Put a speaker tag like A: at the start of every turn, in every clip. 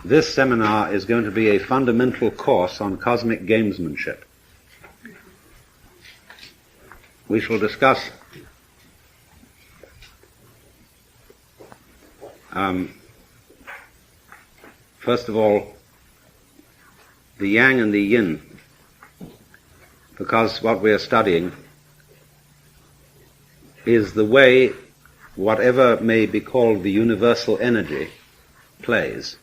A: This seminar is going to be a fundamental course on cosmic gamesmanship. We shall discuss first of all the yang and the yin, because what we are studying is the way whatever may be called the universal energy plays.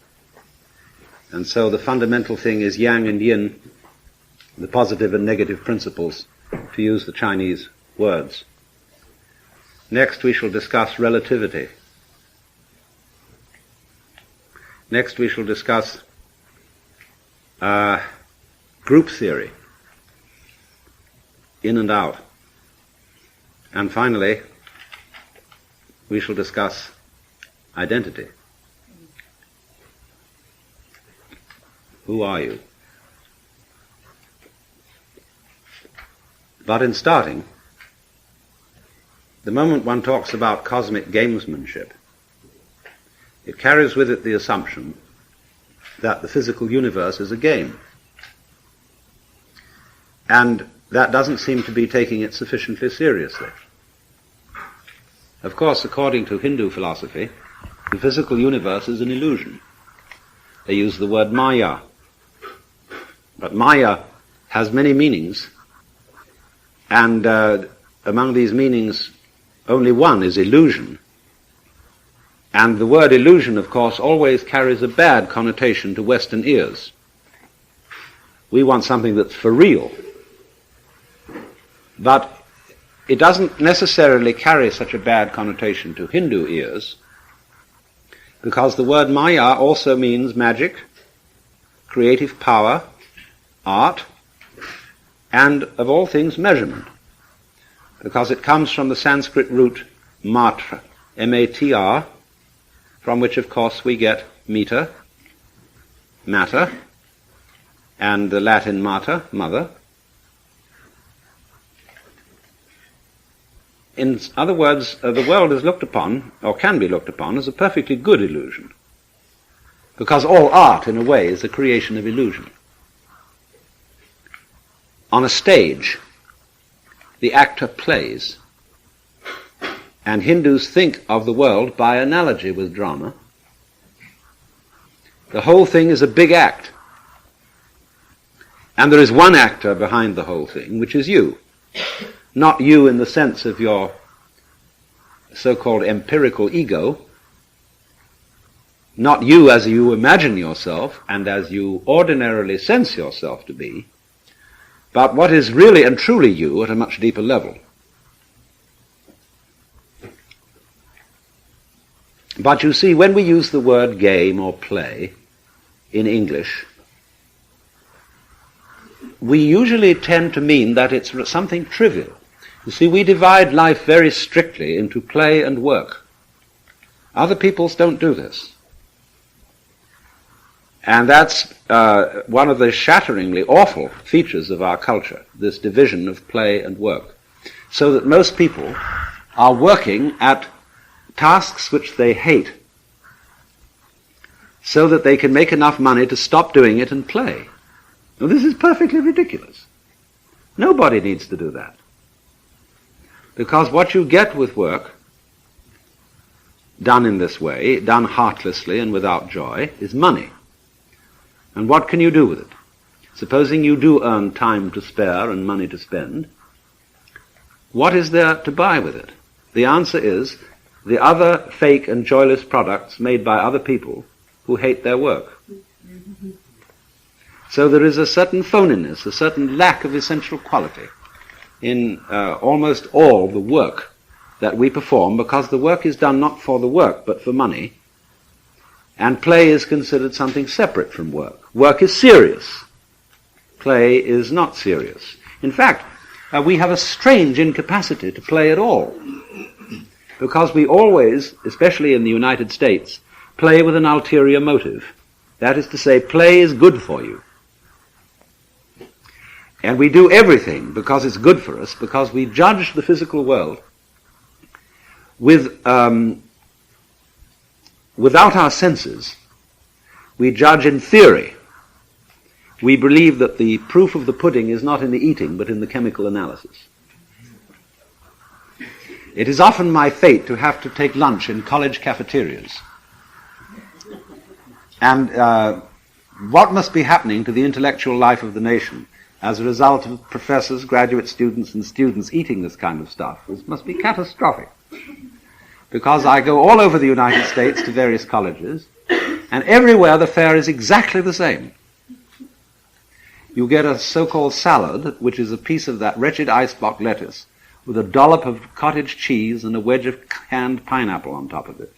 A: And so the fundamental thing is yang and yin, the positive and negative principles, to use the Chinese words. Next we shall discuss relativity. Next we shall discuss group theory, in and out. And finally, we shall discuss identity. Who are you? But in starting, the moment one talks about cosmic gamesmanship, it carries with it the assumption that the physical universe is a game. And that doesn't seem to be taking it sufficiently seriously. Of course, according to Hindu philosophy, the physical universe is an illusion. They use the word Maya. But Maya has many meanings, and among these meanings, only one is illusion. And the word illusion, of course, always carries a bad connotation to Western ears. We want something that's for real. But it doesn't necessarily carry such a bad connotation to Hindu ears, because the word Maya also means magic, creative power, art, and, of all things, measurement, because it comes from the Sanskrit root matra, M-A-T-R, from which, of course, we get meter, matter, and the Latin mater, mother. In other words, the world is looked upon, or can be looked upon, as a perfectly good illusion, because all art, in a way, is a creation of illusion. On a stage, the actor plays, and Hindus think of the world by analogy with drama. The whole thing is a big act, and there is one actor behind the whole thing, which is you. Not you in the sense of your so-called empirical ego, not you as you imagine yourself and as you ordinarily sense yourself to be, but what is really and truly you at a much deeper level. But you see, when we use the word game or play in English, we usually tend to mean that it's something trivial. You see, we divide life very strictly into play and work. Other peoples don't do this. And that's one of the shatteringly awful features of our culture, this division of play and work. So that most people are working at tasks which they hate, so that they can make enough money to stop doing it and play. Now, this is perfectly ridiculous. Nobody needs to do that. Because what you get with work, done in this way, done heartlessly and without joy, is money. And what can you do with it? Supposing you do earn time to spare and money to spend, what is there to buy with it? The answer is the other fake and joyless products made by other people who hate their work. So there is a certain phoniness, a certain lack of essential quality in almost all the work that we perform, because the work is done not for the work but for money, and play is considered something separate from work. Work is serious. Play is not serious. In fact, we have a strange incapacity to play at all, because we always, especially in the United States, play with an ulterior motive. That is to say, play is good for you. And we do everything because it's good for us, because we judge the physical world with without our senses, We judge in theory. We believe that the proof of the pudding is not in the eating, but in the chemical analysis. It is often my fate to have to take lunch in college cafeterias. And what must be happening to the intellectual life of the nation as a result of professors, graduate students, and students eating this kind of stuff? This must be catastrophic. Because I go all over the United States to various colleges, and everywhere the fare is exactly the same. You get a so-called salad, which is a piece of that wretched ice block lettuce, with a dollop of cottage cheese and a wedge of canned pineapple on top of it.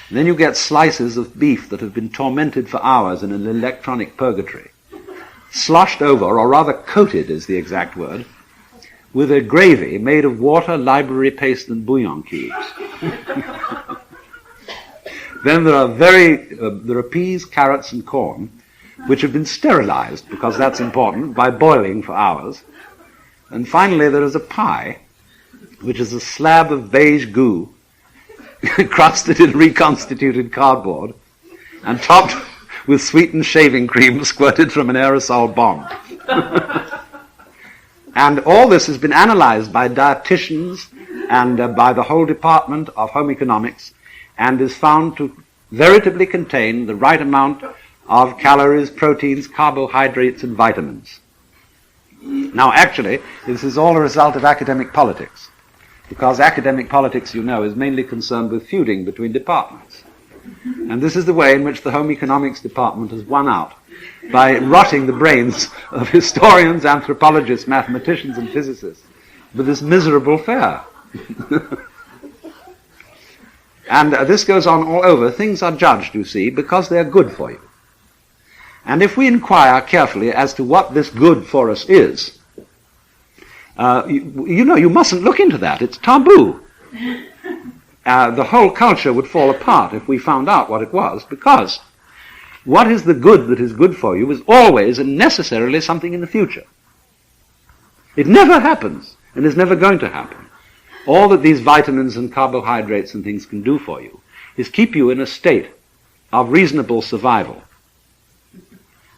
A: And then you get slices of beef that have been tormented for hours in an electronic purgatory, sloshed over, or rather coated is the exact word, with a gravy made of water, library paste, and bouillon cubes. Then there are peas, carrots, and corn, which have been sterilized, because that's important, by boiling for hours. And finally there is a pie, which is a slab of beige goo, crusted in reconstituted cardboard, and topped with sweetened shaving cream squirted from an aerosol bomb. And all this has been analyzed by dietitians and by the whole department of home economics, and is found to veritably contain the right amount of calories, proteins, carbohydrates, and vitamins. Now, actually, this is all a result of academic politics, because academic politics, you know, is mainly concerned with feuding between departments. And this is the way in which the home economics department has won out, by rotting the brains of historians, anthropologists, mathematicians, and physicists with this miserable fare. And this goes on all over. Things are judged, you see, because they're good for you. And if we inquire carefully as to what this good for us is, you mustn't look into that. It's taboo. The whole culture would fall apart if we found out what it was, because what is the good that is good for you is always and necessarily something in the future. It never happens, and is never going to happen. All that these vitamins and carbohydrates and things can do for you is keep you in a state of reasonable survival,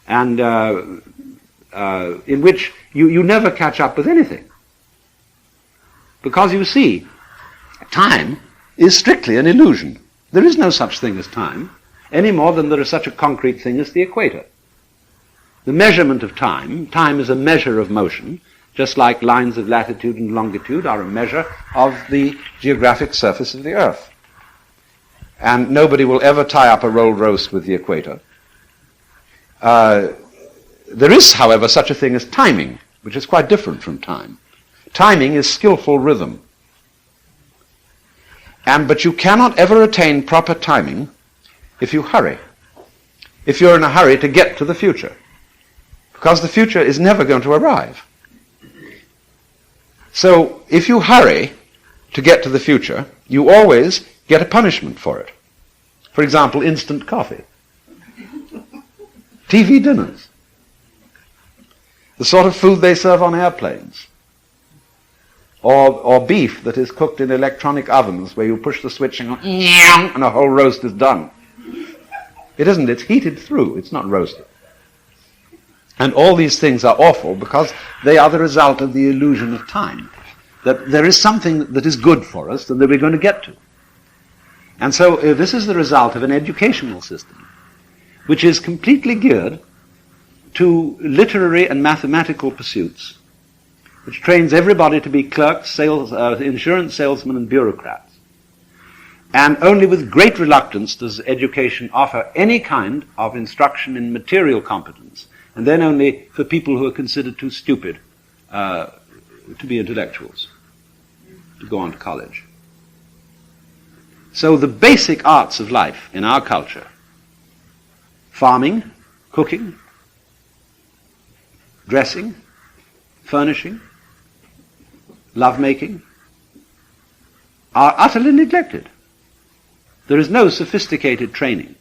A: and in which you never catch up with anything. Because you see, time is strictly an illusion. There is no such thing as time, any more than there is such a concrete thing as the equator. The measurement of time is a measure of motion, just like lines of latitude and longitude are a measure of the geographic surface of the Earth. And nobody will ever tie up a rolled roast with the equator. There is, however, such a thing as timing, which is quite different from time. Timing is skillful rhythm. But you cannot ever attain proper timing if you hurry. If you're in a hurry to get to the future. Because the future is never going to arrive. So, if you hurry to get to the future, you always get a punishment for it. For example, instant coffee. TV dinners. The sort of food they serve on airplanes. Or beef that is cooked in electronic ovens where you push the switch and a whole roast is done. It isn't, it's heated through, it's not roasted. And all these things are awful because they are the result of the illusion of time. That there is something that is good for us and that we're going to get to. And so this is the result of an educational system which is completely geared to literary and mathematical pursuits, which trains everybody to be clerks, insurance salesmen, and bureaucrats. And only with great reluctance does education offer any kind of instruction in material competence, and then only for people who are considered too stupid to be intellectuals, to go on to college. So the basic arts of life in our culture, farming, cooking, dressing, furnishing, lovemaking, are utterly neglected. There is no sophisticated training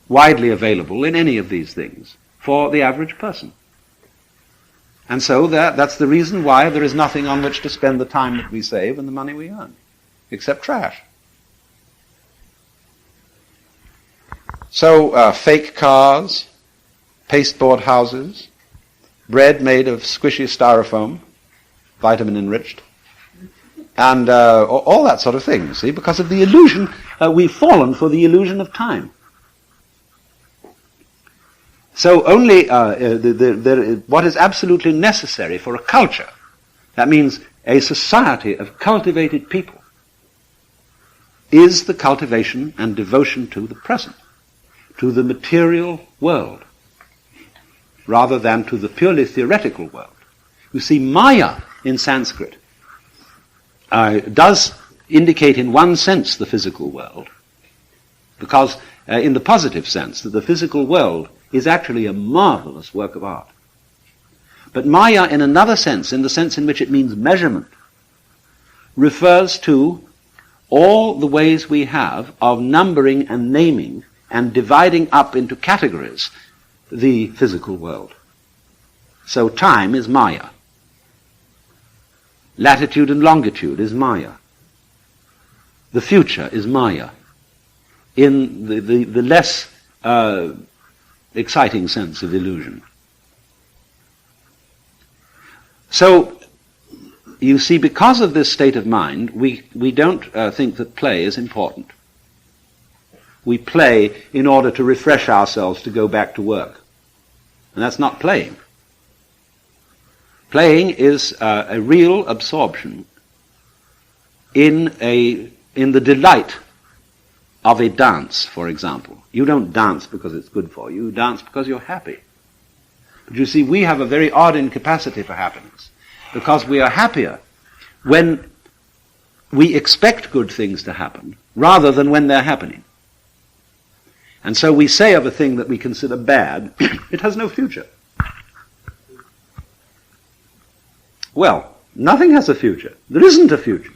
A: widely available in any of these things for the average person. And so that's the reason why there is nothing on which to spend the time that we save and the money we earn, except trash. So fake cars, pasteboard houses, bread made of squishy styrofoam, vitamin enriched, and all that sort of thing, see, because of the illusion, we've fallen for the illusion of time. So only what is absolutely necessary for a culture, that means a society of cultivated people, is the cultivation and devotion to the present, to the material world, rather than to the purely theoretical world. You see, Maya in Sanskrit does indicate in one sense the physical world, because in the positive sense that the physical world is actually a marvelous work of art. But Maya in another sense, in the sense in which it means measurement, refers to all the ways we have of numbering and naming and dividing up into categories the physical world. So time is Maya. Latitude and longitude is Maya. The future is Maya. In the less exciting sense of illusion. So, you see, because of this state of mind, we don't think that play is important. We play in order to refresh ourselves to go back to work. And that's not playing. Playing is a real absorption in the delight of a dance, for example. You don't dance because it's good for you. You dance because you're happy. But you see, we have a very odd incapacity for happiness, because we are happier when we expect good things to happen rather than when they're happening. And so we say of a thing that we consider bad, it has no future. Well, nothing has a future. There isn't a future.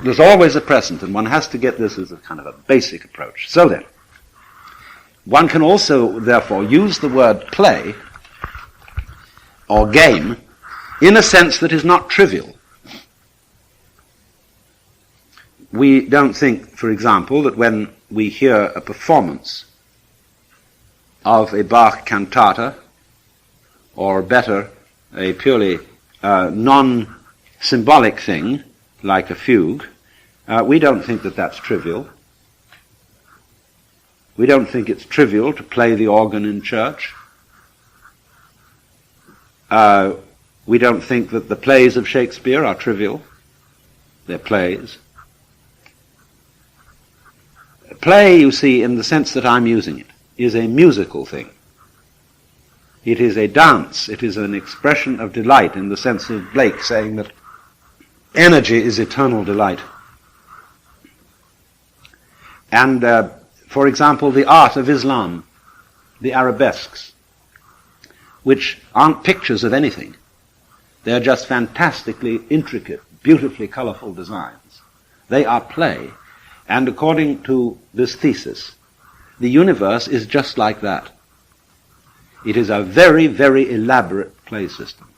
A: There's always a present, and one has to get this as a kind of a basic approach. So then, one can also, therefore, use the word play or game in a sense that is not trivial. We don't think, for example, that when we hear a performance of a Bach cantata, or better, a purely non-symbolic thing, like a fugue, we don't think that that's trivial. We don't think it's trivial to play the organ in church. We don't think that the plays of Shakespeare are trivial. They're plays. Play, you see, in the sense that I'm using it, is a musical thing. It is a dance. It is an expression of delight, in the sense of Blake saying that energy is eternal delight. And, for example, the art of Islam, the arabesques, which aren't pictures of anything. They're just fantastically intricate, beautifully colorful designs. They are play. And according to this thesis, the universe is just like that. It is a very, very elaborate play system.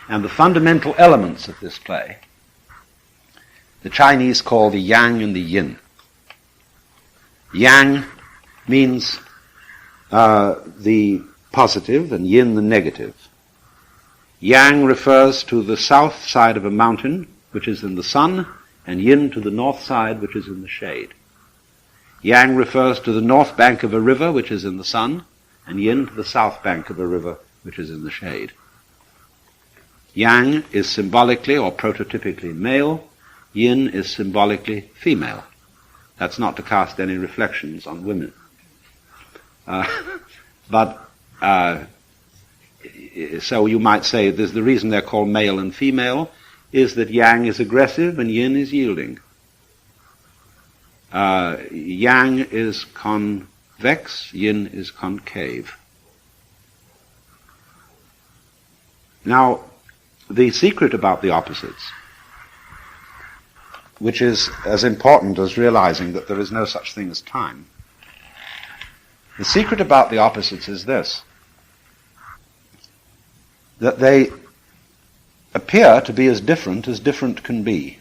A: And the fundamental elements of this play, the Chinese call the yang and the yin. Yang means the positive and yin the negative. Yang refers to the south side of a mountain, which is in the sun, and yin to the north side, which is in the shade. Yang refers to the north bank of a river, which is in the sun, and yin to the south bank of a river, which is in the shade. Yang is symbolically or prototypically male, yin is symbolically female. That's not to cast any reflections on women. So you might say the reason they're called male and female is that yang is aggressive and yin is yielding. Yang is convex, yin is concave. Now, the secret about the opposites, which is as important as realizing that there is no such thing as time, the secret about the opposites is this, that they appear to be as different can be.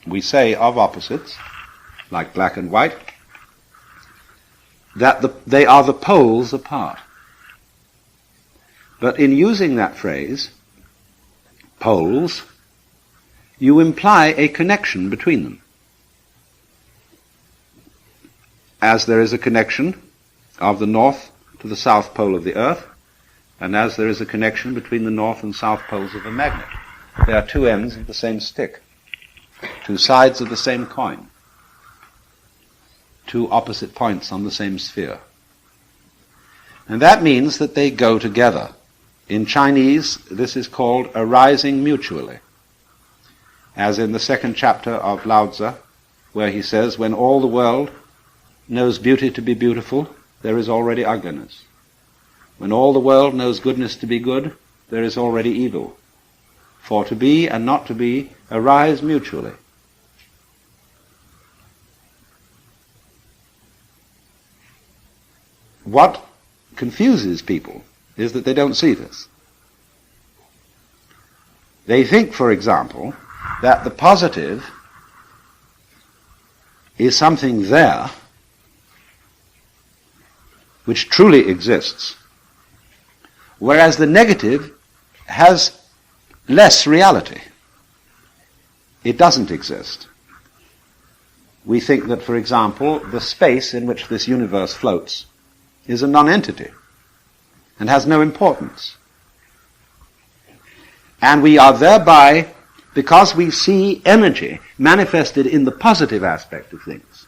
A: We say of opposites, like black and white, that they are the poles apart. But in using that phrase, poles, you imply a connection between them. As there is a connection of the north to the south pole of the Earth, and as there is a connection between the north and south poles of a magnet. They are two ends of the same stick, two sides of the same coin, two opposite points on the same sphere. And that means that they go together. In Chinese, this is called arising mutually, as in the second chapter of Lao Tzu, where he says, when all the world knows beauty to be beautiful, there is already ugliness. When all the world knows goodness to be good, there is already evil. For to be and not to be arise mutually. What confuses people is that they don't see this. They think, for example, that the positive is something there which truly exists, whereas the negative has less reality. It doesn't exist. We think that, for example, the space in which this universe floats is a non-entity and has no importance. And we are thereby, because we see energy manifested in the positive aspect of things,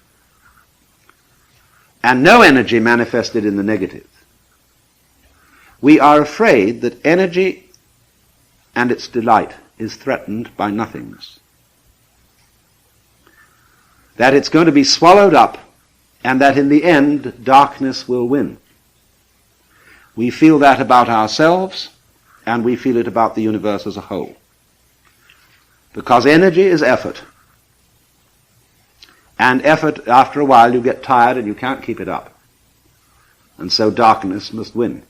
A: and no energy manifested in the negative, we are afraid that energy and its delight is threatened by nothingness. That it's going to be swallowed up, and that in the end, darkness will win. We feel that about ourselves, and we feel it about the universe as a whole. Because energy is effort. And effort, after a while, you get tired and you can't keep it up. And so darkness must win.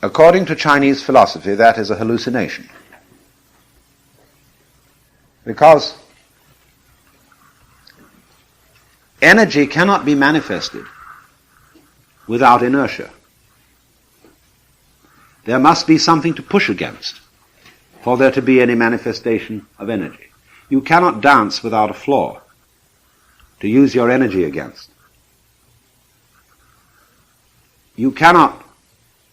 A: According to Chinese philosophy, that is a hallucination. Because energy cannot be manifested without inertia. There must be something to push against for there to be any manifestation of energy. You cannot dance without a floor to use your energy against. You cannot,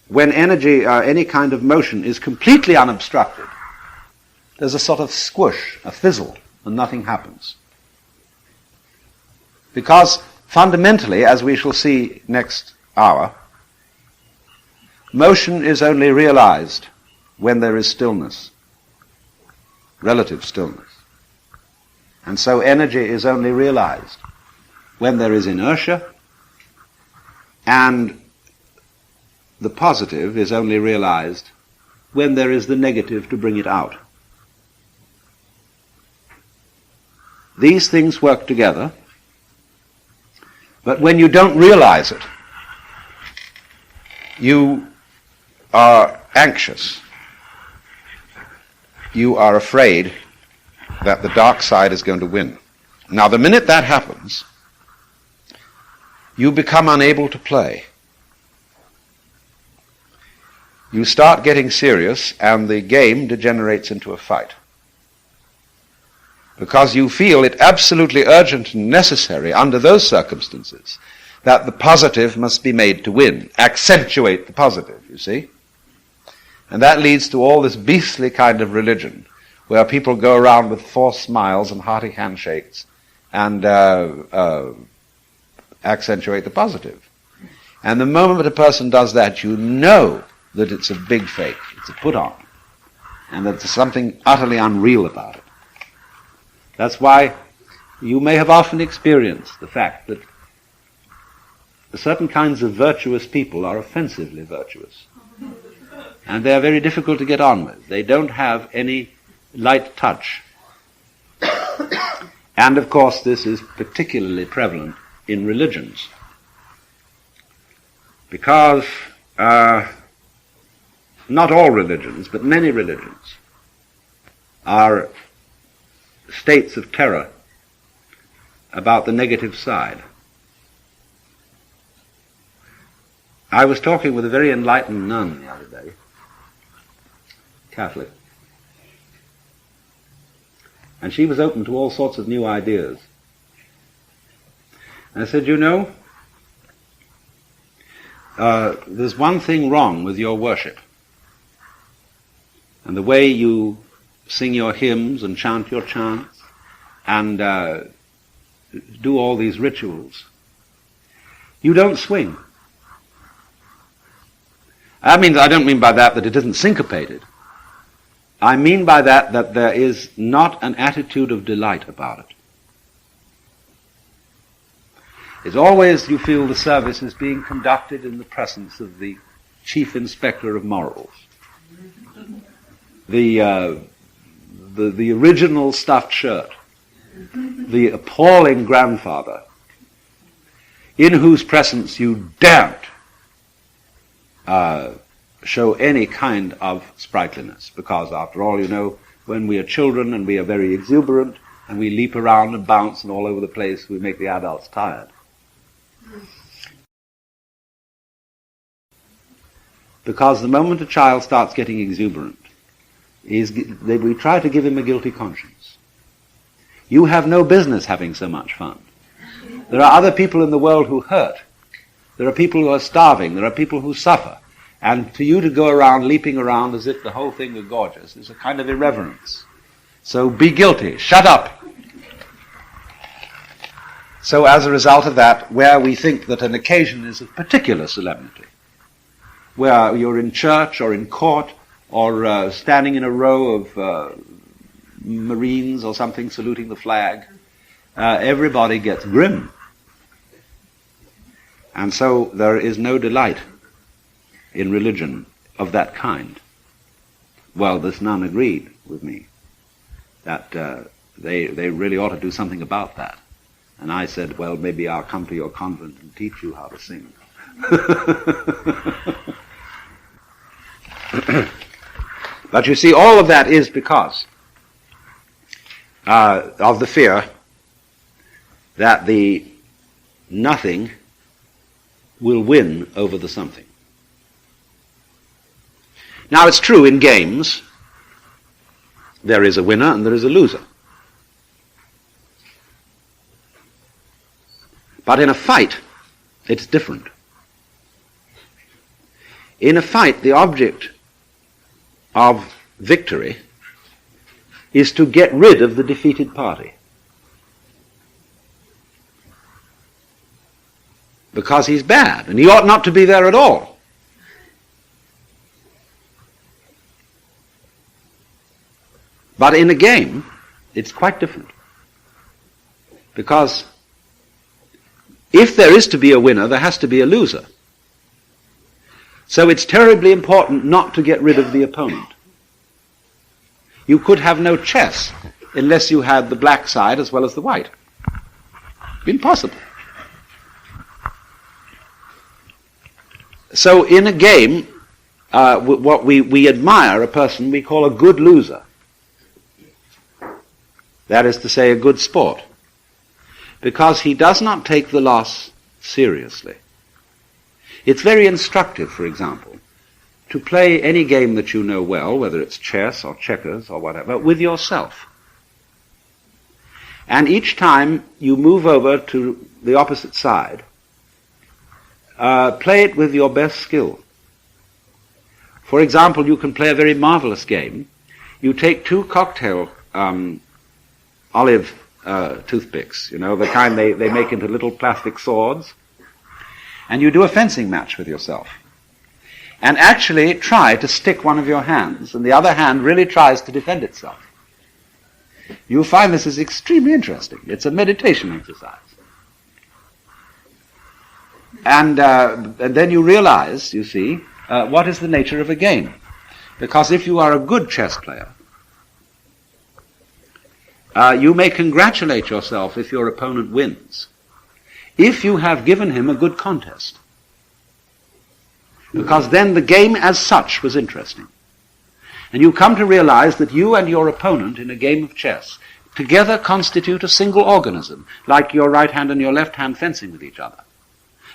A: when energy or any kind of motion is completely unobstructed, there's a sort of squish, a fizzle, and nothing happens. Because fundamentally, as we shall see next hour, motion is only realized when there is stillness, relative stillness. And so energy is only realized when there is inertia, and the positive is only realized when there is the negative to bring it out. These things work together, but when you don't realize it, you are anxious. You are afraid that the dark side is going to win. Now, the minute that happens, you become unable to play. You start getting serious, and the game degenerates into a fight. Because you feel it absolutely urgent and necessary under those circumstances that the positive must be made to win, accentuate the positive, you see. And that leads to all this beastly kind of religion, where people go around with forced smiles and hearty handshakes and accentuate the positive. And the moment a person does that, you know that it's a big fake, it's a put-on, and that there's something utterly unreal about it. That's why you may have often experienced the fact that certain kinds of virtuous people are offensively virtuous. And they are very difficult to get on with. They don't have any light touch. And of course this is particularly prevalent in religions. Because not all religions, but many religions are states of terror about the negative side. I was talking with a very enlightened nun the other day, Catholic, and she was open to all sorts of new ideas. And I said, there's one thing wrong with your worship. And the way you sing your hymns and chant your chants and do all these rituals, you don't swing. I don't mean by that it isn't syncopated. I mean by that there is not an attitude of delight about it. It's always you feel the service is being conducted in the presence of the chief inspector of morals. The original stuffed shirt. The appalling grandfather in whose presence you daren't show any kind of sprightliness, because after all, when we are children and we are very exuberant and we leap around and bounce and all over the place, we make the adults tired. Because the moment a child starts getting exuberant, we try to give him a guilty conscience. You have no business having so much fun. There are other people in the world who hurt. There are people who are starving. There are people who suffer. And for you to go around leaping around as if the whole thing were gorgeous is a kind of irreverence. So be guilty. Shut up. So as a result of that, where we think that an occasion is of particular solemnity, where you're in church or in court or standing in a row of Marines or something saluting the flag, everybody gets grim. And so there is no delight in religion of that kind. Well, this nun agreed with me that they really ought to do something about that. And I said, well, maybe I'll come to your convent and teach you how to sing. But you see, all of that is because of the fear that the nothing will win over the something. Now, it's true in games there is a winner and there is a loser. But in a fight, it's different. In a fight, the object of victory is to get rid of the defeated party. Because he's bad, and he ought not to be there at all. But in a game, it's quite different. Because if there is to be a winner, there has to be a loser. So it's terribly important not to get rid of the opponent. You could have no chess unless you had the black side as well as the white. Impossible. So in a game, what we admire a person we call a good loser. That is to say, a good sport. Because he does not take the loss seriously. It's very instructive, for example, to play any game that you know well, whether it's chess or checkers or whatever, with yourself. And each time you move over to the opposite side, play it with your best skill. For example, you can play a very marvelous game. You take two cocktail olive toothpicks, the kind they make into little plastic swords, and you do a fencing match with yourself. And actually try to stick one of your hands, and the other hand really tries to defend itself. You'll find this is extremely interesting. It's a meditation exercise. And then you realize, you see, what is the nature of a game. Because if you are a good chess player, you may congratulate yourself if your opponent wins, if you have given him a good contest. Because then the game as such was interesting. And you come to realize that you and your opponent in a game of chess together constitute a single organism, like your right hand and your left hand fencing with each other.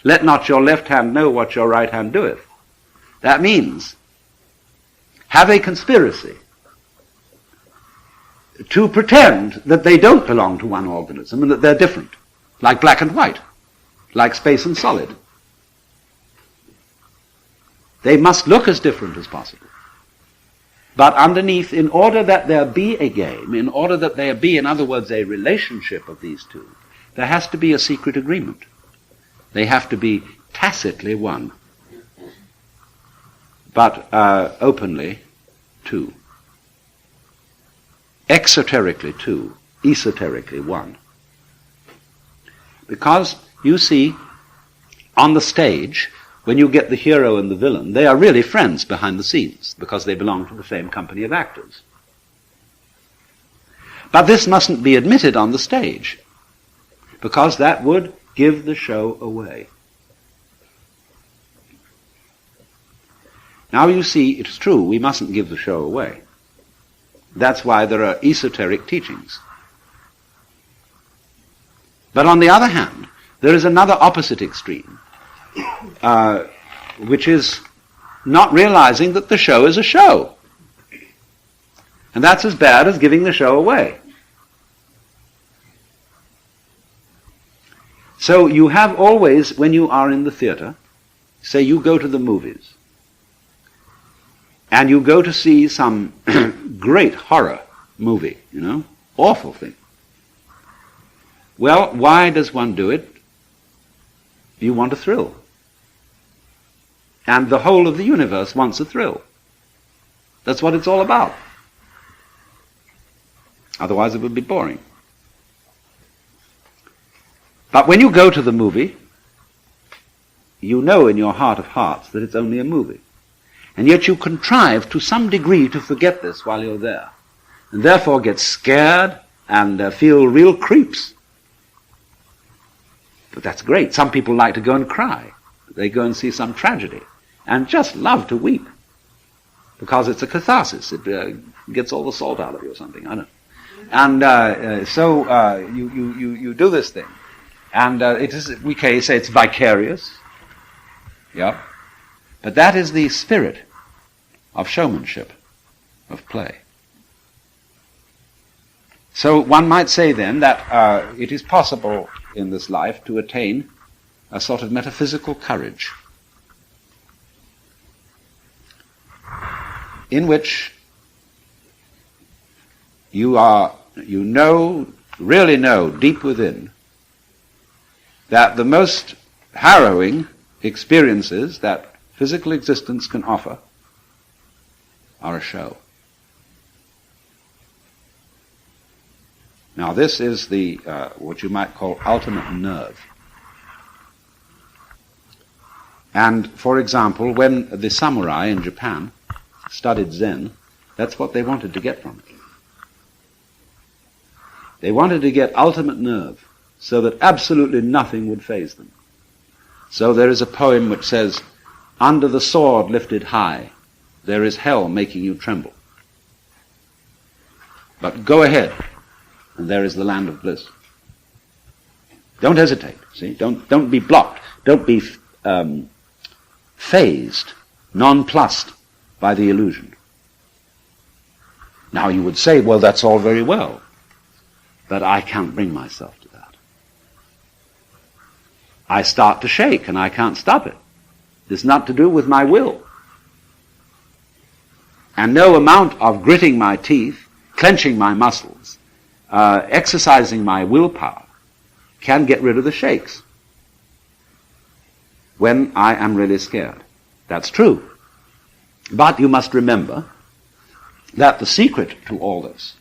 A: Let not your left hand know what your right hand doeth. That means, have a conspiracy to pretend that they don't belong to one organism and that they're different, like black and white, like space and solid. They must look as different as possible. But underneath, in order that there be a game, in order that there be, in other words, a relationship of these two, there has to be a secret agreement. They have to be tacitly one, but openly two. Exoterically two, esoterically one. Because, you see, on the stage, when you get the hero and the villain, they are really friends behind the scenes, because they belong to the same company of actors. But this mustn't be admitted on the stage, because that would give the show away. Now you see, it's true, we mustn't give the show away. That's why there are esoteric teachings. But on the other hand, there is another opposite extreme, which is not realizing that the show is a show. And that's as bad as giving the show away. So you have always, when you are in the theater, say you go to the movies, and you go to see some great horror movie, awful thing. Well, why does one do it? You want a thrill. And the whole of the universe wants a thrill. That's what it's all about. Otherwise it would be boring. But when you go to the movie, you know in your heart of hearts that it's only a movie. And yet you contrive to some degree to forget this while you're there. And therefore get scared and feel real creeps. But that's great. Some people like to go and cry. They go and see some tragedy and just love to weep because it's a catharsis. It gets all the salt out of you or something. I don't know. And so you do this thing. And it is, we can say it's vicarious. Yeah. But that is the spirit of showmanship, of play. So one might say then that it is possible in this life to attain a sort of metaphysical courage in which you really know deep within that the most harrowing experiences that physical existence can offer are a show. Now this is the what you might call ultimate nerve. And for example, when the samurai in Japan studied Zen, that's what they wanted to get from it. They wanted to get ultimate nerve so that absolutely nothing would faze them. So there is a poem which says, "Under the sword lifted high, there is hell making you tremble. But go ahead, and there is the land of bliss." Don't hesitate, see? Don't be blocked. Don't be phased, nonplussed by the illusion. Now you would say, well, that's all very well, but I can't bring myself to that. I start to shake and I can't stop it. It's not to do with my will. And no amount of gritting my teeth, clenching my muscles, exercising my willpower can get rid of the shakes when I am really scared. That's true. But you must remember that the secret to all this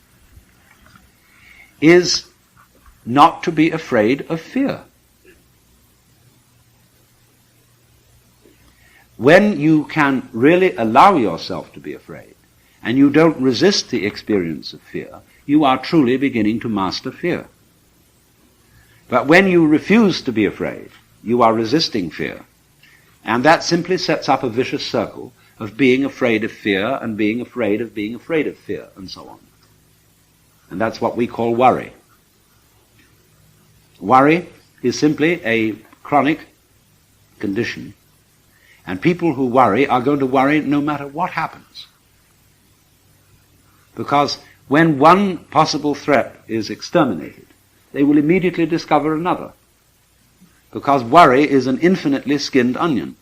A: is not to be afraid of fear. When you can really allow yourself to be afraid, and you don't resist the experience of fear, you are truly beginning to master fear. But when you refuse to be afraid, you are resisting fear. And that simply sets up a vicious circle of being afraid of fear and being afraid of being afraid of fear, and so on. And that's what we call worry. Worry is simply a chronic condition. And people who worry are going to worry no matter what happens. Because when one possible threat is exterminated, they will immediately discover another. Because worry is an infinitely skinned onion.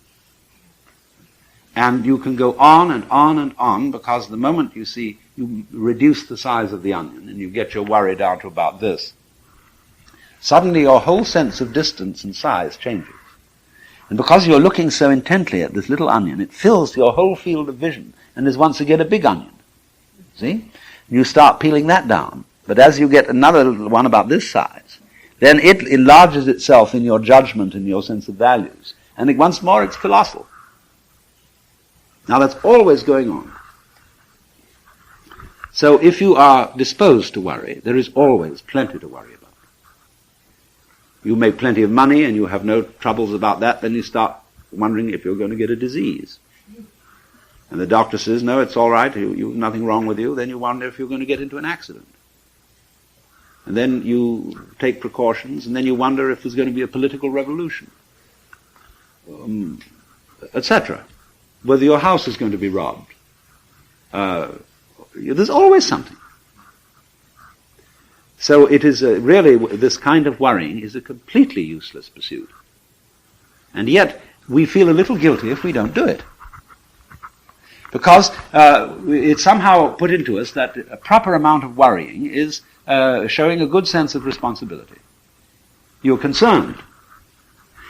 A: And you can go on and on and on, because the moment you reduce the size of the onion and you get your worry down to about this, suddenly your whole sense of distance and size changes. And because you're looking so intently at this little onion, it fills your whole field of vision and is once again a big onion. See? You start peeling that down. But as you get another one about this size, then it enlarges itself in your judgment and your sense of values. And once more it's colossal. Now that's always going on. So if you are disposed to worry, there is always plenty to worry about. You make plenty of money and you have no troubles about that, then you start wondering if you're going to get a disease. And the doctor says, no, it's all right, nothing wrong with you. Then you wonder if you're going to get into an accident. And then you take precautions, and then you wonder if there's going to be a political revolution, etc. Whether your house is going to be robbed. There's always something. So it is really, this kind of worrying is a completely useless pursuit. And yet, we feel a little guilty if we don't do it. Because it's somehow put into us that a proper amount of worrying is showing a good sense of responsibility. You're concerned.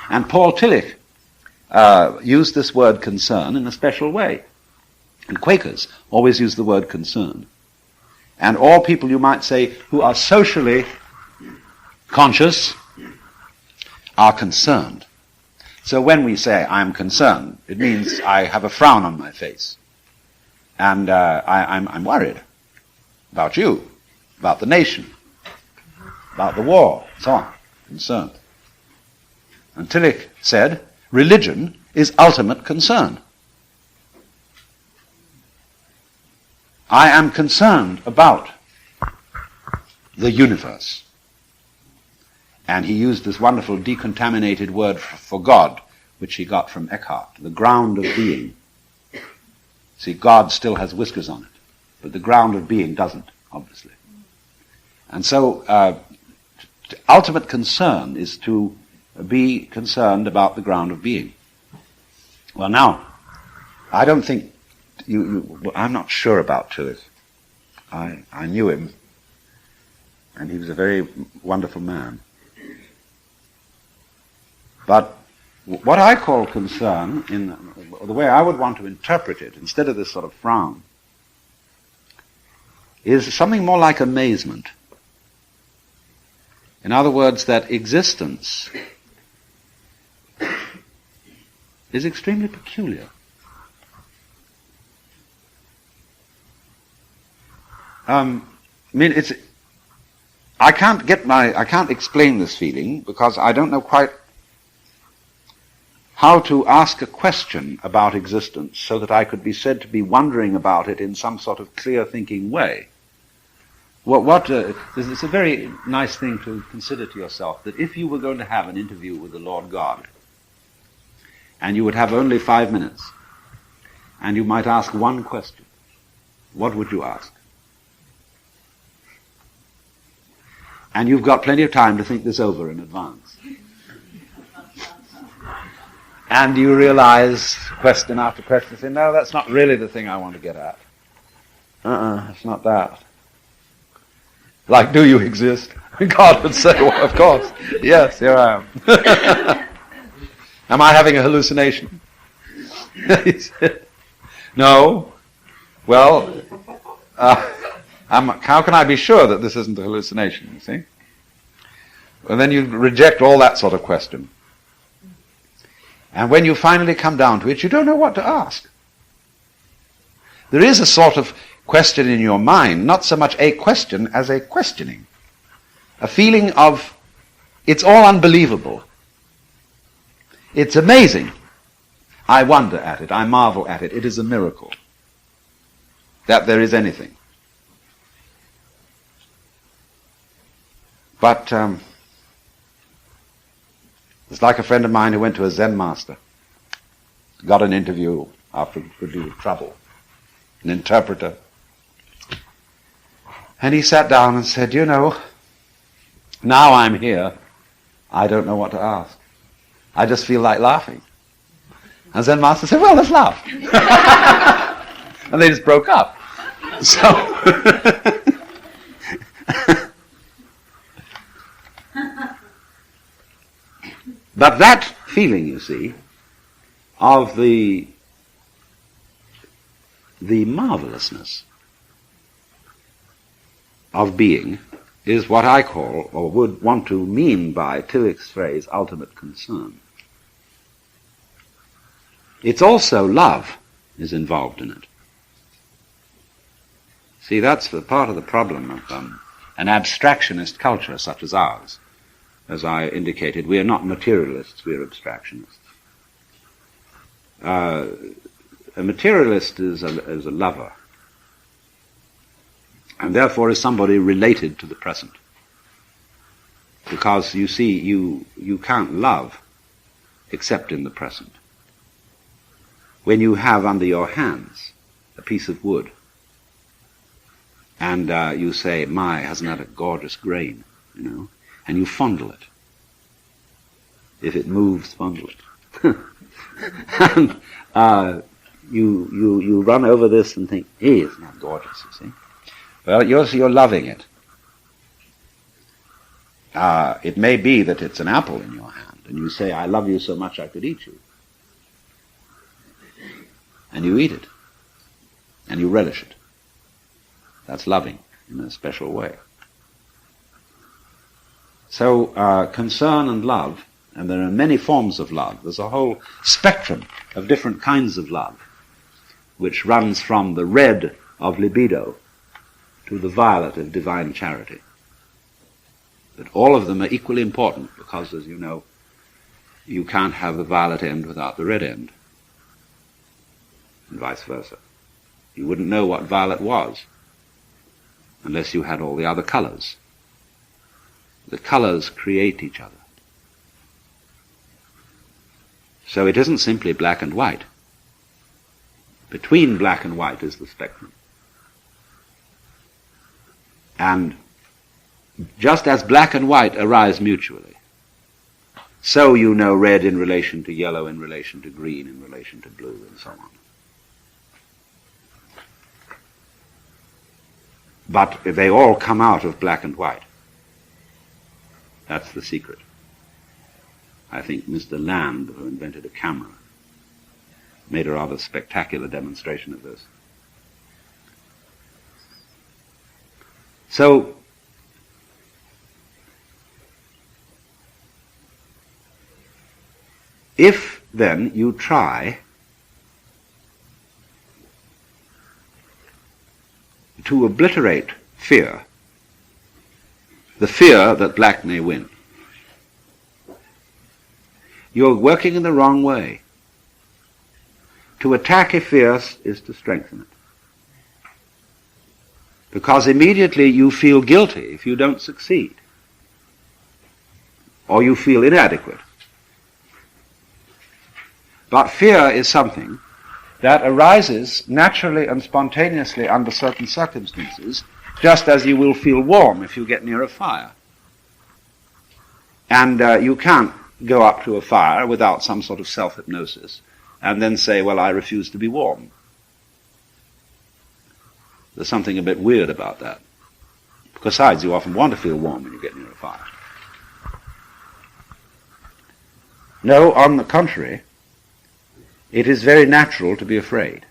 A: And Paul Tillich used this word concern in a special way. And Quakers always use the word concern. And all people, you might say, who are socially conscious are concerned. So when we say, I'm concerned, it means I have a frown on my face. And I'm worried about you, about the nation, about the war, so on, concerned. And Tillich said, religion is ultimate concern. I am concerned about the universe. And he used this wonderful decontaminated word for God, which he got from Eckhart, the ground of being. See, God still has whiskers on it, but the ground of being doesn't, obviously. And so, ultimate concern is to be concerned about the ground of being. Well, now, I don't think I'm not sure about Tillich. I knew him, and he was a very wonderful man. But what I call concern, in the way I would want to interpret it, instead of this sort of frown, is something more like amazement. In other words, that existence is extremely peculiar. I can't explain this feeling because I don't know quite how to ask a question about existence so that I could be said to be wondering about it in some sort of clear-thinking way. It's a very nice thing to consider to yourself that if you were going to have an interview with the Lord God, and you would have only 5 minutes, and you might ask one question, what would you ask? And you've got plenty of time to think this over in advance. And you realize, question after question, say, no, that's not really the thing I want to get at. It's not that. Like, do you exist? God would say, well, of course. Yes, here I am. Am I having a hallucination? He said, no. Well, how can I be sure that this isn't a hallucination, you see? Well, then you reject all that sort of question. And when you finally come down to it, you don't know what to ask. There is a sort of question in your mind, not so much a question as a questioning. A feeling of, it's all unbelievable. It's amazing. I wonder at it. I marvel at it. It is a miracle that there is anything. But It's like a friend of mine who went to a Zen master, got an interview after a good deal of trouble, an interpreter. And he sat down and said, you know, now I'm here, I don't know what to ask. I just feel like laughing. And Zen master said, well, let's laugh. And they just broke up. So, but that feeling, you see, of the marvelousness of being is what I call, or would want to mean by Tillich's phrase, ultimate concern. It's also love is involved in it. See, that's the part of the problem of an abstractionist culture such as ours. As I indicated, we are not materialists, we are abstractionists. A materialist is a lover, and therefore is somebody related to the present. Because, you see, you can't love except in the present. When you have under your hands a piece of wood, and you say, my, hasn't that a gorgeous grain, you know, and you fondle it. If it moves, fondle it. And you run over this and think, hey, isn't that gorgeous, you see? Well, you're loving it. It may be that it's an apple in your hand, and you say, I love you so much I could eat you. And you eat it. And you relish it. That's loving in a special way. So, concern and love, and there are many forms of love. There's a whole spectrum of different kinds of love, which runs from the red of libido to the violet of divine charity. But all of them are equally important because, as you know, you can't have the violet end without the red end, and vice versa. You wouldn't know what violet was unless you had all the other colors. The colors create each other. So it isn't simply black and white. Between black and white is the spectrum. And just as black and white arise mutually, so you know red in relation to yellow, in relation to green, in relation to blue, and so on. But they all come out of black and white. That's the secret. I think Mr. Land, who invented a camera, made a rather spectacular demonstration of this. So, if then you try to obliterate fear, the fear that black may win, you're working in the wrong way. To attack a fear is to strengthen it. Because immediately you feel guilty if you don't succeed, or you feel inadequate. But fear is something that arises naturally and spontaneously under certain circumstances, just as you will feel warm if you get near a fire. And you can't go up to a fire without some sort of self-hypnosis and then say, well, I refuse to be warm. There's something a bit weird about that. Besides, you often want to feel warm when you get near a fire. No, on the contrary, it is very natural to be afraid.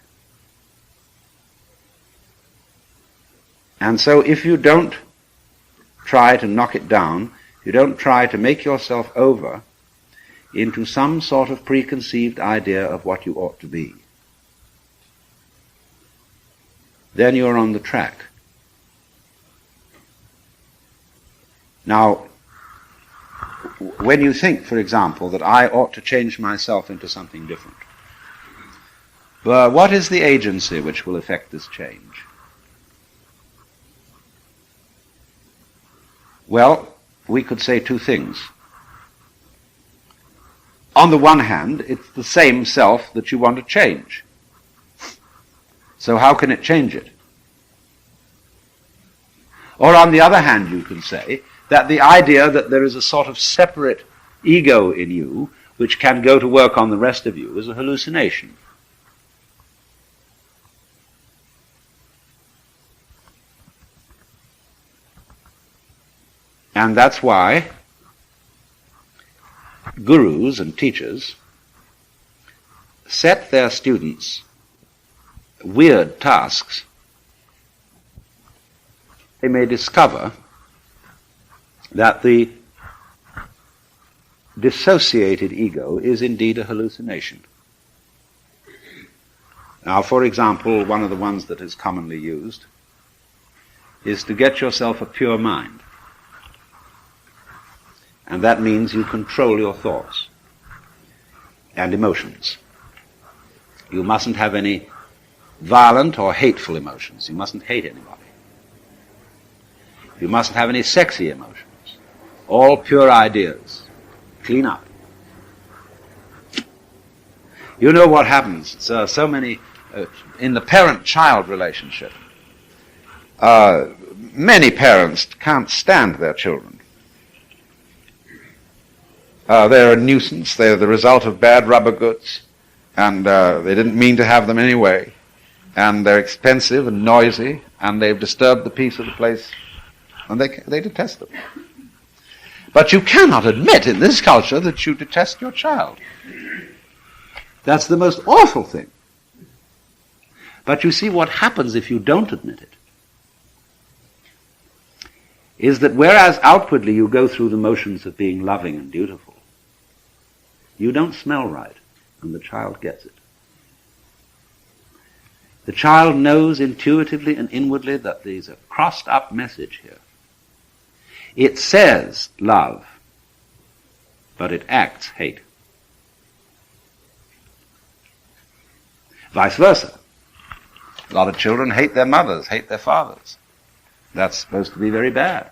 A: And so if you don't try to knock it down, you don't try to make yourself over into some sort of preconceived idea of what you ought to be, then you're on the track. Now, when you think, for example, that I ought to change myself into something different, but what is the agency which will effect this change? Well, we could say two things. on the one hand, it's the same self that you want to change. So how can it change it? Or on the other hand, you can say that the idea that there is a sort of separate ego in you which can go to work on the rest of you is a hallucination. And that's why gurus and teachers set their students weird tasks. They may discover that the dissociated ego is indeed a hallucination. Now, for example, one of the ones that is commonly used is to get yourself a pure mind. And that means you control your thoughts and emotions. You mustn't have any violent or hateful emotions. You mustn't hate anybody. You mustn't have any sexy emotions. All pure ideas. Clean up. You know what happens? So many, in the parent-child relationship, many parents can't stand their children. They're a nuisance. They're the result of bad rubber goods, and they didn't mean to have them anyway. And they're expensive and noisy, and they've disturbed the peace of the place, and they detest them. But you cannot admit in this culture that you detest your child. That's the most awful thing. But you see, what happens if you don't admit it is that whereas outwardly you go through the motions of being loving and dutiful, you don't smell right, and the child gets it. The child knows intuitively and inwardly that there's a crossed up message here. It says love, but it acts hate. Vice versa. A lot of children hate their mothers, hate their fathers. That's supposed to be very bad.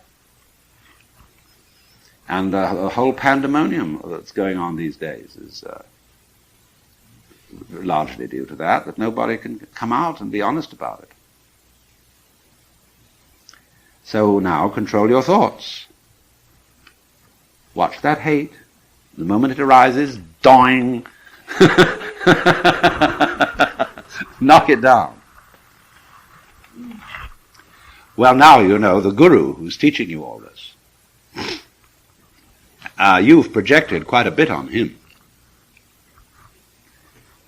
A: And the whole pandemonium that's going on these days is largely due to that nobody can come out and be honest about it. So now control your thoughts. Watch that hate. The moment it arises, doing, knock it down. Well, now you know the guru who's teaching you all this. You've projected quite a bit on him.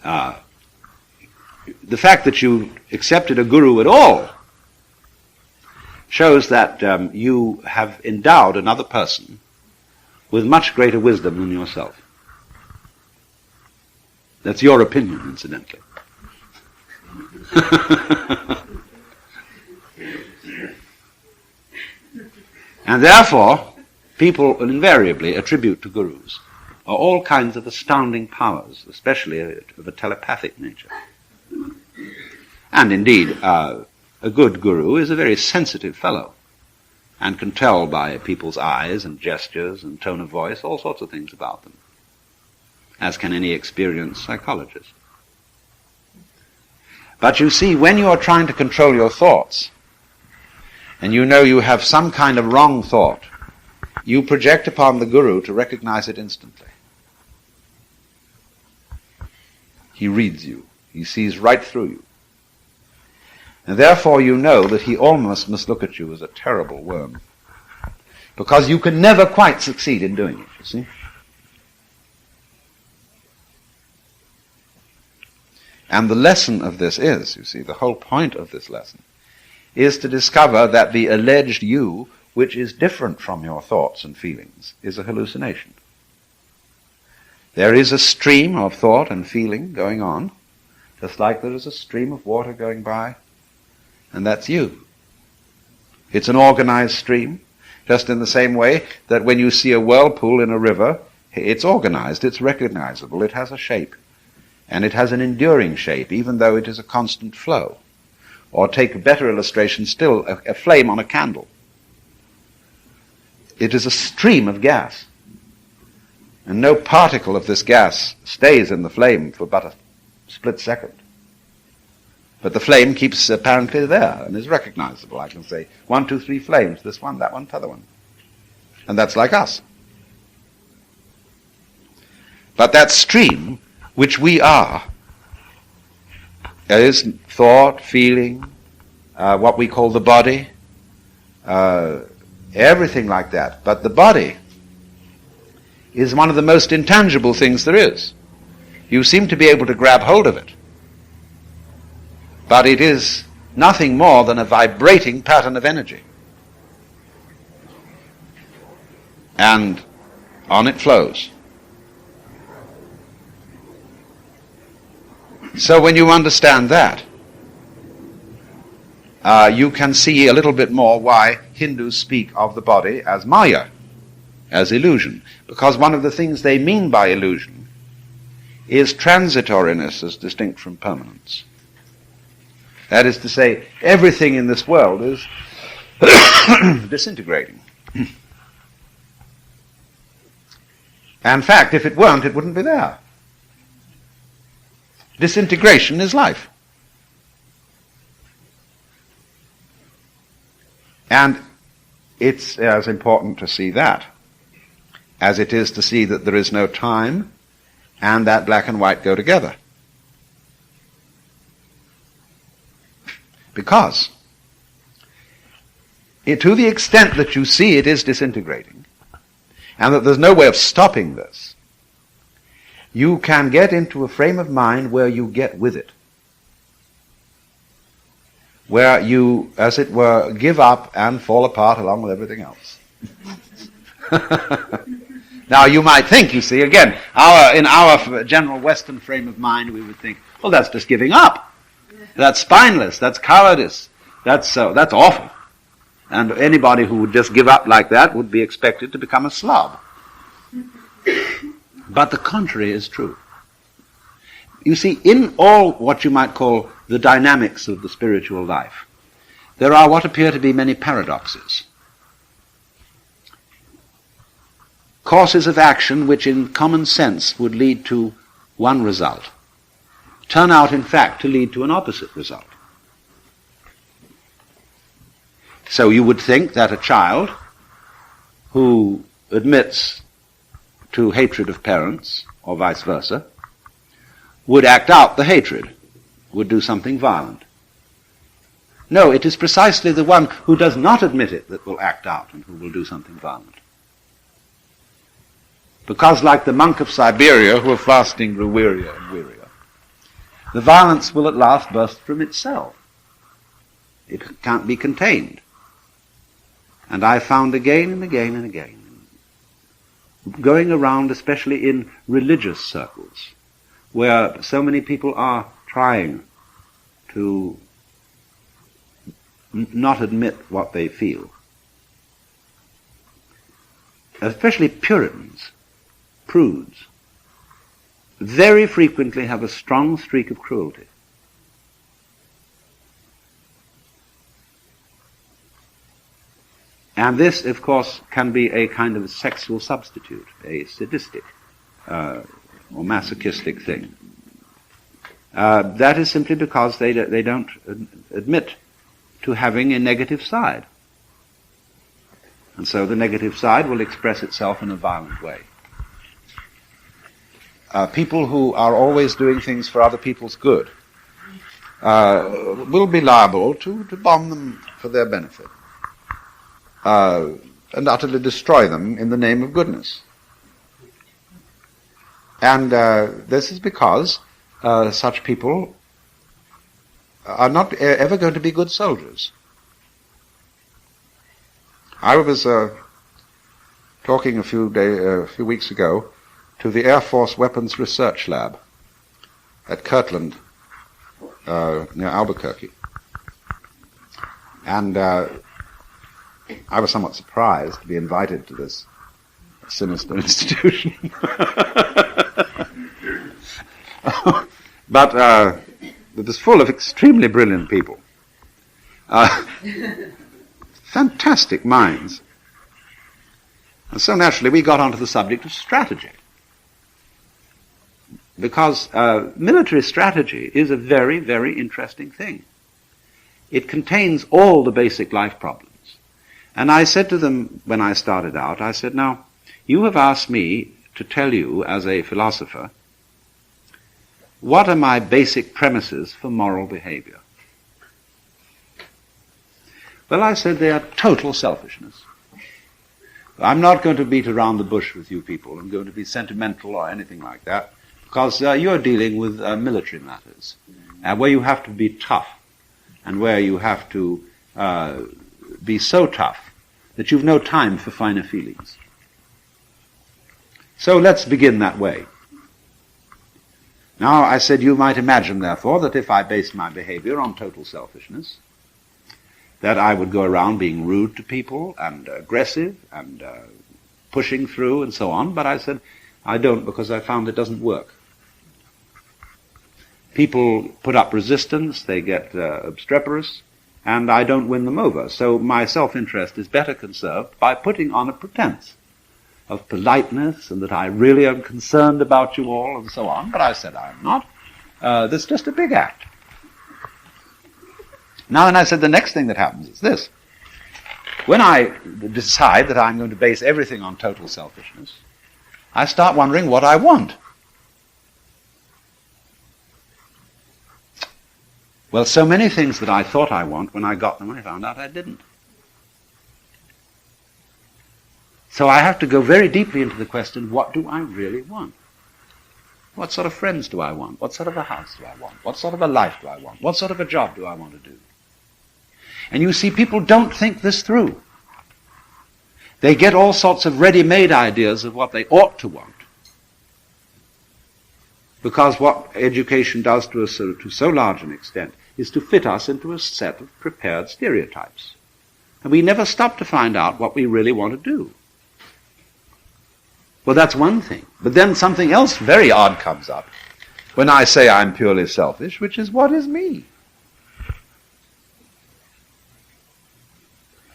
A: The fact that you accepted a guru at all shows that you have endowed another person with much greater wisdom than yourself. That's your opinion, incidentally. And therefore, people invariably attribute to gurus all kinds of astounding powers, especially of a telepathic nature. And indeed, a good guru is a very sensitive fellow and can tell by people's eyes and gestures and tone of voice all sorts of things about them, as can any experienced psychologist. But you see, when you are trying to control your thoughts, and you know you have some kind of wrong thought, you project upon the guru to recognize it instantly. He reads you. He sees right through you. And therefore you know that he almost must look at you as a terrible worm. Because you can never quite succeed in doing it, you see. And the lesson of this is, you see, the whole point of this lesson, is to discover that the alleged you, which is different from your thoughts and feelings, is a hallucination. There is a stream of thought and feeling going on, just like there is a stream of water going by, and that's you. It's an organized stream, just in the same way that when you see a whirlpool in a river, it's organized, it's recognizable, it has a shape, and it has an enduring shape, even though it is a constant flow. Or take a better illustration still, a flame on a candle. It is a stream of gas. And no particle of this gas stays in the flame for but a split second. But the flame keeps apparently there and is recognizable. I can say 1, 2, 3 flames, this one, that one, t'other one. And that's like us. But that stream, which we are, is thought, feeling, what we call the body, everything like that. But the body is one of the most intangible things there is. You seem to be able to grab hold of it. But it is nothing more than a vibrating pattern of energy. And on it flows. So when you understand that, you can see a little bit more why Hindus speak of the body as Maya, as illusion. Because one of the things they mean by illusion is transitoriness as distinct from permanence. That is to say, everything in this world is disintegrating. And in fact, if it weren't, it wouldn't be there. Disintegration is life. And it's as important to see that as it is to see that there is no time and that black and white go together. Because to the extent that you see it is disintegrating, and that there's no way of stopping this, you can get into a frame of mind where you get with it. Where you, as it were, give up and fall apart along with everything else. Now you might think, you see, again, in our general Western frame of mind we would think, well, that's just giving up. That's spineless, that's cowardice, that's awful. And anybody who would just give up like that would be expected to become a slob. But the contrary is true. You see, in all what you might call the dynamics of the spiritual life, there are what appear to be many paradoxes. Courses of action which in common sense would lead to one result, turn out in fact to lead to an opposite result. So you would think that a child who admits to hatred of parents, or vice versa, would act out the hatred, would do something violent. No, it is precisely the one who does not admit it that will act out and who will do something violent. Because like the monk of Siberia, who are fasting grew wearier and wearier, the violence will at last burst from itself. It can't be contained. And I found again and again and again, going around especially in religious circles, where so many people are trying to not admit what they feel. Especially Puritans, prudes, very frequently have a strong streak of cruelty. And this, of course, can be a kind of sexual substitute, a sadistic or masochistic thing. That is simply because they don't admit to having a negative side. And so the negative side will express itself in a violent way. People who are always doing things for other people's good will be liable to bomb them for their benefit. And utterly destroy them in the name of goodness. And this is because such people are not ever going to be good soldiers. I was talking a few weeks ago to the Air Force Weapons Research Lab at Kirtland, near Albuquerque. And I was somewhat surprised to be invited to this sinister institution. But it was full of extremely brilliant people. Fantastic minds. And so naturally we got onto the subject of strategy. because military strategy is a very, very interesting thing. It contains all the basic life problems. And I said to them when I started out, I said, now, you have asked me to tell you as a philosopher, what are my basic premises for moral behavior? Well, I said they are total selfishness. I'm not going to beat around the bush with you people. I'm going to be sentimental or anything like that, because you're dealing with military matters, where you have to be tough, and where you have to be so tough that you've no time for finer feelings. So let's begin that way. Now, I said, you might imagine, therefore, that if I based my behavior on total selfishness, that I would go around being rude to people and aggressive and pushing through and so on. But I said, I don't, because I found it doesn't work. People put up resistance, they get obstreperous, and I don't win them over. So my self-interest is better conserved by putting on a pretense of politeness and that I really am concerned about you all and so on. But I said, I'm not. This is just a big act. Now, and I said, the next thing that happens is this. When I decide that I'm going to base everything on total selfishness, I start wondering what I want. Well, so many things that I thought I want, when I got them, I found out I didn't. So I have to go very deeply into the question, what do I really want? What sort of friends do I want? What sort of a house do I want? What sort of a life do I want? What sort of a job do I want to do? And you see, people don't think this through. They get all sorts of ready-made ideas of what they ought to want. Because what education does to us to so large an extent is to fit us into a set of prepared stereotypes. And we never stop to find out what we really want to do. Well, that's one thing. But then something else very odd comes up when I say I'm purely selfish, which is, what is me?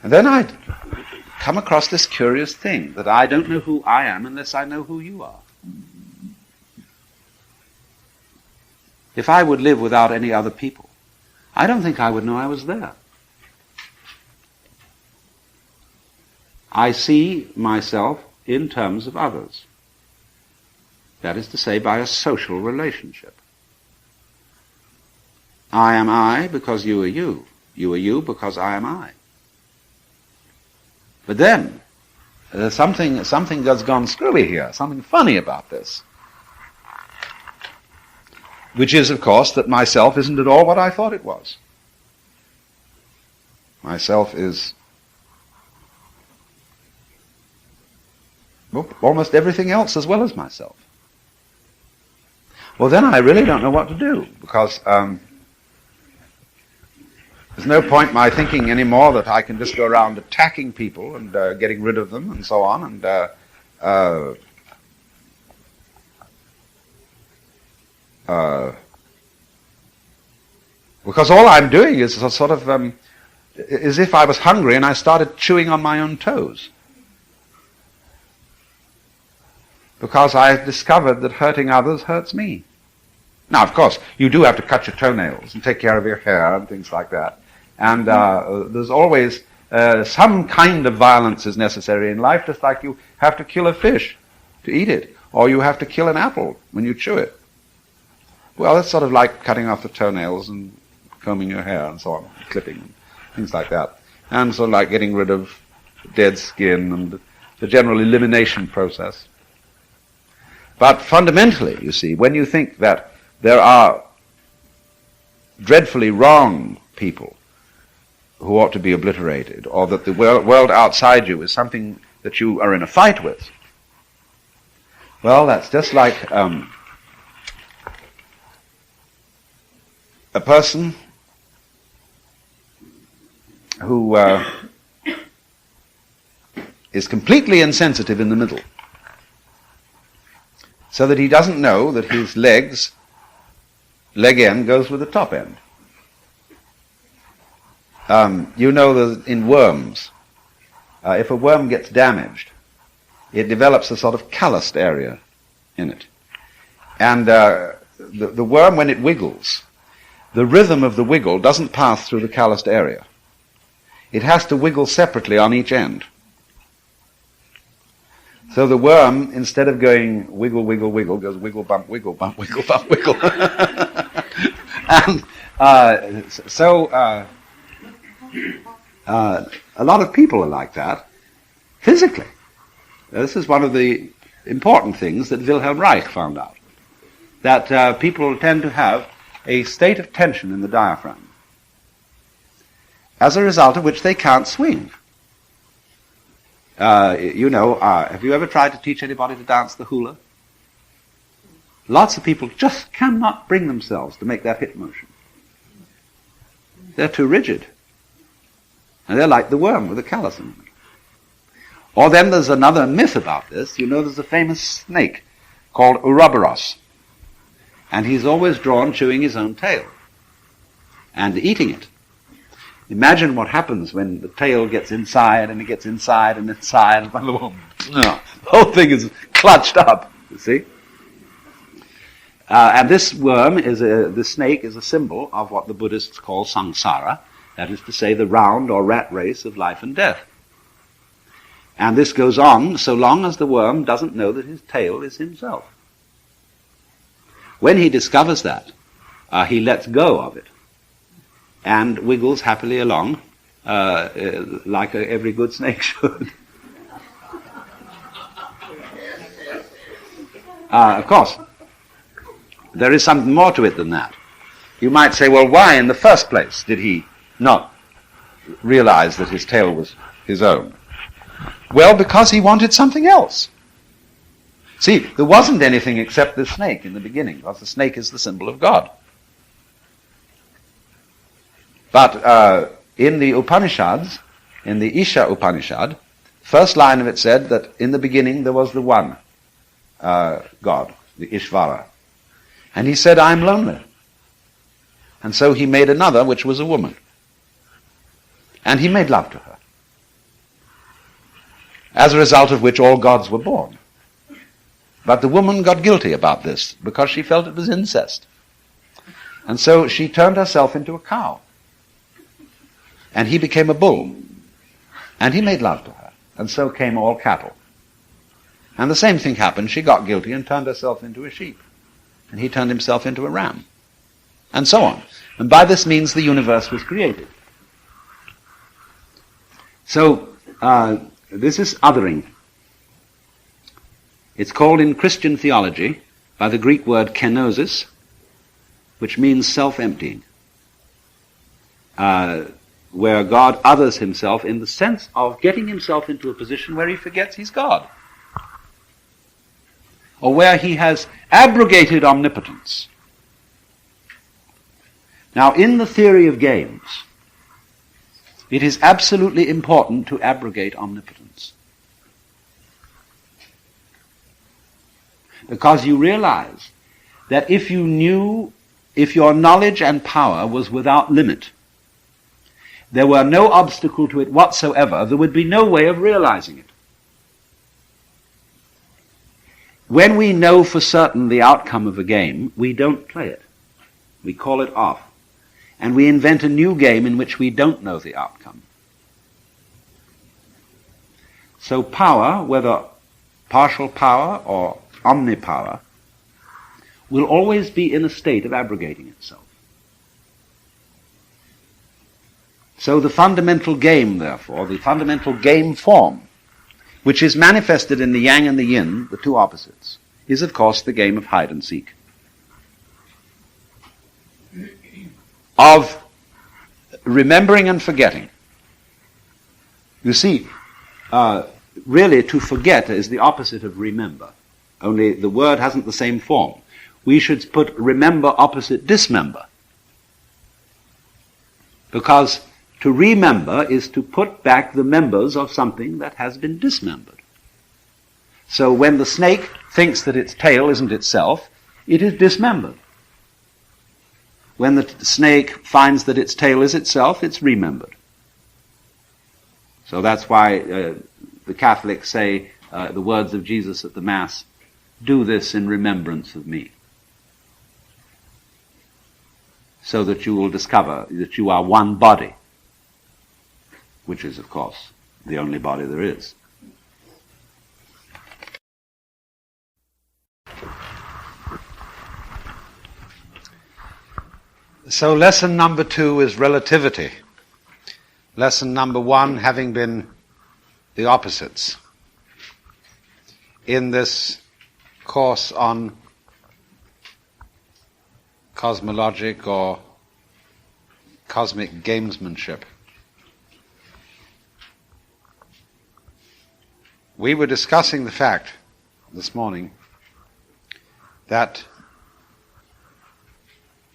A: And then I come across this curious thing, that I don't know who I am unless I know who you are. If I would live without any other people, I don't think I would know I was there. I see myself in terms of others. That is to say, by a social relationship. I am I because you are you. You are you because I am I. But then, something that's gone screwy here, something funny about this. Which is, of course, that myself isn't at all what I thought it was. Myself is almost everything else as well as myself. Well, then I really don't know what to do, because there's no point in my thinking anymore that I can just go around attacking people and getting rid of them and so on, and because all I'm doing is sort of as if I was hungry and I started chewing on my own toes. Because I have discovered that hurting others hurts me. Now, of course, you do have to cut your toenails and take care of your hair and things like that. And there's always some kind of violence is necessary in life, just like you have to kill a fish to eat it, or you have to kill an apple when you chew it. Well, it's sort of like cutting off the toenails and combing your hair and so on, clipping and things like that. And sort of like getting rid of dead skin and the general elimination process. But fundamentally, you see, when you think that there are dreadfully wrong people who ought to be obliterated, or that the world outside you is something that you are in a fight with, well, that's just like a person who is completely insensitive in the middle, so that he doesn't know that his leg end goes with the top end. You know that in worms, if a worm gets damaged, it develops a sort of calloused area in it. And the worm, when it wiggles, the rhythm of the wiggle doesn't pass through the calloused area. It has to wiggle separately on each end. So the worm, instead of going wiggle, wiggle, wiggle, goes wiggle, bump, wiggle, bump, wiggle, bump, wiggle. And a lot of people are like that, physically. This is one of the important things that Wilhelm Reich found out, that people tend to have a state of tension in the diaphragm, as a result of which they can't swing. Have you ever tried to teach anybody to dance the hula? Lots of people just cannot bring themselves to make that hip motion. They're too rigid. And they're like the worm with a callus in them. Or then there's another myth about this. There's a famous snake called Ouroboros. And he's always drawn chewing his own tail and eating it. Imagine what happens when the tail gets inside and it gets inside and inside. And the whole thing is clutched up, you see. And this worm, the snake, is a symbol of what the Buddhists call samsara. That is to say, the round or rat race of life and death. And this goes on so long as the worm doesn't know that his tail is himself. When he discovers that, he lets go of it and wiggles happily along like every good snake should. Of course, there is something more to it than that. You might say, well, why in the first place did he not realize that his tail was his own? Well, because he wanted something else. See, there wasn't anything except the snake in the beginning, because the snake is the symbol of God. But in the Upanishads, in the Isha Upanishad, first line of it said that in the beginning there was the one God, the Ishvara. And he said, I'm lonely. And so he made another, which was a woman. And he made love to her. As a result of which all gods were born. But the woman got guilty about this because she felt it was incest. And so she turned herself into a cow. And he became a bull. And he made love to her. And so came all cattle. And the same thing happened. She got guilty and turned herself into a sheep. And he turned himself into a ram. And so on. And by this means the universe was created. So, this is othering. It's called in Christian theology by the Greek word kenosis, which means self-emptying. Where God others himself in the sense of getting himself into a position where he forgets he's God. Or where he has abrogated omnipotence. Now, in the theory of games, it is absolutely important to abrogate omnipotence. Because you realize that if your knowledge and power was without limit, there were no obstacle to it whatsoever, there would be no way of realizing it. When we know for certain the outcome of a game, we don't play it. We call it off. And we invent a new game in which we don't know the outcome. So power, whether partial power or omnipower, will always be in a state of abrogating itself. So the fundamental game, therefore, the fundamental game form, which is manifested in the yang and the yin, the two opposites, is of course the game of hide and seek. Of remembering and forgetting. You see, really to forget is the opposite of remember, only the word hasn't the same form. We should put remember opposite dismember. Because to remember is to put back the members of something that has been dismembered. So when the snake thinks that its tail isn't itself, it is dismembered. When the snake finds that its tail is itself, it's remembered. So that's why the Catholics say the words of Jesus at the Mass, do this in remembrance of me. so that you will discover that you are one body, which is, of course, the only body there is. So lesson number 2 is relativity. Lesson number 1 having been the opposites. In this course on cosmologic or cosmic gamesmanship, we were discussing the fact this morning that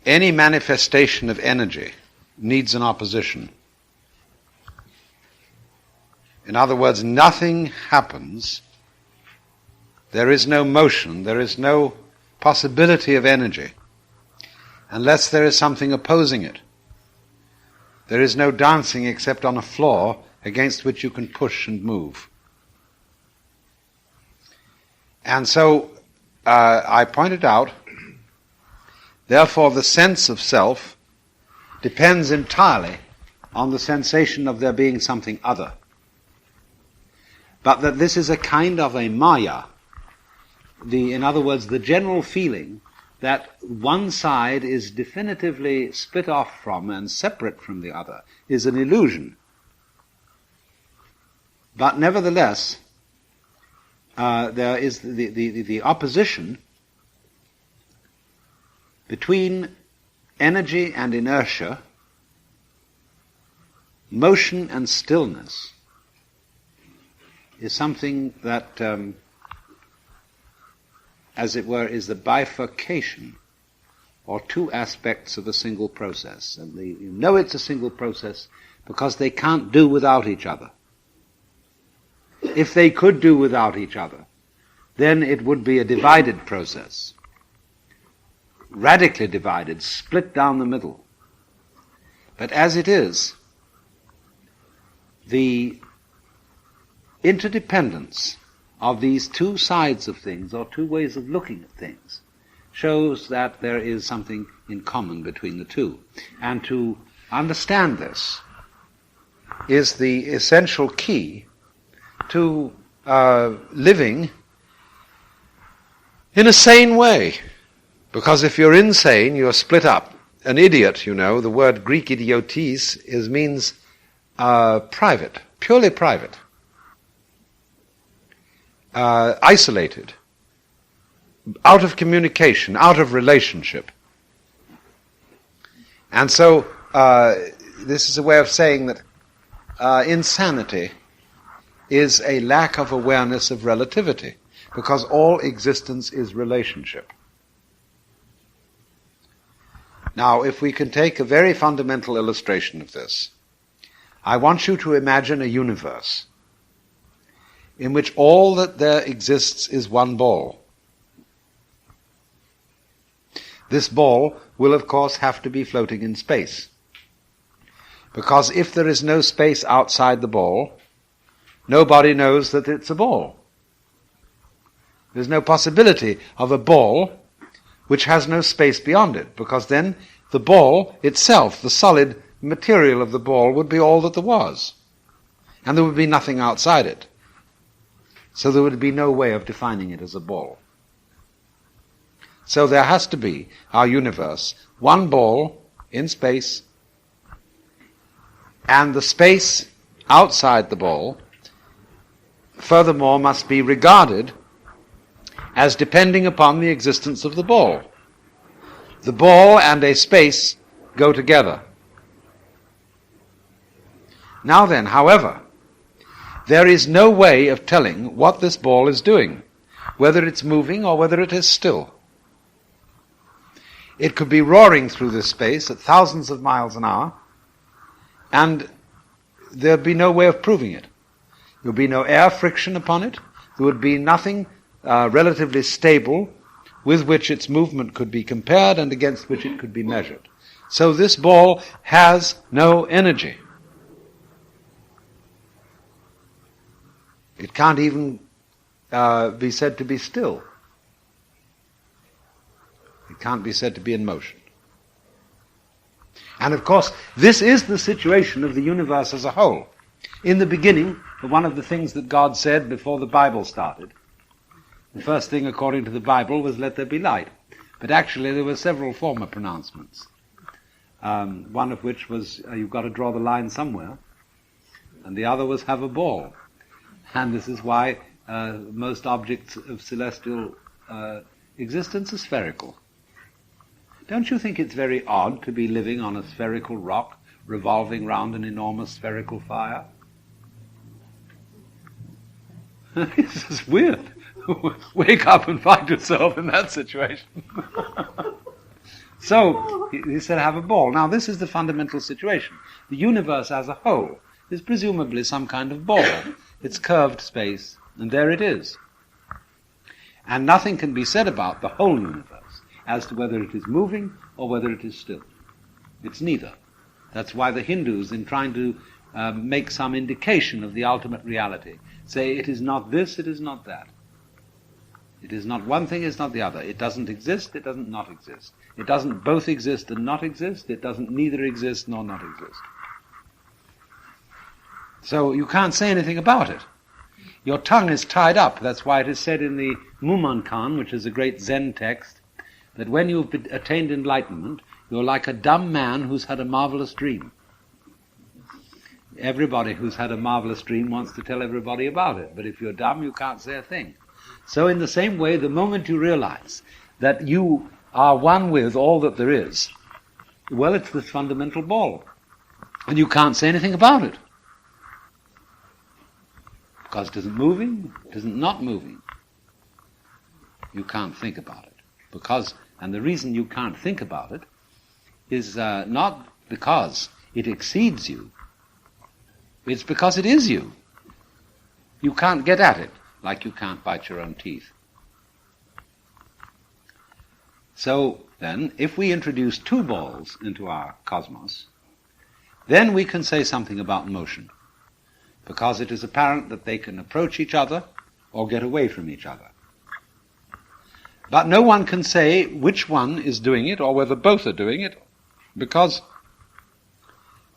A: any manifestation of energy needs an opposition. In other words, nothing happens, there is no motion, there is no possibility of energy, unless there is something opposing it. There is no dancing except on a floor against which you can push and move. And so I pointed out, therefore the sense of self depends entirely on the sensation of there being something other. But that this is a kind of a maya, in other words, the general feeling that one side is definitively split off from and separate from the other is an illusion. But nevertheless, there is the opposition between energy and inertia, motion and stillness, is something that, as it were, is the bifurcation or two aspects of a single process. And you know it's a single process because they can't do without each other. If they could do without each other, then it would be a divided process. Radically divided, split down the middle. But as it is, the interdependence of these two sides of things, or two ways of looking at things, shows that there is something in common between the two. And to understand this is the essential key to living in a sane way. Because if you're insane, you're split up. An idiot, you know, the word Greek idiotes means private, purely private, isolated, out of communication, out of relationship. And so this is a way of saying that insanity is a lack of awareness of relativity, because all existence is relationship. Now, if we can take a very fundamental illustration of this, I want you to imagine a universe in which all that there exists is one ball. This ball will, of course, have to be floating in space, because if there is no space outside the ball, nobody knows that it's a ball. There's no possibility of a ball which has no space beyond it, because then the ball itself, the solid material of the ball, would be all that there was, and there would be nothing outside it. So there would be no way of defining it as a ball. So there has to be, our universe, one ball in space, and the space outside the ball, furthermore, must be regarded as depending upon the existence of the ball. The ball and a space go together. Now then, however, there is no way of telling what this ball is doing, whether it's moving or whether it is still. It could be roaring through this space at thousands of miles an hour, and there'd be no way of proving it. There would be no air friction upon it. There would be nothing relatively stable with which its movement could be compared and against which it could be measured. So this ball has no energy. It can't even be said to be still. It can't be said to be in motion. And of course, this is the situation of the universe as a whole. In the beginning, one of the things that God said before the Bible started, the first thing according to the Bible was, "Let there be light." But actually there were several former pronouncements. One of which was, you've got to draw the line somewhere. And the other was, "Have a ball." And this is why most objects of celestial existence are spherical. Don't you think it's very odd to be living on a spherical rock revolving round an enormous spherical fire? It's just weird. Wake up and find yourself in that situation. So, he said, have a ball. Now, this is the fundamental situation. The universe as a whole is presumably some kind of ball. It's curved space, and there it is. And nothing can be said about the whole universe as to whether it is moving or whether it is still. It's neither. That's why the Hindus, in trying to make some indication of the ultimate reality, say it is not this, it is not that. It is not one thing, it's not the other. It doesn't exist, it doesn't not exist. It doesn't both exist and not exist. It doesn't neither exist nor not exist. So you can't say anything about it. Your tongue is tied up. That's why it is said in the Mumonkan, which is a great Zen text, that when you've attained enlightenment, you're like a dumb man who's had a marvelous dream. Everybody who's had a marvelous dream wants to tell everybody about it, but if you're dumb, you can't say a thing. So in the same way, the moment you realize that you are one with all that there is, well, it's this fundamental ball. And you can't say anything about it. Because it isn't moving, it isn't not moving. You can't think about it. And the reason you can't think about it is not because it exceeds you. It's because it is you. You can't get at it, like you can't bite your own teeth. So then, if we introduce two balls into our cosmos, then we can say something about motion, because it is apparent that they can approach each other or get away from each other. But no one can say which one is doing it or whether both are doing it, because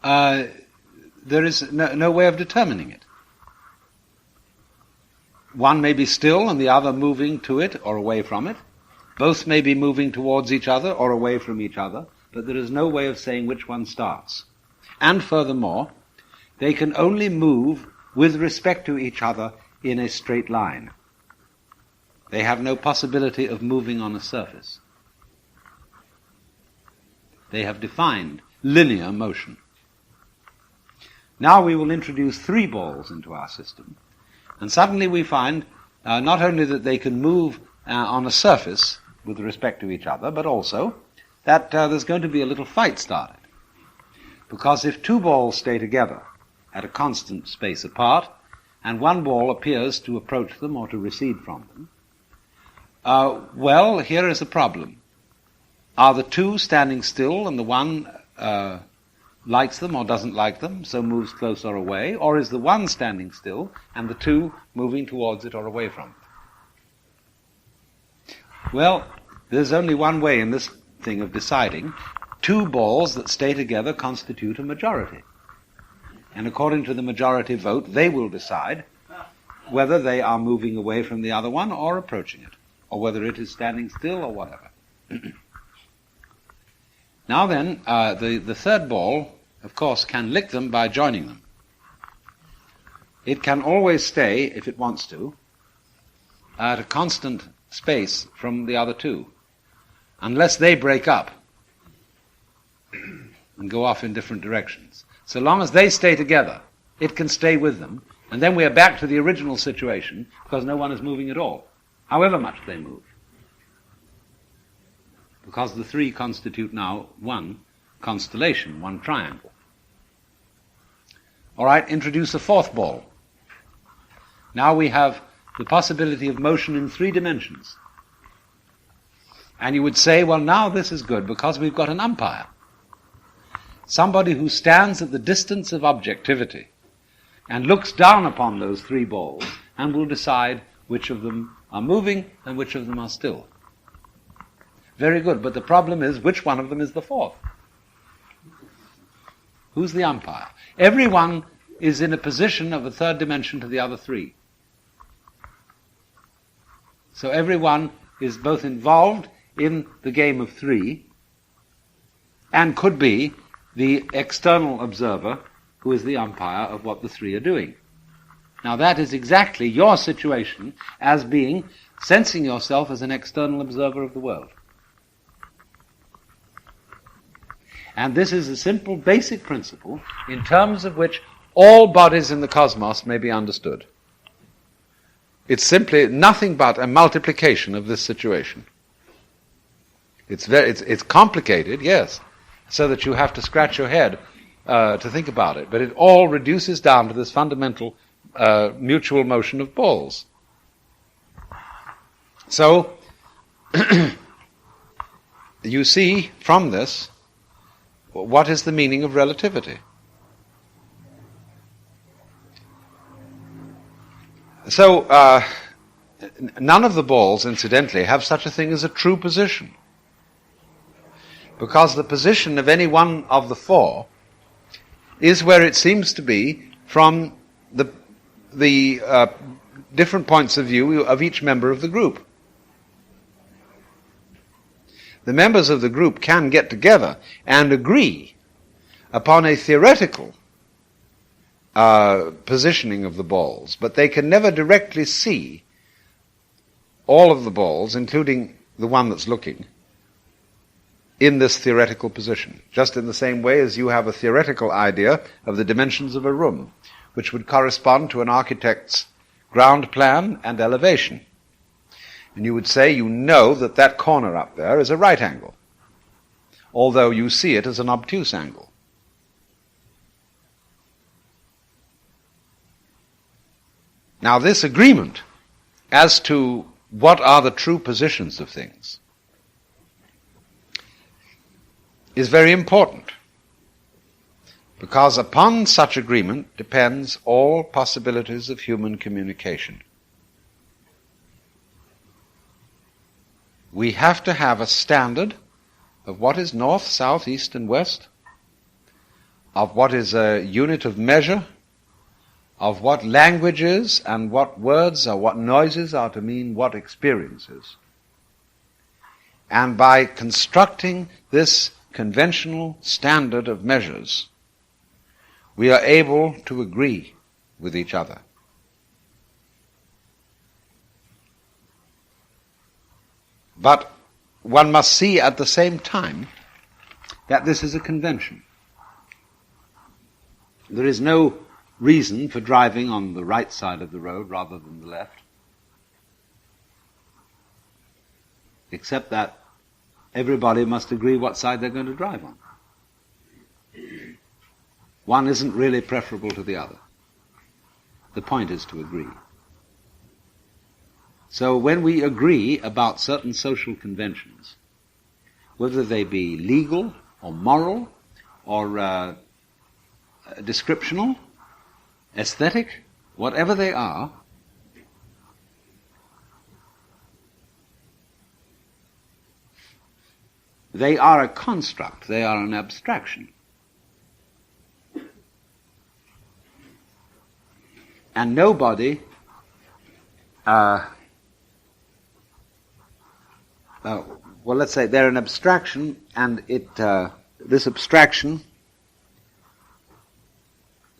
A: there is no way of determining it. One may be still and the other moving to it or away from it. Both may be moving towards each other or away from each other, but there is no way of saying which one starts. And furthermore, they can only move with respect to each other in a straight line. They have no possibility of moving on a surface. They have defined linear motion. Now we will introduce three balls into our system, and suddenly we find not only that they can move on a surface with respect to each other, but also that there's going to be a little fight started. Because if two balls stay together at a constant space apart, and one ball appears to approach them or to recede from them, well, here is a problem. Are the two standing still and the one likes them or doesn't like them, so moves close or away, or is the one standing still and the two moving towards it or away from it? Well, there's only one way in this thing of deciding. Two balls that stay together constitute a majority. And according to the majority vote, they will decide whether they are moving away from the other one or approaching it, or whether it is standing still or whatever. Now then, the third ball, of course, can lick them by joining them. It can always stay, if it wants to, at a constant space from the other two, unless they break up and go off in different directions. So long as they stay together, it can stay with them, and then we are back to the original situation, because no one is moving at all, however much they move. Because the three constitute now one constellation, one triangle. All right, introduce a fourth ball. Now we have the possibility of motion in 3 dimensions. And you would say, well, now this is good, because we've got an umpire. Somebody who stands at the distance of objectivity and looks down upon those 3 balls and will decide which of them are moving and which of them are still. Very good, but the problem is, which one of them is the fourth? Who's the umpire? Everyone is in a position of a third dimension to the other three. So everyone is both involved in the game of three and could be the external observer who is the umpire of what the three are doing. Now that is exactly your situation as being, sensing yourself as an external observer of the world. And this is a simple, basic principle in terms of which all bodies in the cosmos may be understood. It's simply nothing but a multiplication of this situation. It's complicated, yes, so that you have to scratch your head to think about it. But it all reduces down to this fundamental mutual motion of balls. So, you see from this, what is the meaning of relativity? So, none of the balls, incidentally, have such a thing as a true position. Because the position of any one of the four is where it seems to be from the different points of view of each member of the group. The members of the group can get together and agree upon a theoretical positioning of the balls, but they can never directly see all of the balls, including the one that's looking, in this theoretical position, just in the same way as you have a theoretical idea of the dimensions of a room, which would correspond to an architect's ground plan and elevation. And you would say you know that that corner up there is a right angle, although you see it as an obtuse angle. Now this agreement as to what are the true positions of things is very important, because upon such agreement depends all possibilities of human communication. We have to have a standard of what is north, south, east, and west, of what is a unit of measure, of what languages and what words or what noises are to mean what experiences. And by constructing this conventional standard of measures, we are able to agree with each other. But one must see at the same time that this is a convention. There is no reason for driving on the right side of the road rather than the left, except that everybody must agree what side they're going to drive on. One isn't really preferable to the other. The point is to agree. So when we agree about certain social conventions, whether they be legal or moral or descriptional, aesthetic, whatever they are, they are a construct, they are an abstraction. And nobody well, let's say they're an abstraction, and this abstraction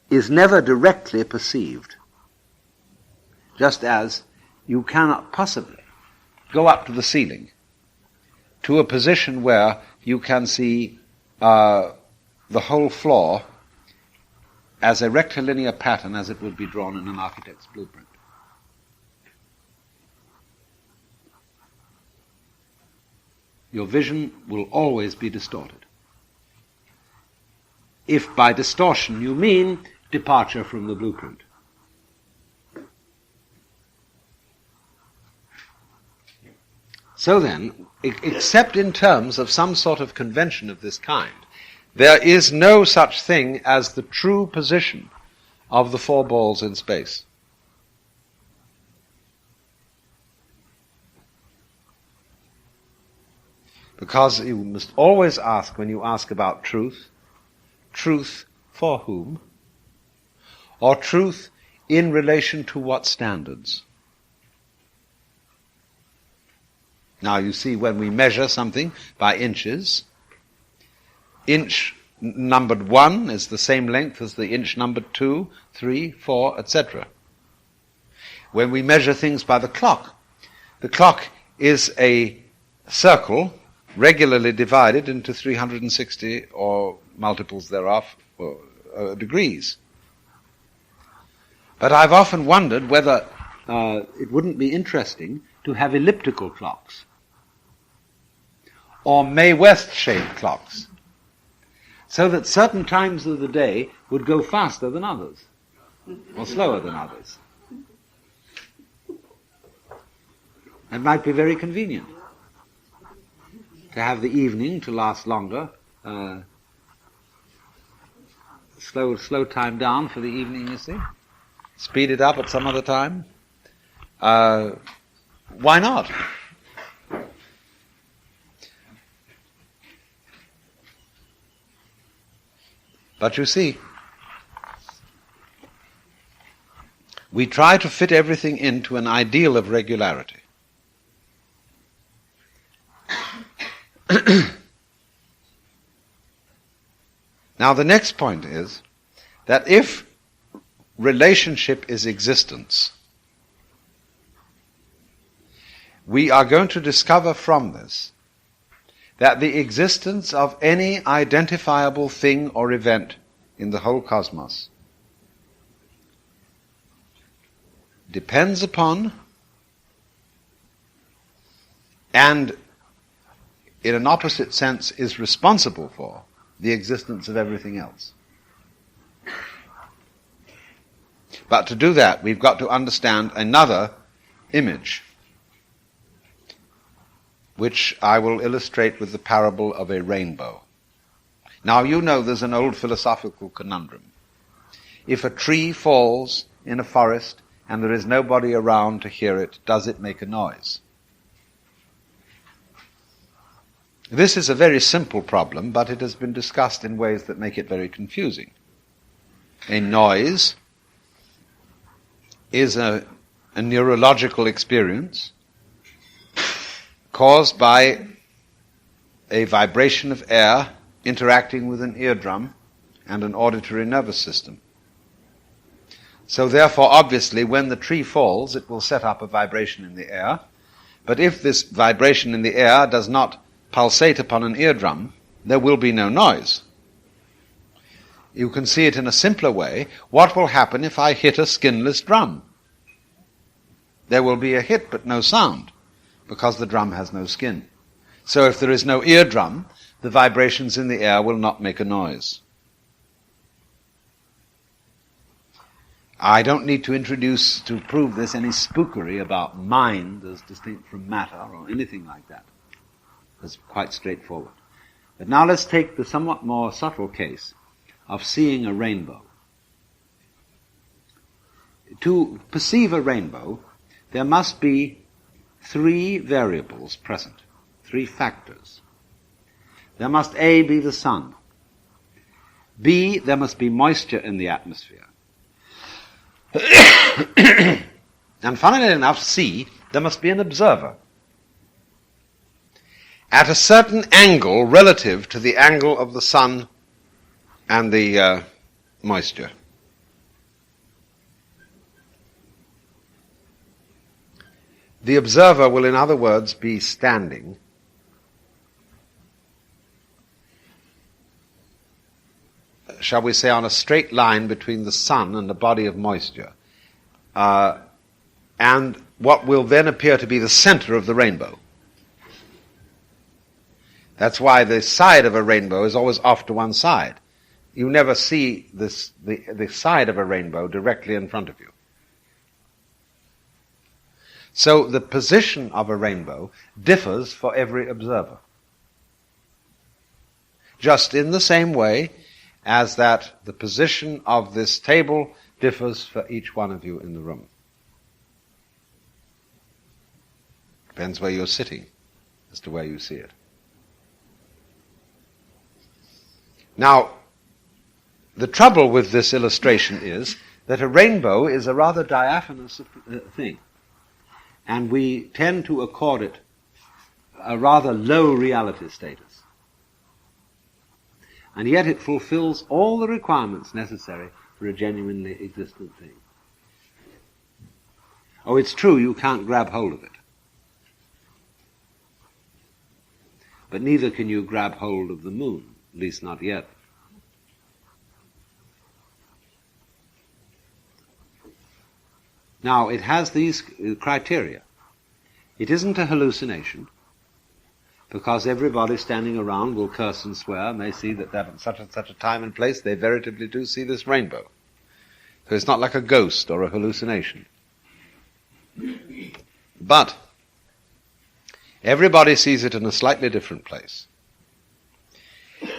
A: is never directly perceived, just as you cannot possibly go up to the ceiling to a position where you can see the whole floor as a rectilinear pattern as it would be drawn in an architect's blueprint. Your vision will always be distorted. If by distortion you mean departure from the blueprint. So then, except in terms of some sort of convention of this kind, there is no such thing as the true position of the four balls in space. Because you must always ask, when you ask about truth for whom? Or truth in relation to what standards? Now you see, when we measure something by inches, inch numbered 1 is the same length as the inch numbered 2, 3, 4, etc. When we measure things by the clock is a circle regularly divided into 360 or multiples thereof degrees. But I've often wondered whether it wouldn't be interesting to have elliptical clocks or May West-shaped clocks, so that certain times of the day would go faster than others, or slower than others. It might be very convenient to have the evening to last longer, slow time down for the evening, you see. Speed it up at some other time. Why not? But you see, we try to fit everything into an ideal of regularity. Now the next point is that if relationship is existence, we are going to discover from this that the existence of any identifiable thing or event in the whole cosmos depends upon and in an opposite sense is responsible for the existence of everything else. But to do that, we've got to understand another image, which I will illustrate with the parable of a rainbow. Now you know there's an old philosophical conundrum. If a tree falls in a forest and there is nobody around to hear it, does it make a noise? This is a very simple problem, but it has been discussed in ways that make it very confusing. A noise is a neurological experience caused by a vibration of air interacting with an eardrum and an auditory nervous system. So therefore, obviously, when the tree falls, it will set up a vibration in the air. But if this vibration in the air does not pulsate upon an eardrum, there will be no noise. You can see it in a simpler way. What will happen if I hit a skinless drum? There will be a hit but no sound, because the drum has no skin. So if there is no eardrum, the vibrations in the air will not make a noise. I don't need to introduce, to prove this, any spookery about mind as distinct from matter or anything like that. It's quite straightforward. But now let's take the somewhat more subtle case of seeing a rainbow. To perceive a rainbow, there must be 3 variables present, 3 factors. There must A, be the sun. B, there must be moisture in the atmosphere. And funnily enough, C, there must be an observer at a certain angle relative to the angle of the sun and the moisture. The observer will, in other words, be standing shall we say, on a straight line between the sun and the body of moisture, and what will then appear to be the center of the rainbow. That's why the side of a rainbow is always off to one side. You never see the side of a rainbow directly in front of you. So the position of a rainbow differs for every observer, just in the same way as that the position of this table differs for each one of you in the room. Depends where you're sitting as to where you see it. Now, the trouble with this illustration is that a rainbow is a rather diaphanous thing, and we tend to accord it a rather low reality status. And yet it fulfills all the requirements necessary for a genuinely existent thing. Oh, it's true, you can't grab hold of it. But neither can you grab hold of the moon, at least not yet. Now, it has these criteria. It isn't a hallucination, because everybody standing around will curse and swear, and they see that at such and such a time and place they veritably do see this rainbow. So it's not like a ghost or a hallucination. But everybody sees it in a slightly different place.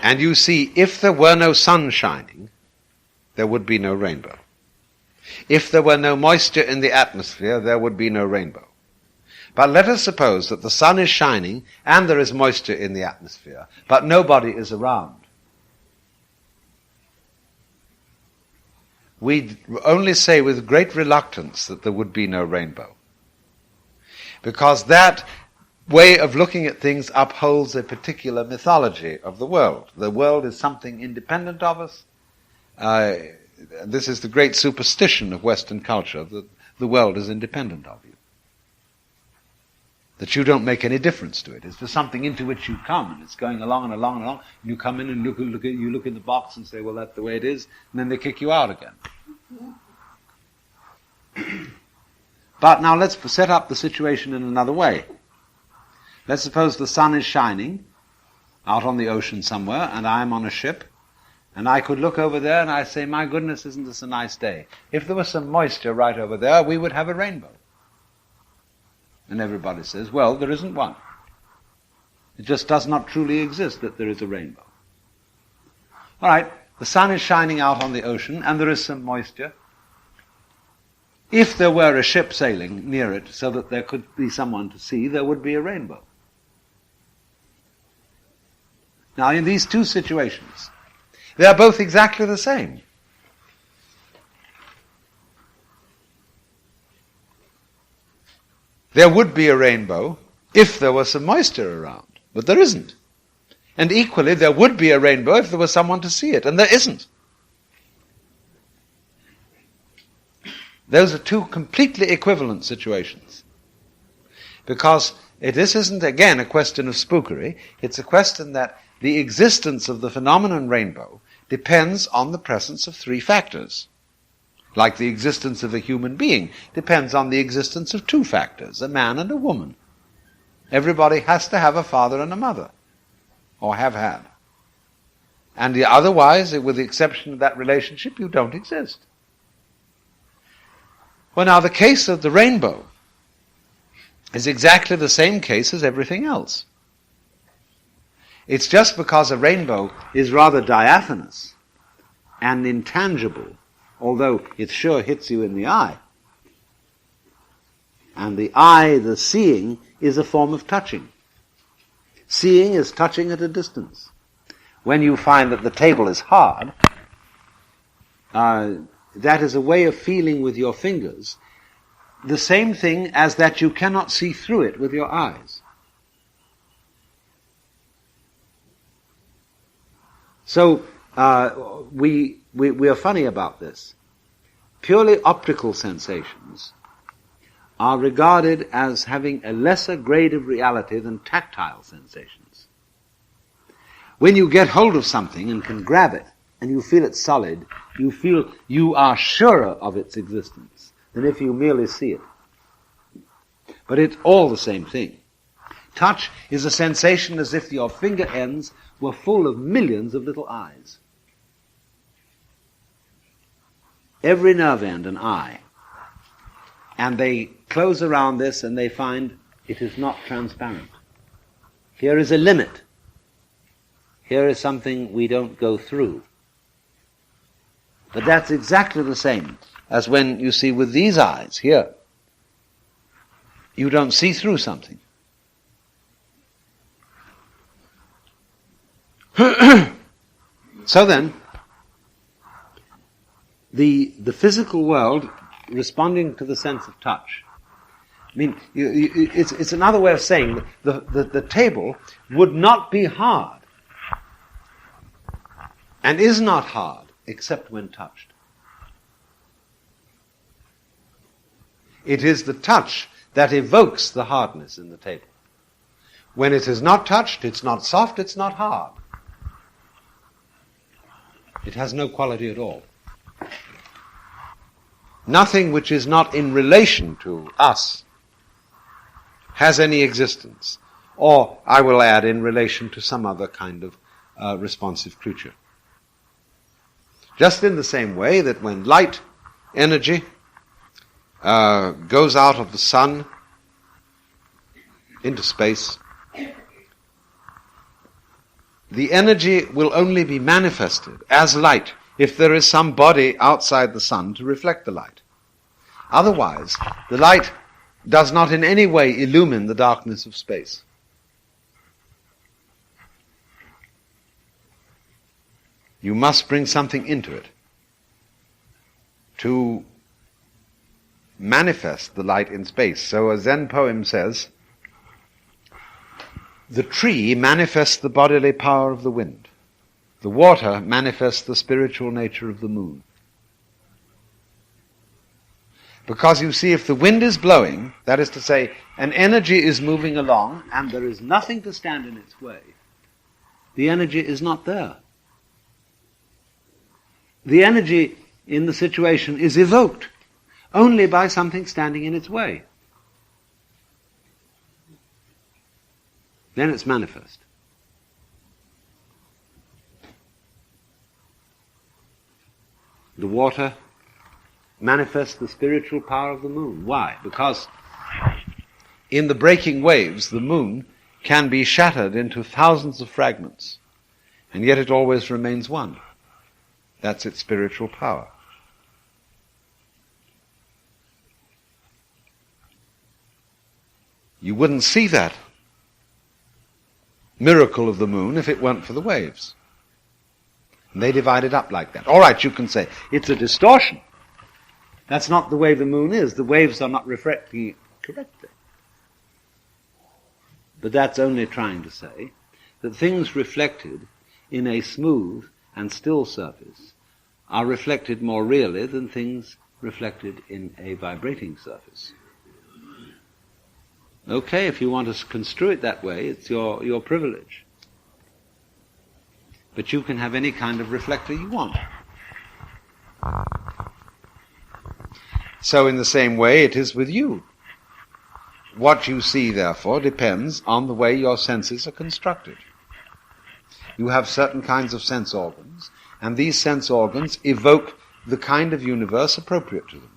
A: And you see, if there were no sun shining, there would be no rainbow. If there were no moisture in the atmosphere, there would be no rainbow. But let us suppose that the sun is shining and there is moisture in the atmosphere, but nobody is around. We only say with great reluctance that there would be no rainbow. Because that way of looking at things upholds a particular mythology of the world. The world is something independent of us. This is the great superstition of Western culture, that the world is independent of you. That you don't make any difference to it. It's just something into which you come, and it's going along and along and along. And you come in and you look in the box and say, well, that's the way it is, and then they kick you out again. But now let's set up the situation in another way. Let's suppose the sun is shining out on the ocean somewhere, and I'm on a ship, and I could look over there and I say, my goodness, isn't this a nice day? If there was some moisture right over there, we would have a rainbow. And everybody says, well, there isn't one. It just does not truly exist that there is a rainbow. All right, the sun is shining out on the ocean, and there is some moisture. If there were a ship sailing near it so that there could be someone to see, there would be a rainbow. Now, in these two situations, they are both exactly the same. There would be a rainbow if there was some moisture around, but there isn't. And equally, there would be a rainbow if there was someone to see it, and there isn't. Those are two completely equivalent situations. Because this isn't, again, a question of spookery. It's a question that the existence of the phenomenon rainbow depends on the presence of three factors. Like the existence of a human being depends on the existence of two factors, a man and a woman. Everybody has to have a father and a mother, or have had. And otherwise, with the exception of that relationship, you don't exist. Well, now, the case of the rainbow is exactly the same case as everything else. It's just because a rainbow is rather diaphanous and intangible, although it sure hits you in the eye. And the eye, the seeing, is a form of touching. Seeing is touching at a distance. When you find that the table is hard, that is a way of feeling with your fingers the same thing as that you cannot see through it with your eyes. So we are funny about this. Purely optical sensations are regarded as having a lesser grade of reality than tactile sensations. When you get hold of something and can grab it, and you feel it solid, you feel you are surer of its existence than if you merely see it. But it's all the same thing. Touch is a sensation as if your finger ends were full of millions of little eyes. Every nerve end an eye. And they close around this and they find it is not transparent. Here is a limit. Here is something we don't go through. But that's exactly the same as when you see with these eyes here. You don't see through something. So then, the physical world responding to the sense of touch. I mean, it's another way of saying the table would not be hard and is not hard except when touched. It is the touch that evokes the hardness in the table. When it is not touched, it's not soft, it's not hard. It has no quality at all. Nothing which is not in relation to us has any existence, or, I will add, in relation to some other kind of responsive creature. Just in the same way that when light energy goes out of the sun into space, the energy will only be manifested as light if there is some body outside the sun to reflect the light. Otherwise, the light does not in any way illumine the darkness of space. You must bring something into it to manifest the light in space. So a Zen poem says, the tree manifests the bodily power of the wind. The water manifests the spiritual nature of the moon. Because you see, if the wind is blowing, that is to say, an energy is moving along and there is nothing to stand in its way, the energy is not there. The energy in the situation is evoked only by something standing in its way. Then it's manifest. The water manifests the spiritual power of the moon. Why? Because in the breaking waves, the moon can be shattered into thousands of fragments, and yet it always remains one. That's its spiritual power. You wouldn't see that miracle of the moon if it weren't for the waves. And they divide it up like that. All right, you can say, it's a distortion. That's not the way the moon is. The waves are not reflecting it correctly. But that's only trying to say that things reflected in a smooth and still surface are reflected more really than things reflected in a vibrating surface. Okay, if you want to construe it that way, it's your privilege. But you can have any kind of reflector you want. So in the same way it is with you. What you see, therefore, depends on the way your senses are constructed. You have certain kinds of sense organs, and these sense organs evoke the kind of universe appropriate to them.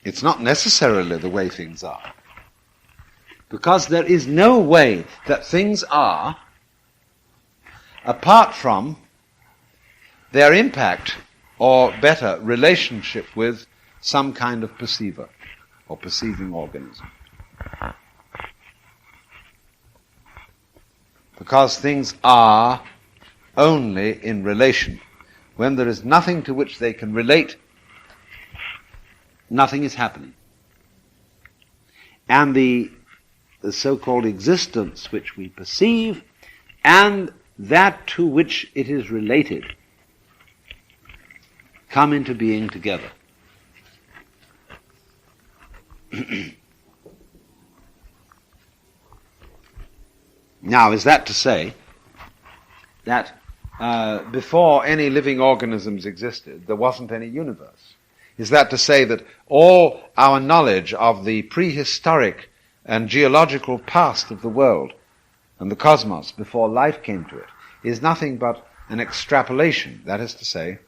A: It's not necessarily the way things are. Because there is no way that things are apart from their impact, or better, relationship with some kind of perceiver or perceiving organism. Because things are only in relation. When there is nothing to which they can relate, nothing is happening. And the so-called existence which we perceive and that to which it is related come into being together. Now, is that to say that before any living organisms existed, there wasn't any universe? Is that to say that all our knowledge of the prehistoric and geological past of the world and the cosmos before life came to it is nothing but an extrapolation? That is to say,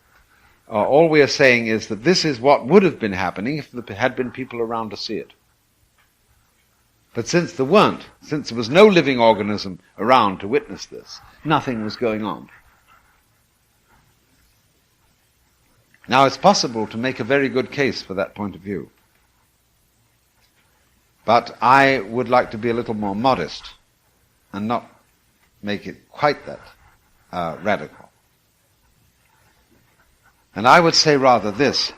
A: all we are saying is that this is what would have been happening if there had been people around to see it. But since there weren't, since there was no living organism around to witness this, nothing was going on. Now, it's possible to make a very good case for that point of view. But I would like to be a little more modest and not
B: make it quite that radical. And I would say rather this.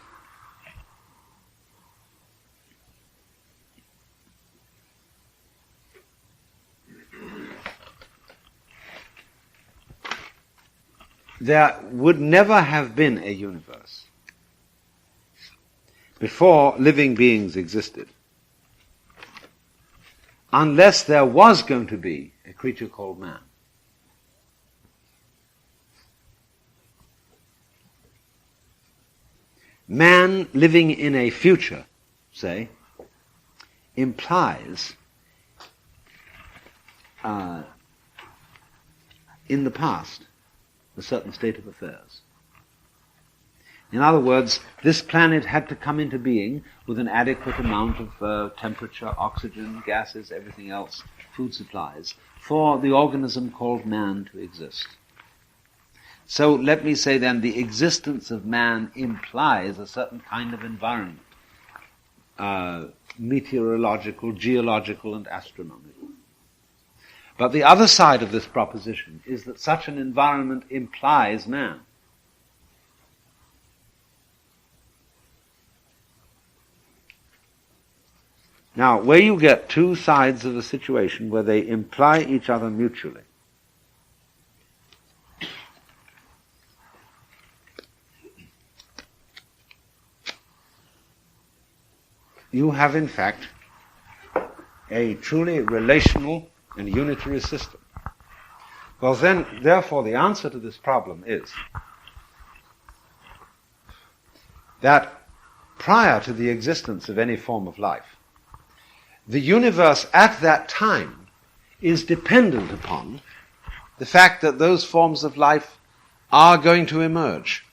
B: There would never have been a universe before living beings existed unless there was going to be a creature called man. Man living in a future, say, implies in the past a certain state of affairs. In other words, this planet had to come into being with an adequate amount of temperature, oxygen, gases, everything else, food supplies, for the organism called man to exist. So let me say then, the existence of man implies a certain kind of environment, meteorological, geological, and astronomical. But the other side of this proposition is that such an environment implies man. Now, where you get two sides of a situation where they imply each other mutually, you have in fact a truly relational and unitary system. Well then, therefore, the answer to this problem is that prior to the existence of any form of life, the universe at that time is dependent upon the fact that those forms of life are going to emerge.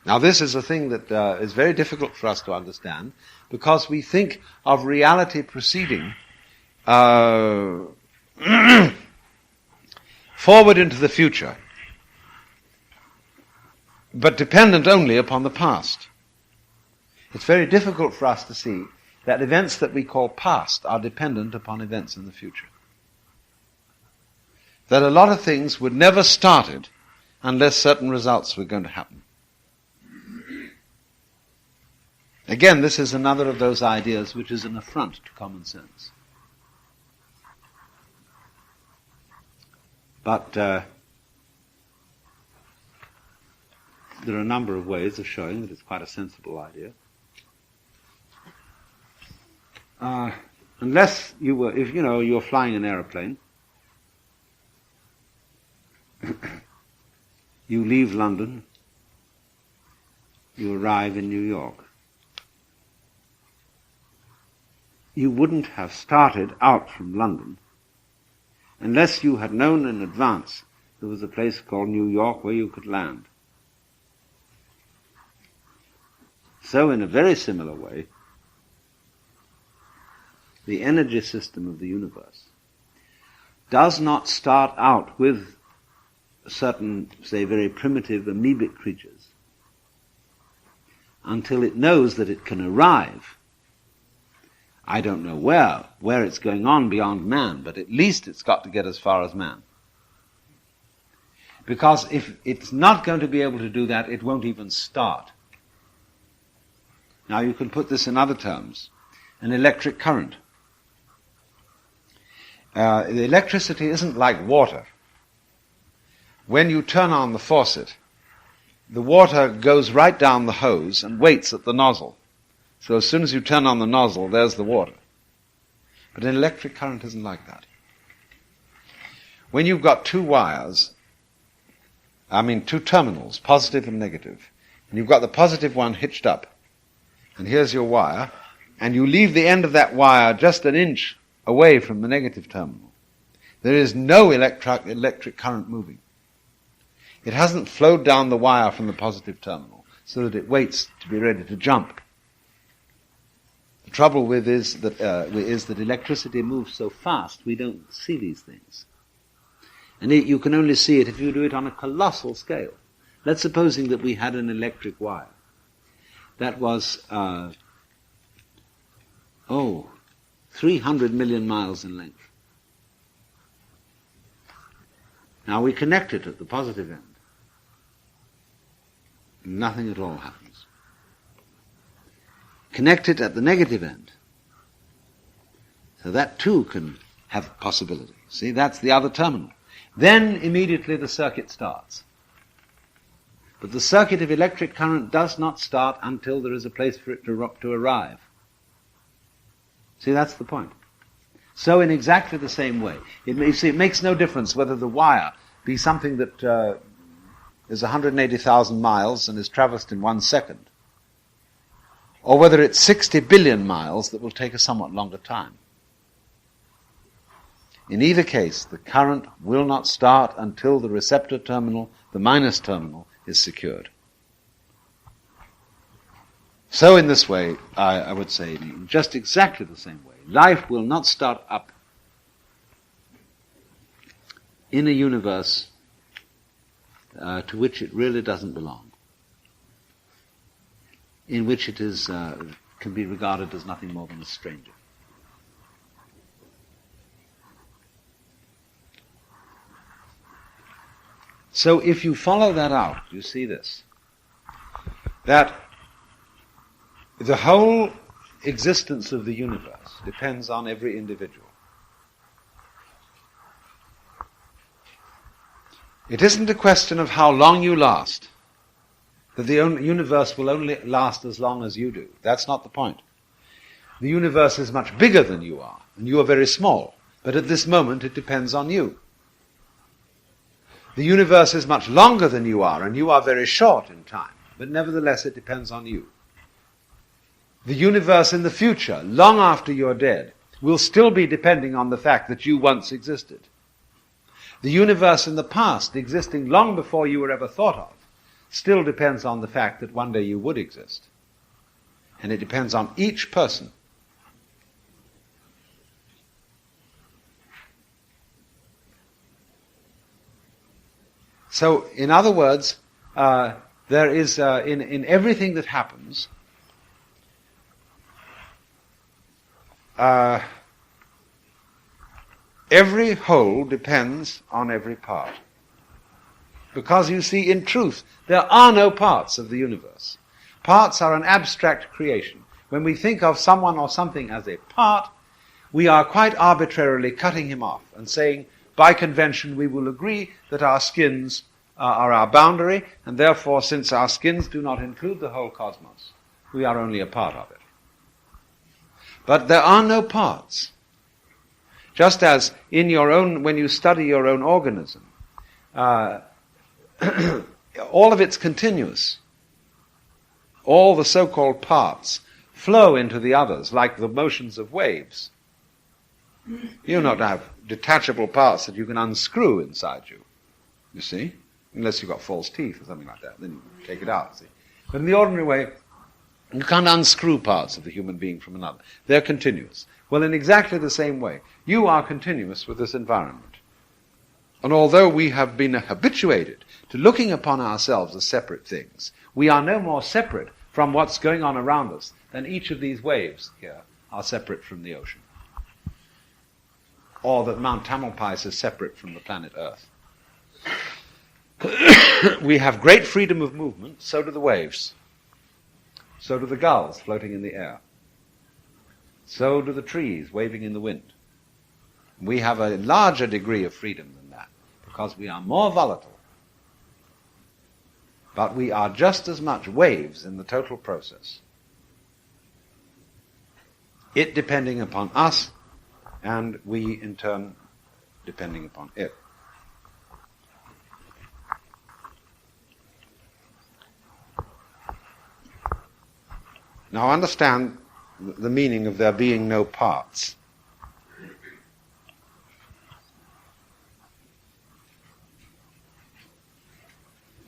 B: Now this is a thing that is very difficult for us to understand, because we think of reality proceeding forward into the future, but dependent only upon the past. It's very difficult for us to see that events that we call past are dependent upon events in the future. That a lot of things would never started unless certain results were going to happen. Again, this is another of those ideas which is an affront to common sense. But there are a number of ways of showing that it's quite a sensible idea. Unless you were, if you're flying an aeroplane, you leave London, you arrive in New York. You wouldn't have started out from London unless you had known in advance there was a place called New York where you could land. So in a very similar way, the energy system of the universe does not start out with certain, say, very primitive amoebic creatures until it knows that it can arrive. I don't know where it's going on beyond man, but at least it's got to get as far as man. Because if it's not going to be able to do that, it won't even start. Now you can put this in other terms. An electric current. The electricity isn't like water. When you turn on the faucet, the water goes right down the hose and waits at the nozzle. So as soon as you turn on the nozzle, there's the water. But an electric current isn't like that. When you've got two terminals, positive and negative, and you've got the positive one hitched up, and here's your wire, and you leave the end of that wire just an inch away from the negative terminal, there is no electric current moving. It hasn't flowed down the wire from the positive terminal so that it waits to be ready to jump. The trouble with is that electricity moves so fast we don't see these things. And you can only see it if you do it on a colossal scale. Let's supposing that we had an electric wire that was 300 million miles in length. Now we connect it at the positive end. Nothing at all happens. Connect it at the negative end. So that too can have possibility. See, that's the other terminal. Then immediately the circuit starts. But the circuit of electric current does not start until there is a place for it to arrive. See, that's the point. So in exactly the same way, it makes no difference whether the wire be something that is 180,000 miles and is traversed in 1 second, or whether it's 60 billion miles that will take a somewhat longer time. In either case, the current will not start until the receptor terminal, the minus terminal, is secured. So in this way, I would say, just exactly the same way, life will not start up in a universe to which it really doesn't belong, in which it is can be regarded as nothing more than a stranger. So if you follow that out, you see this, that the whole existence of the universe depends on every individual. It isn't a question of how long you last, that the universe will only last as long as you do. That's not the point. The universe is much bigger than you are, and you are very small, but at this moment it depends on you. The universe is much longer than you are, and you are very short in time, but nevertheless it depends on you. The universe in the future, long after you're dead, will still be depending on the fact that you once existed. The universe in the past, existing long before you were ever thought of, still depends on the fact that one day you would exist. And it depends on each person. So, in other words, there is, in everything that happens, every whole depends on every part. Because you see, in truth, there are no parts of the universe. Parts are an abstract creation. When we think of someone or something as a part, we are quite arbitrarily cutting him off and saying, by convention, we will agree that our skins are our boundary, and therefore, since our skins do not include the whole cosmos, we are only a part of it. But there are no parts. Just as in your own, when you study your own organism, all of it's continuous. All the so-called parts flow into the others like the motions of waves. You don't have detachable parts that you can unscrew inside you, you see, unless you've got false teeth or something like that, then you take it out, see. But in the ordinary way, you can't unscrew parts of the human being from another. They're continuous. Well, in exactly the same way, you are continuous with this environment. And although we have been habituated to looking upon ourselves as separate things, we are no more separate from what's going on around us than each of these waves here are separate from the ocean. Or that Mount Tamalpais is separate from the planet Earth. We have great freedom of movement, so do the waves. So do the gulls floating in the air. So do the trees waving in the wind. We have a larger degree of freedom than that, because we are more volatile. But we are just as much waves in the total process. It depending upon us, and we in turn depending upon it. Now understand the meaning of there being no parts.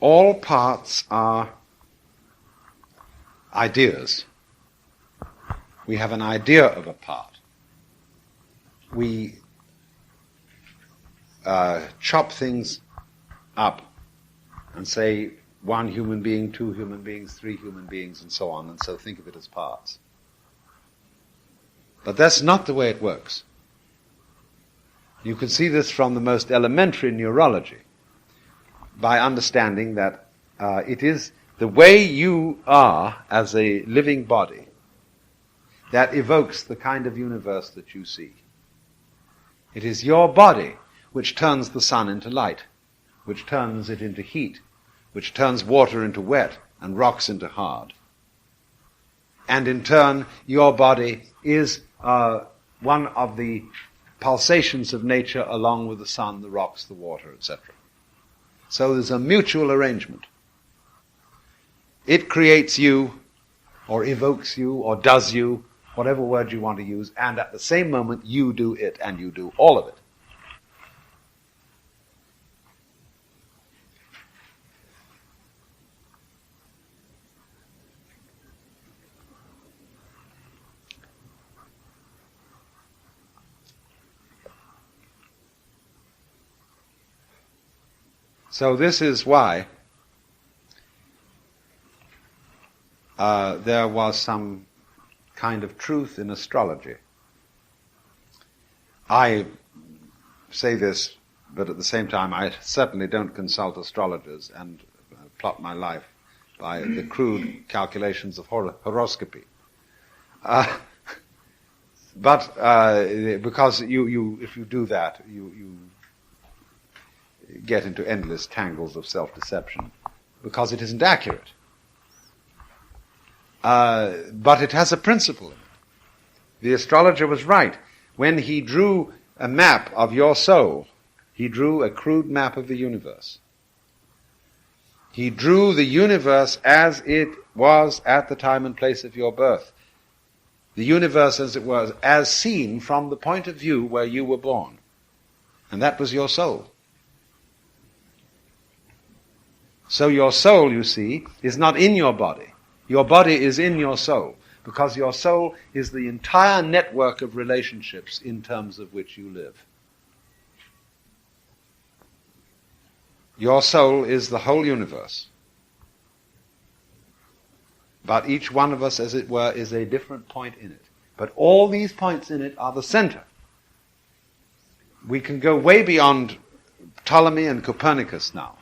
B: All parts are ideas. We have an idea of a part. We chop things up and say 1 human being, 2 human beings, 3 human beings, and so on, and so think of it as parts. But that's not the way it works. You can see this from the most elementary neurology. by understanding that it is the way you are as a living body that evokes the kind of universe that you see. It is your body which turns the sun into light, which turns it into heat, which turns water into wet and rocks into hard. And in turn, your body is one of the pulsations of nature along with the sun, the rocks, the water, etc. So there's a mutual arrangement. It creates you, or evokes you, or does you, whatever word you want to use, and at the same moment you do it, and you do all of it. So this is why there was some kind of truth in astrology. I say this, but at the same time I certainly don't consult astrologers and plot my life by the crude calculations of horoscopy. But because you if you do that, you get into endless tangles of self-deception, because it isn't accurate. But it has a principle in it. The astrologer was right. When he drew a map of your soul, he drew a crude map of the universe. He drew the universe as it was at the time and place of your birth. The universe as it was, as seen from the point of view where you were born. And that was your soul. So your soul, you see, is not in your body. Your body is in your soul, because your soul is the entire network of relationships in terms of which you live. Your soul is the whole universe. But each one of us, as it were, is a different point in it. But all these points in it are the center. We can go way beyond Ptolemy and Copernicus now.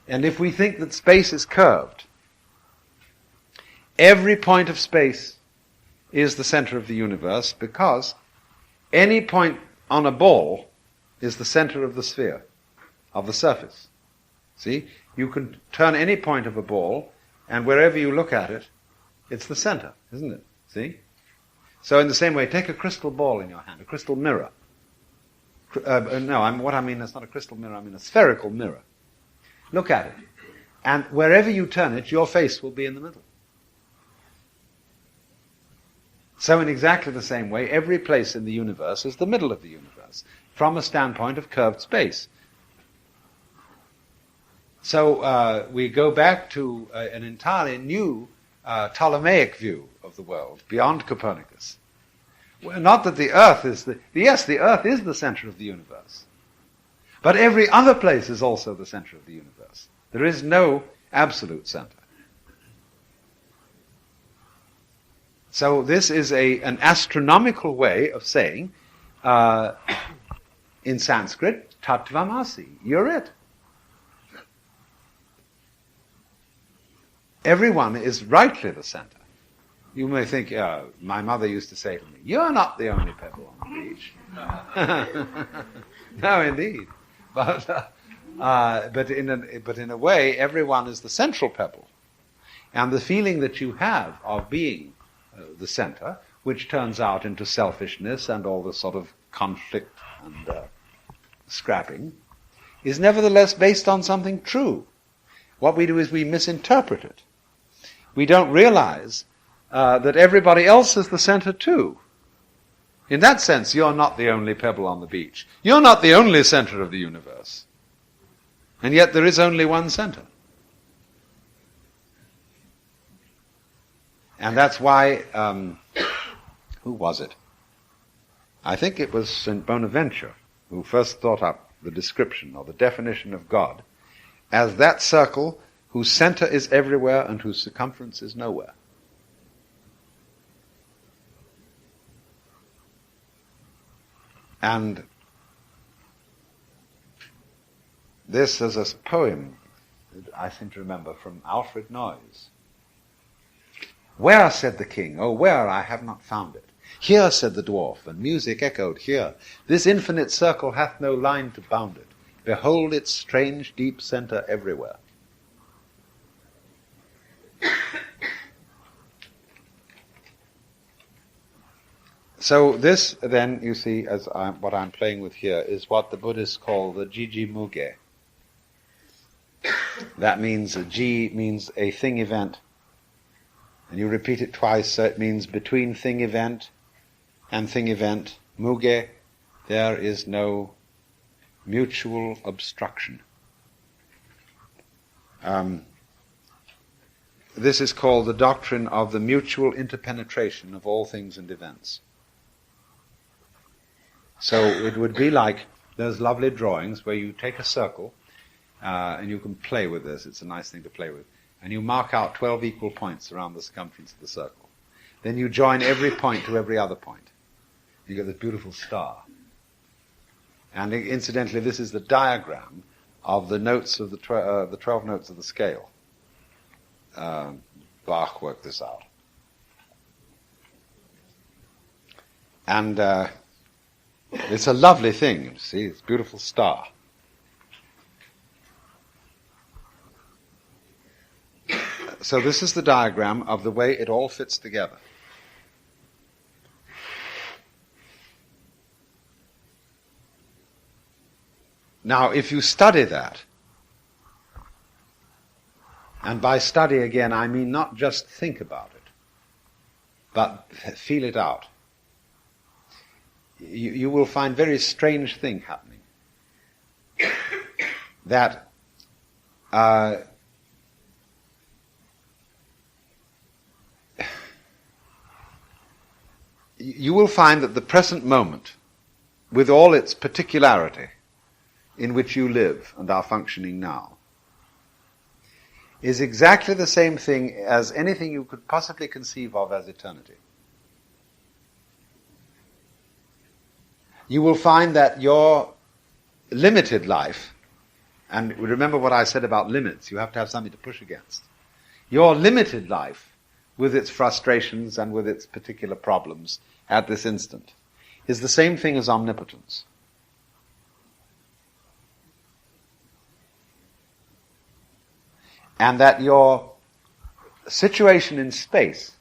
B: And if we think that space is curved, every point of space is the center of the universe, because any point on a ball is the center of the sphere, of the surface. See? You can turn any point of a ball, and wherever you look at it, it's the center, isn't it? See? So in the same way, take a crystal ball in your hand, a crystal mirror. What I mean is not a crystal mirror, I mean a spherical mirror. Look at it. And wherever you turn it, your face will be in the middle. So in exactly the same way, every place in the universe is the middle of the universe, from a standpoint of curved space. So we go back to an entirely new Ptolemaic view of the world, beyond Copernicus. Well, not that the Earth is the Earth is the center of the universe. But every other place is also the center of the universe. There is no absolute center. So this is an astronomical way of saying, in Sanskrit, tattvamasi, you're it. Everyone is rightly the center. You may think, my mother used to say to me, you're not the only pebble on the beach. No, indeed. But in a way, everyone is the central pebble. And the feeling that you have of being the center, which turns out into selfishness and all this sort of conflict and scrapping, is nevertheless based on something true. What we do is we misinterpret it. We don't realize that everybody else is the center too. In that sense, you're not the only pebble on the beach. You're not the only center of the universe. And yet there is only one center. And that's why, who was it? I think it was St. Bonaventure who first thought up the description or the definition of God as that circle whose center is everywhere and whose circumference is nowhere. And this is a poem, I seem to remember, from Alfred Noyes. "Where," said the king, "oh, where? I have not found it. Here," said the dwarf, and music echoed, "Here. This infinite circle hath no line to bound it. Behold its strange deep center everywhere." So this, then, you see, what I'm playing with here, is what the Buddhists call the Jiji Muge. That means, Ji means a thing event. And you repeat it twice, so it means between thing event and thing event. Muge, there is no mutual obstruction. This is called the doctrine of the mutual interpenetration of all things and events. So it would be like those lovely drawings where you take a circle, and you can play with this. It's a nice thing to play with. And you mark out 12 equal points around the circumference of the circle. Then you join every point to every other point. You get this beautiful star. And incidentally, this is the diagram of the notes of the 12 notes of the scale. Bach worked this out. And it's a lovely thing, you see, it's a beautiful star. So this is the diagram of the way it all fits together. Now, if you study that, and by study again, I mean not just think about it, but feel it out, you will find very strange thing happening. That you will find that the present moment, with all its particularity in which you live and are functioning now, is exactly the same thing as anything you could possibly conceive of as eternity. You will find that your limited life, and remember what I said about limits, you have to have something to push against. Your limited life, with its frustrations and with its particular problems at this instant, is the same thing as omnipotence. And that your situation in space,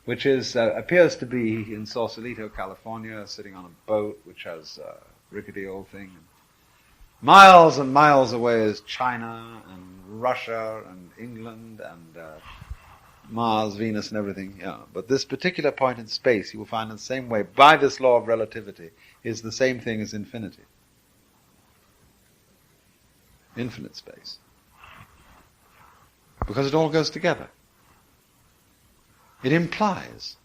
B: which is appears to be in Sausalito, California, sitting on a boat which has a rickety old thing. Miles and miles away is China and Russia and England and Mars, Venus and everything. Yeah. But this particular point in space, you will find in the same way, by this law of relativity, is the same thing as infinity. Infinite space. Because it all goes together. It implies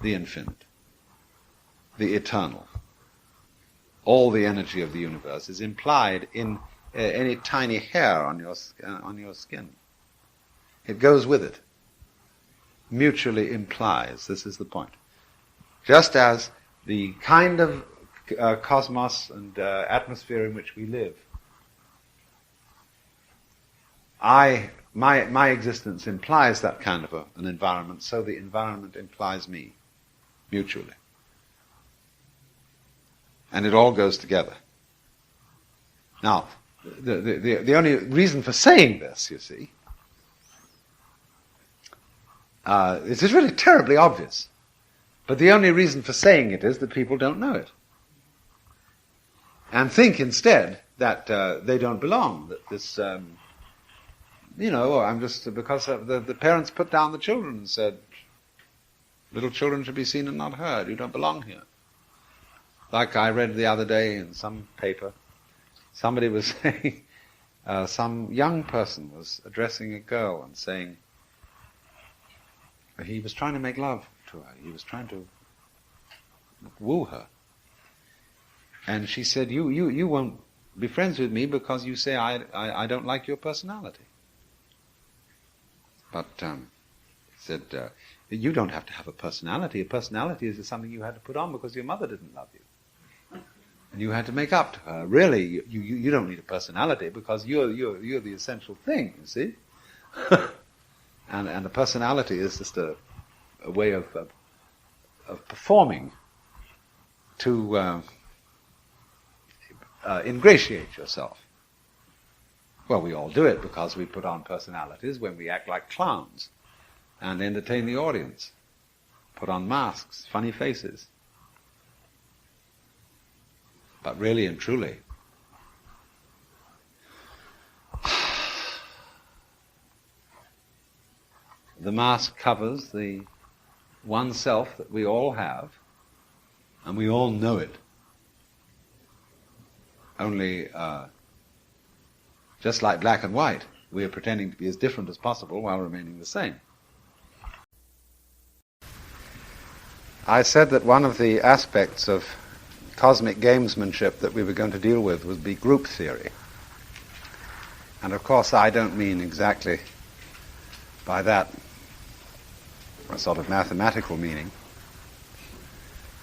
B: the infinite, the eternal. All the energy of the universe is implied in any tiny hair on your skin. It goes with it. Mutually implies. This is the point. Just as the kind of cosmos and atmosphere in which we live, my existence implies that kind of an environment, so the environment implies me, mutually. And it all goes together. Now, the only reason for saying this, you see, it is really terribly obvious. But the only reason for saying it is that people don't know it. And think instead that they don't belong, that this... I'm just, because the parents put down the children and said, little children should be seen and not heard. You don't belong here. Like I read the other day in some paper, somebody was saying, some young person was addressing a girl and saying, he was trying to make love to her. He was trying to woo her. And she said, you won't be friends with me because you say I don't like your personality. But said, you don't have to have a personality. A personality is something you had to put on because your mother didn't love you. And you had to make up to her. Really, you don't need a personality because you're the essential thing, you see? and a personality is just a way of performing to ingratiate yourself. Well, we all do it because we put on personalities when we act like clowns and entertain the audience. Put on masks, funny faces. But really and truly, the mask covers the one self that we all have, and we all know it. Only, just like black and white, we are pretending to be as different as possible while remaining the same. I said that one of the aspects of cosmic gamesmanship that we were going to deal with would be group theory. And of course I don't mean exactly by that a sort of mathematical meaning,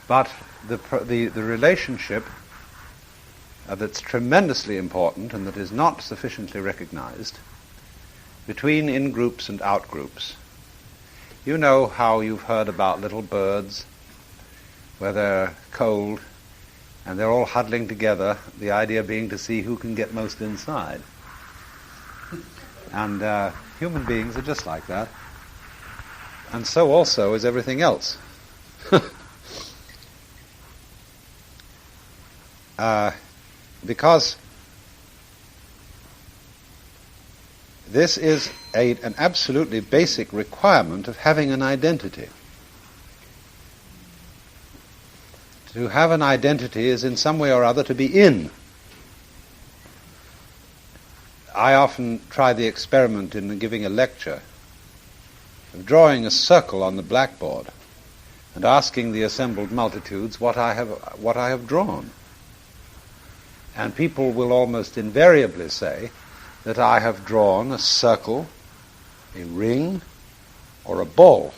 B: but the relationship that's tremendously important and that is not sufficiently recognized between in-groups and out-groups. You know how you've heard about little birds where they're cold and they're all huddling together, the idea being to see who can get most inside. And human beings are just like that. And so also is everything else. Because this is an absolutely basic requirement of having an identity. To have an identity is in some way or other to be in. I often try the experiment in giving a lecture of drawing a circle on the blackboard and asking the assembled multitudes what I have drawn. And people will almost invariably say that I have drawn a circle, a ring, or a ball.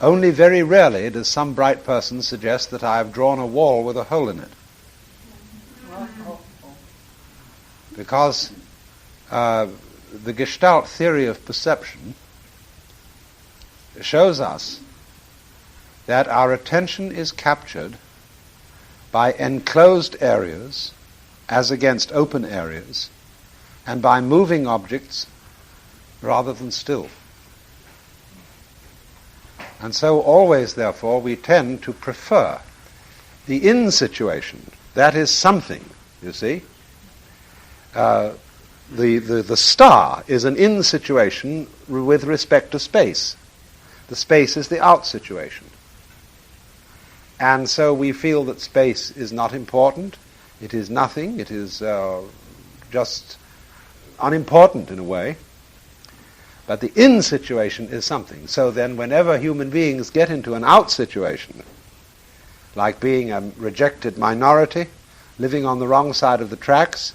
B: Only very rarely does some bright person suggest that I have drawn a wall with a hole in it. Because the Gestalt theory of perception shows us that our attention is captured by enclosed areas as against open areas, and by moving objects rather than still. And so always, therefore, we tend to prefer the in situation. That is something, you see. The star is an in situation with respect to space. The space is the out situation. And so we feel that space is not important, it is nothing, it is just unimportant in a way. But the in situation is something. So then whenever human beings get into an out situation, like being a rejected minority, living on the wrong side of the tracks,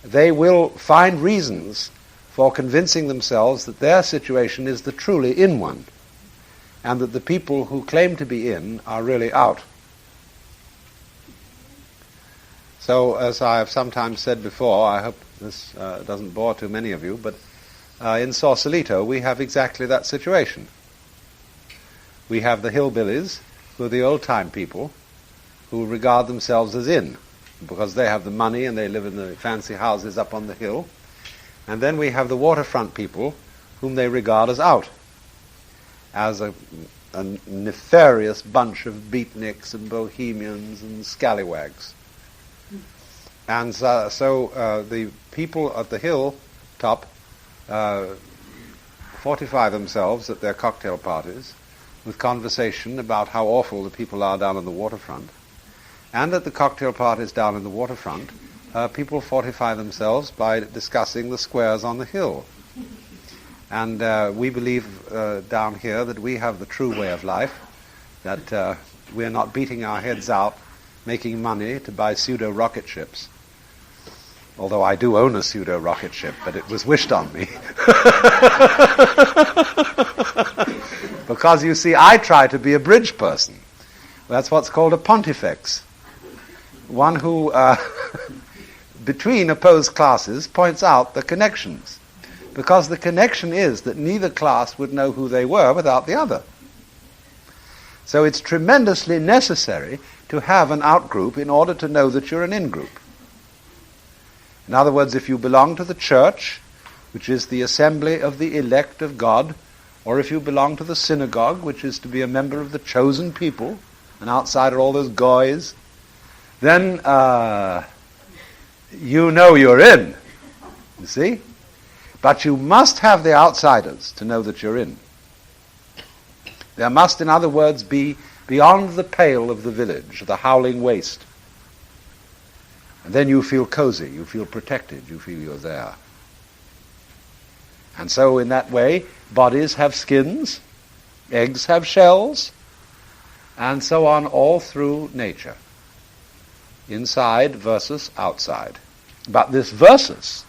B: they will find reasons for convincing themselves that their situation is the truly in one, and that the people who claim to be in are really out. So, as I have sometimes said before, I hope this doesn't bore too many of you, but in Sausalito we have exactly that situation. We have the hillbillies, who are the old-time people, who regard themselves as in, because they have the money and they live in the fancy houses up on the hill. And then we have the waterfront people, whom they regard as out, as a nefarious bunch of beatniks and bohemians and scallywags. And so the people at the hilltop fortify themselves at their cocktail parties with conversation about how awful the people are down on the waterfront. And at the cocktail parties down in the waterfront, people fortify themselves by discussing the squares on the hill. And we believe down here that we have the true way of life, that we're not beating our heads out, making money to buy pseudo-rocket ships. Although I do own a pseudo-rocket ship, but it was wished on me. Because, you see, I try to be a bridge person. That's what's called a pontifex. one who, between opposed classes, points out the connections. Because the connection is that neither class would know who they were without the other. So it's tremendously necessary to have an out-group in order to know that you're an in-group. In other words, if you belong to the church, which is the assembly of the elect of God, or if you belong to the synagogue, which is to be a member of the chosen people, and outside are all those goys, then you know you're in. You see? But you must have the outsiders to know that you're in. There must, in other words, be beyond the pale of the village, the howling waste. And then you feel cozy, you feel protected, you feel you're there. And so in that way, bodies have skins, eggs have shells, and so on all through nature. Inside versus outside. But this versus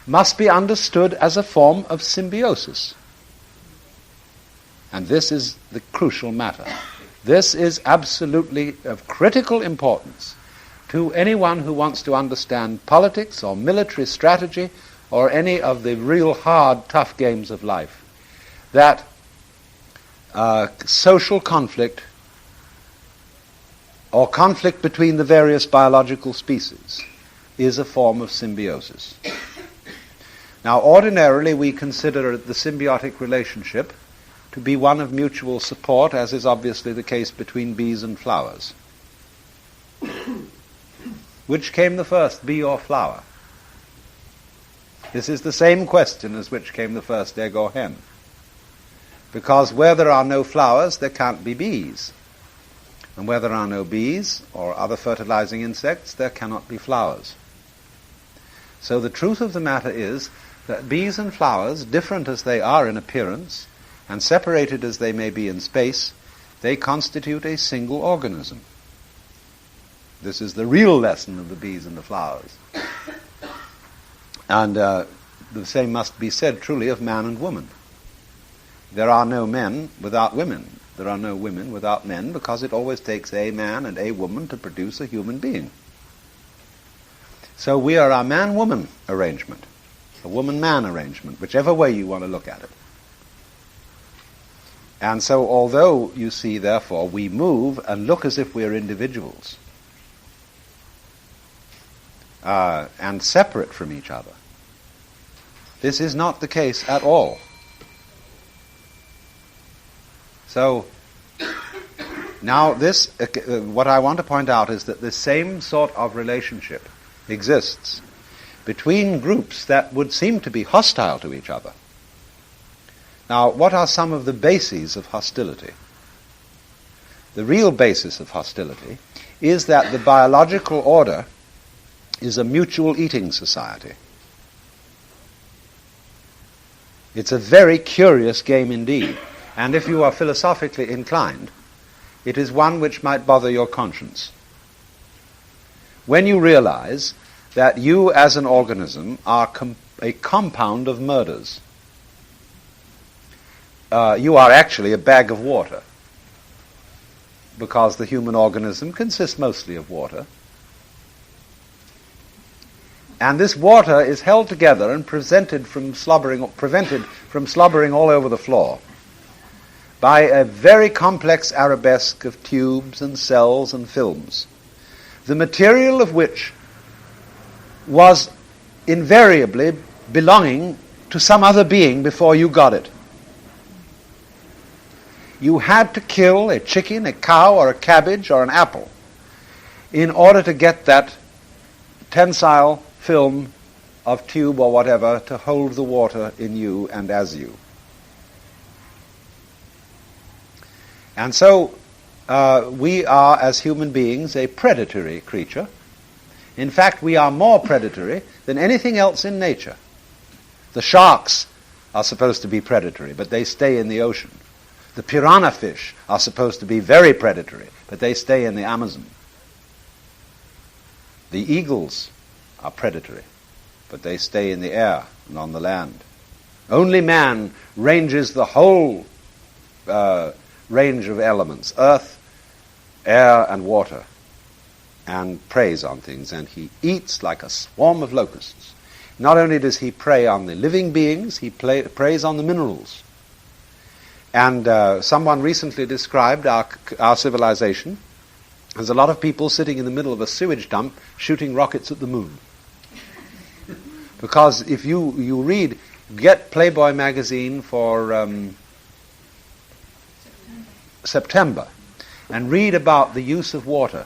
B: must be understood as a form of symbiosis. And this is the crucial matter. This is absolutely of critical importance to anyone who wants to understand politics or military strategy or any of the real hard, tough games of life. That social conflict or conflict between the various biological species is a form of symbiosis. Now, ordinarily we consider the symbiotic relationship to be one of mutual support, as is obviously the case between bees and flowers. Which came the first, bee or flower? This is the same question as which came the first, egg or hen. Because where there are no flowers, there can't be bees. And where there are no bees or other fertilizing insects, there cannot be flowers. So the truth of the matter is that bees and flowers, different as they are in appearance, and separated as they may be in space, they constitute a single organism. This is the real lesson of the bees and the flowers. And the same must be said truly of man and woman. There are no men without women. There are no women without men, because it always takes a man and a woman to produce a human being. So we are a man-woman arrangement, a woman-man arrangement, whichever way you want to look at it. And so although, you see, therefore, we move and look as if we are individuals, and separate from each other, this is not the case at all. So, now this, what I want to point out is that the same sort of relationship exists between groups that would seem to be hostile to each other. Now, what are some of the bases of hostility? The real basis of hostility is that the biological order is a mutual eating society. It's a very curious game indeed. And if you are philosophically inclined, it is one which might bother your conscience. When you realize that you as an organism are a compound of murders, you are actually a bag of water, because the human organism consists mostly of water. And this water is held together and prevented from slobbering all over the floor by a very complex arabesque of tubes and cells and films, the material of which was invariably belonging to some other being before you got it. You had to kill a chicken, a cow, or a cabbage, or an apple in order to get that tensile film of tube or whatever to hold the water in you and as you. And so we are, as human beings, a predatory creature. In fact, we are more predatory than anything else in nature. The sharks are supposed to be predatory, but they stay in the ocean. The piranha fish are supposed to be very predatory, but they stay in the Amazon. The eagles are predatory, but they stay in the air and on the land. Only man ranges the whole range of elements, earth, air, and water. and preys on things, and he eats like a swarm of locusts. Not only does he prey on the living beings, he preys on the minerals. And someone recently described our civilization as a lot of people sitting in the middle of a sewage dump shooting rockets at the moon. Because if you get Playboy magazine for September, and read about the use of water,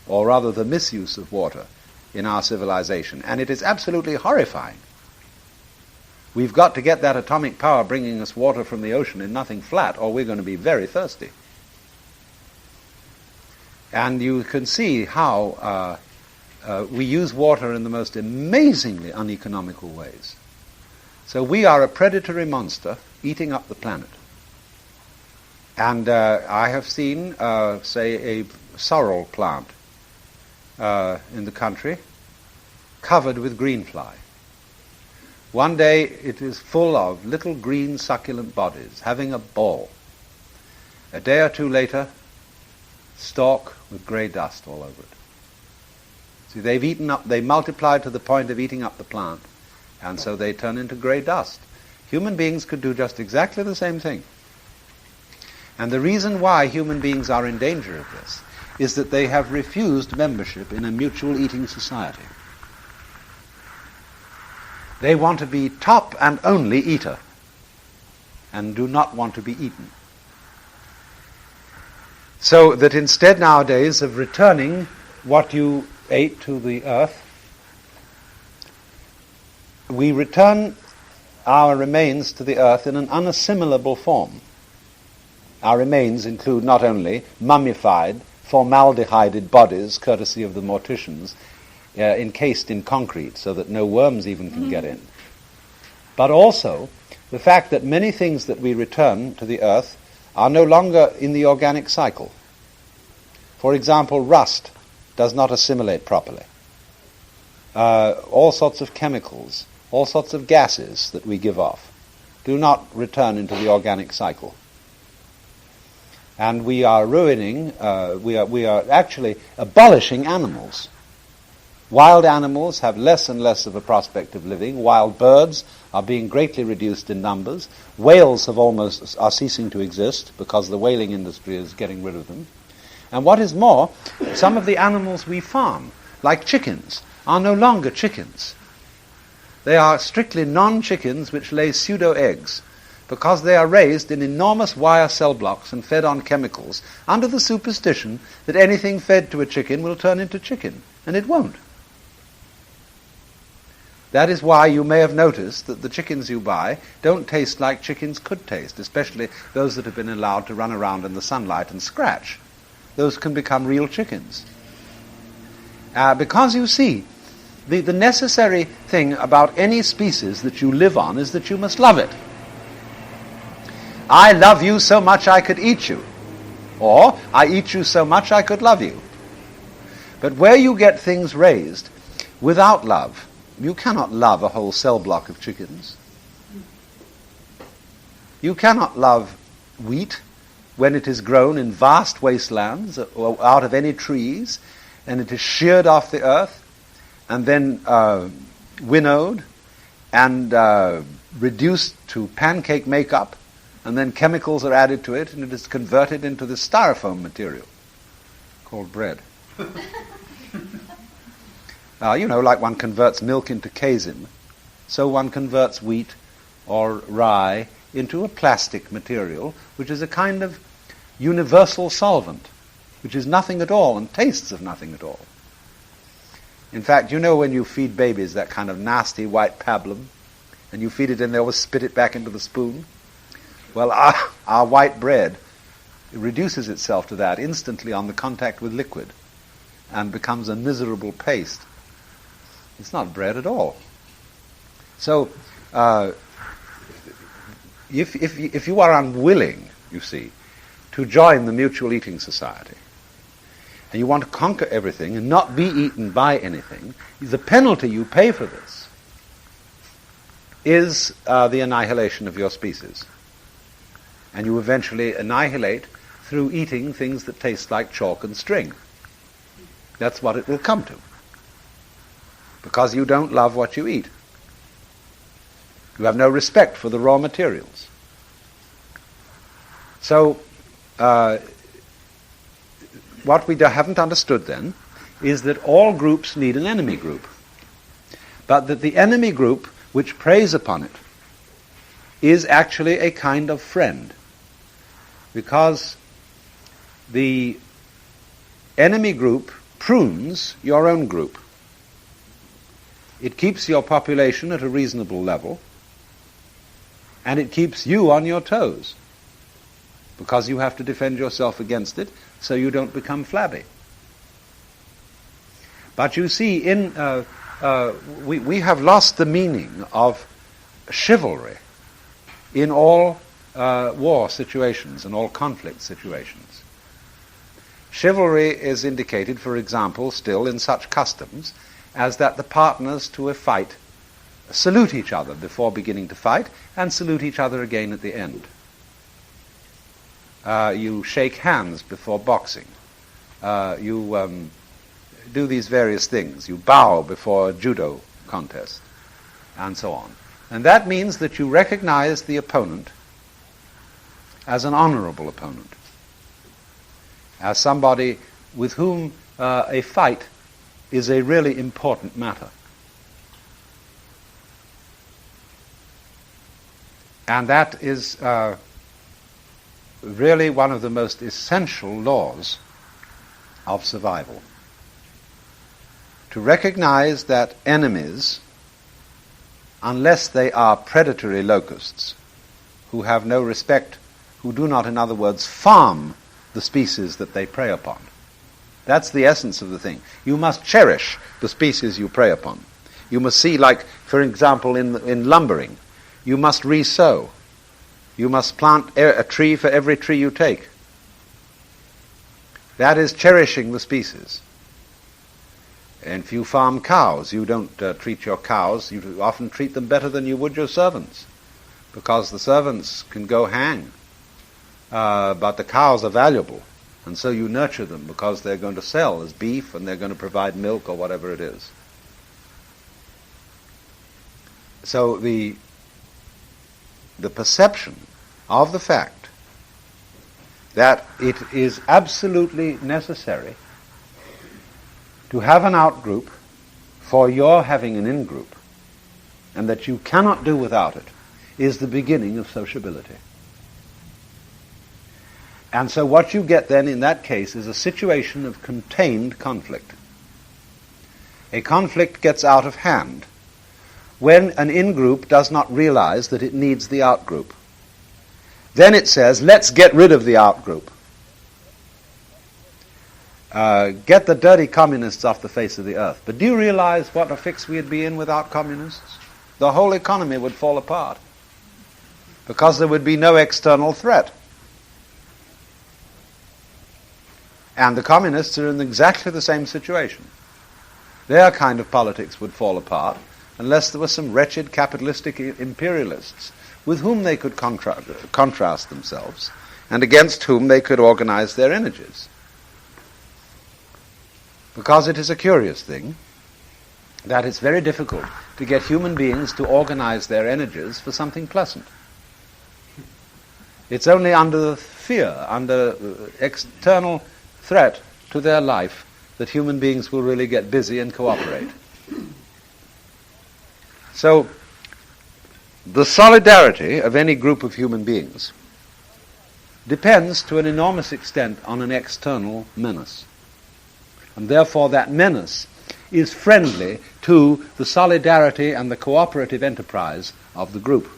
B: or rather the misuse of water in our civilization, and it is absolutely horrifying. We've got to get that atomic power bringing us water from the ocean in nothing flat, or we're going to be very thirsty. And you can see how we use water in the most amazingly uneconomical ways. So we are a predatory monster eating up the planet. And I have seen, say, a sorrel plant in the country covered with green fly. One day it is full of little green succulent bodies having a ball. A day or two later, stalk with grey dust all over it. See, they multiplied to the point of eating up the plant, and so they turn into grey dust. Human beings could do just exactly the same thing. And the reason why human beings are in danger of this is that they have refused membership in a mutual eating society. They want to be top and only eater, and do not want to be eaten. So that instead nowadays of returning what you ate to the earth, we return our remains to the earth in an unassimilable form. Our remains include not only mummified, formaldehyded bodies, courtesy of the morticians, encased in concrete so that no worms even can get in, but also the fact that many things that we return to the earth are no longer in the organic cycle. For example, rust does not assimilate properly. All sorts of chemicals, all sorts of gases that we give off do not return into the organic cycle. And we are ruining, we are actually abolishing animals. Wild animals have less and less of a prospect of living. Wild birds are being greatly reduced in numbers. Whales are ceasing to exist because the whaling industry is getting rid of them. And what is more, some of the animals we farm, like chickens, are no longer chickens. They are strictly non-chickens which lay pseudo-eggs, because they are raised in enormous wire cell blocks and fed on chemicals under the superstition that anything fed to a chicken will turn into chicken, and it won't. That is why you may have noticed that the chickens you buy don't taste like chickens could taste, especially those that have been allowed to run around in the sunlight and scratch. Those can become real chickens. Because you see, the necessary thing about any species that you live on is that you must love it. I love you so much I could eat you. Or, I eat you so much I could love you. But where you get things raised without love, you cannot love a whole cell block of chickens. You cannot love wheat when it is grown in vast wastelands or out of any trees, and it is sheared off the earth and then winnowed and reduced to pancake makeup, and then chemicals are added to it, and it is converted into the styrofoam material called bread. Like one converts milk into casein, so one converts wheat or rye into a plastic material, which is a kind of universal solvent, which is nothing at all and tastes of nothing at all. In fact, when you feed babies that kind of nasty white pablum, and you feed it and they always spit it back into the spoon? Well, our white bread reduces itself to that instantly on the contact with liquid and becomes a miserable paste. It's not bread at all. So, if you are unwilling, you see, to join the mutual eating society, and you want to conquer everything and not be eaten by anything, the penalty you pay for this is the annihilation of your species. And you eventually annihilate through eating things that taste like chalk and string. That's what it will come to. Because you don't love what you eat. You have no respect for the raw materials. So, what we haven't understood then is that all groups need an enemy group. But that the enemy group which preys upon it is actually a kind of friend. Because the enemy group prunes your own group. It keeps your population at a reasonable level, and it keeps you on your toes, because you have to defend yourself against it so you don't become flabby. But you see, we have lost the meaning of chivalry in all war situations and all conflict situations. Chivalry is indicated, for example, still in such customs as that the partners to a fight salute each other before beginning to fight and salute each other again at the end. You shake hands before boxing. You do these various things. You bow before a judo contest, and so on. And that means that you recognize the opponent as an honorable opponent, as somebody with whom a fight is a really important matter. And that is really one of the most essential laws of survival. To recognize that enemies, unless they are predatory locusts, who have no respect, who do not, in other words, farm the species that they prey upon. That's the essence of the thing. You must cherish the species you prey upon. You must see, like, for example, in lumbering, you must re-sow. You must plant a tree for every tree you take. That is cherishing the species. And if you farm cows, you don't treat your cows, you often treat them better than you would your servants, because the servants can go hang. But the cows are valuable, and so you nurture them because they're going to sell as beef and they're going to provide milk or whatever it is. So the perception of the fact that it is absolutely necessary to have an out-group for your having an in-group, and that you cannot do without it, is the beginning of sociability. And so what you get then in that case is a situation of contained conflict. A conflict gets out of hand when an in-group does not realize that it needs the out-group. Then it says, let's get rid of the out-group. Get the dirty communists off the face of the earth. But do you realize what a fix we'd be in without communists? The whole economy would fall apart, because there would be no external threat. And the communists are in exactly the same situation. Their kind of politics would fall apart unless there were some wretched capitalistic imperialists with whom they could contrast themselves and against whom they could organize their energies. Because it is a curious thing that it's very difficult to get human beings to organize their energies for something pleasant. It's only under fear, under external threat to their life, that human beings will really get busy and cooperate. So, the solidarity of any group of human beings depends to an enormous extent on an external menace. And therefore that menace is friendly to the solidarity and the cooperative enterprise of the group.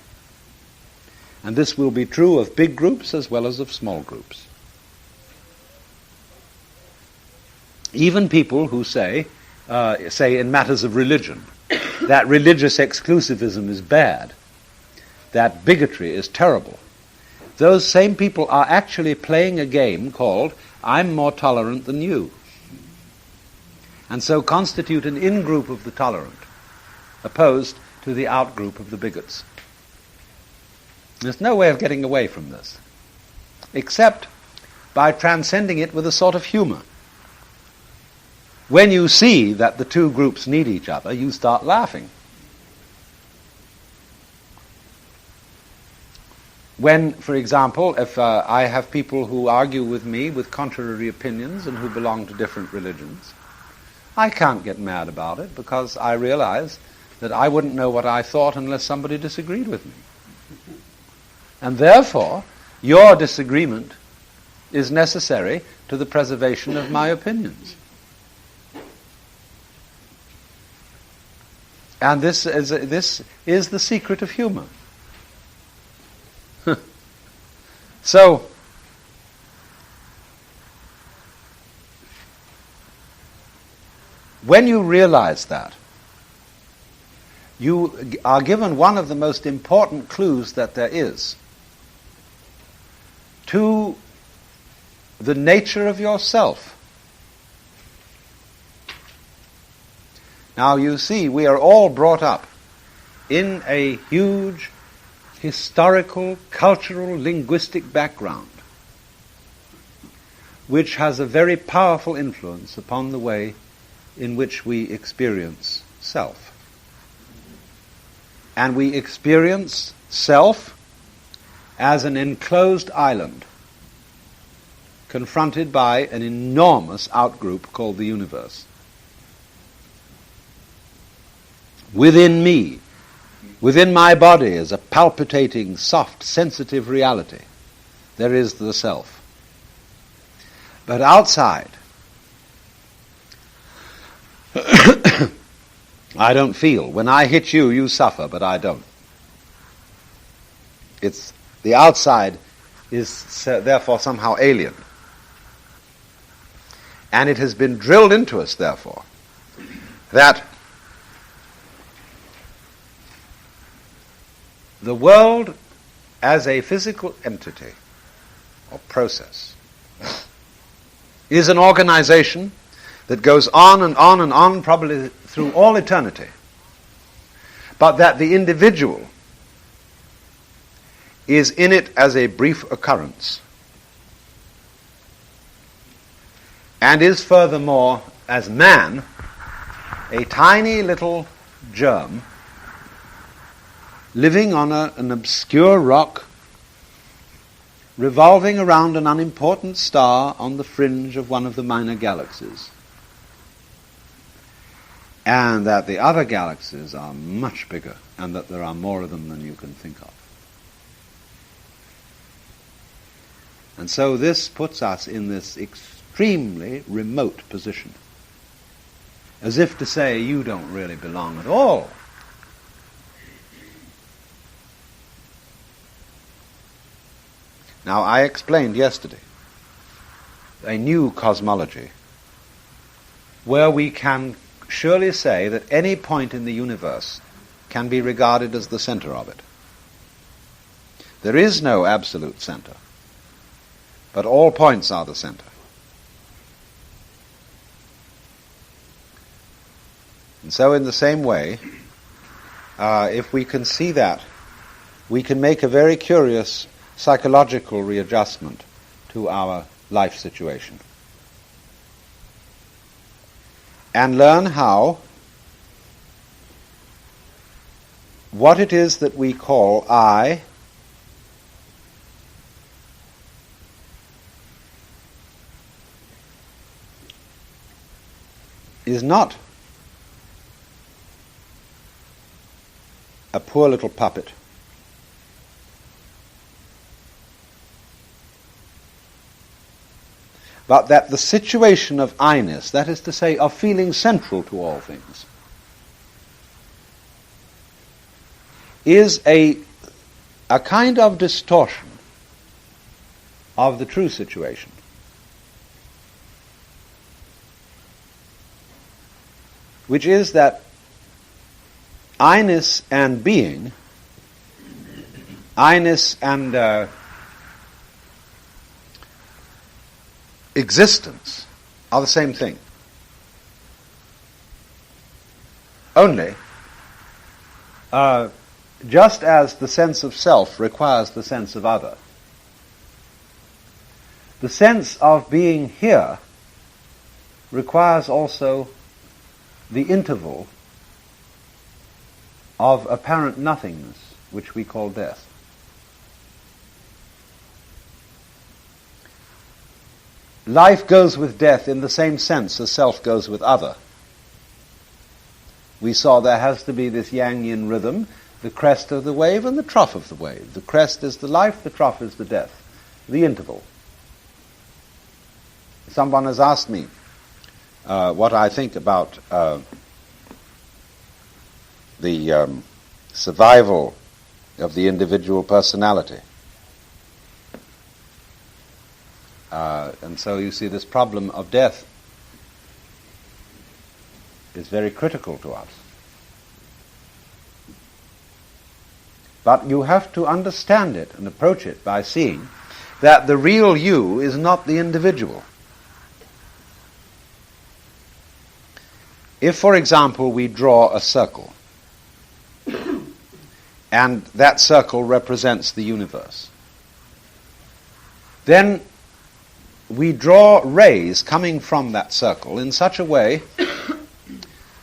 B: And this will be true of big groups as well as of small groups. Even people who say in matters of religion, that religious exclusivism is bad, that bigotry is terrible, those same people are actually playing a game called, I'm more tolerant than you. And so constitute an in-group of the tolerant, opposed to the out-group of the bigots. There's no way of getting away from this, except by transcending it with a sort of humor. when you see that the two groups need each other, you start laughing. When, for example, if I have people who argue with me with contrary opinions and who belong to different religions, I can't get mad about it because I realize that I wouldn't know what I thought unless somebody disagreed with me. And therefore, your disagreement is necessary to the preservation of my opinions. And this is the secret of humor. So, when you realize that, you are given one of the most important clues that there is to the nature of yourself. Now you see, we are all brought up in a huge historical, cultural, linguistic background which has a very powerful influence upon the way in which we experience self. And we experience self as an enclosed island confronted by an enormous outgroup called the universe. Within me, within my body, is a palpitating, soft, sensitive reality. There is the self. But outside, I don't feel. When I hit you, you suffer, but I don't. It's the outside is therefore somehow alien. And it has been drilled into us, therefore, that the world as a physical entity or process is an organization that goes on and on and on, probably through all eternity, but that the individual is in it as a brief occurrence, and is furthermore, as man, a tiny little germ living on an obscure rock, revolving around an unimportant star on the fringe of one of the minor galaxies. And that the other galaxies are much bigger, and that there are more of them than you can think of. And so this puts us in this extremely remote position, as if to say, you don't really belong at all. Now, I explained yesterday a new cosmology where we can surely say that any point in the universe can be regarded as the center of it. There is no absolute center, but all points are the center. And so in the same way, if we can see that, we can make a very curious psychological readjustment to our life situation. And learn how what it is that we call I is not a poor little puppet, but that the situation of I-ness, that is to say, of feeling central to all things, is a kind of distortion of the true situation. Which is that I-ness and being, I-ness and existence are the same thing. Only, just as the sense of self requires the sense of other, the sense of being here
A: requires also the interval of apparent nothingness, which we call death. Life goes with death in the same sense as self goes with other. We saw there has to be this yang-yin rhythm, the crest of the wave and the trough of the wave. The crest is the life, the trough is the death, the interval. Someone has asked me what I think about the survival of the individual personality. And so you see, this problem of death is very critical to us. But you have to understand it and approach it by seeing that the real you is not the individual. If, for example, we draw a circle, and that circle represents the universe, then we draw rays coming from that circle in such a way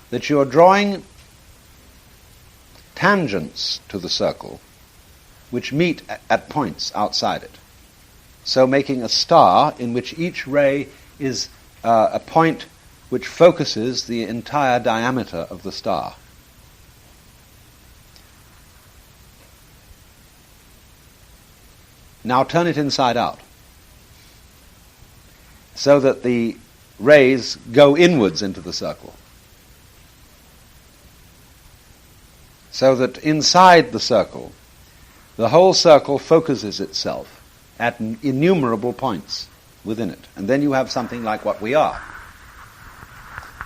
A: that you're drawing tangents to the circle which meet at points outside it. So making a star in which each ray is a point which focuses the entire diameter of the star. Now turn it inside out, so that the rays go inwards into the circle. So that inside the circle, the whole circle focuses itself at innumerable points within it. And then you have something like what we are.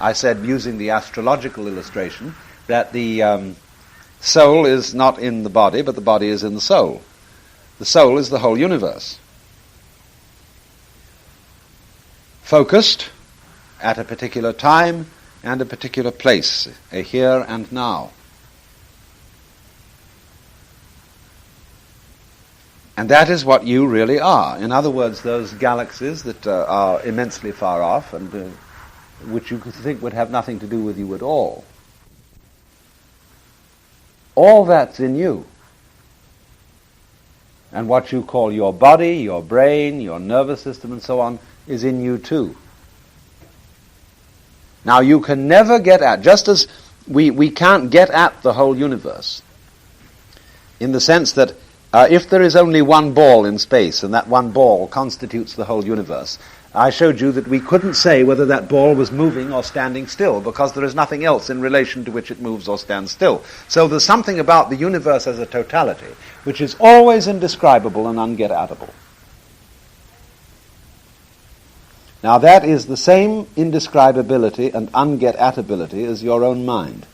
A: I said, using the astrological illustration, that the soul is not in the body, but the body is in the soul. The soul is the whole universe, focused at a particular time and a particular place, a here and now. And that is what you really are. In other words, those galaxies that are immensely far off and which you could think would have nothing to do with you at all that's in you. And what you call your body, your brain, your nervous system and so on is in you too. Now you can never get at, just as we can't get at the whole universe, in the sense that if there is only one ball in space and that one ball constitutes the whole universe, I showed you that we couldn't say whether that ball was moving or standing still, because there is nothing else in relation to which it moves or stands still. So there's something about the universe as a totality which is always indescribable and unget-atable. Now that is the same indescribability and unget-atability as your own mind.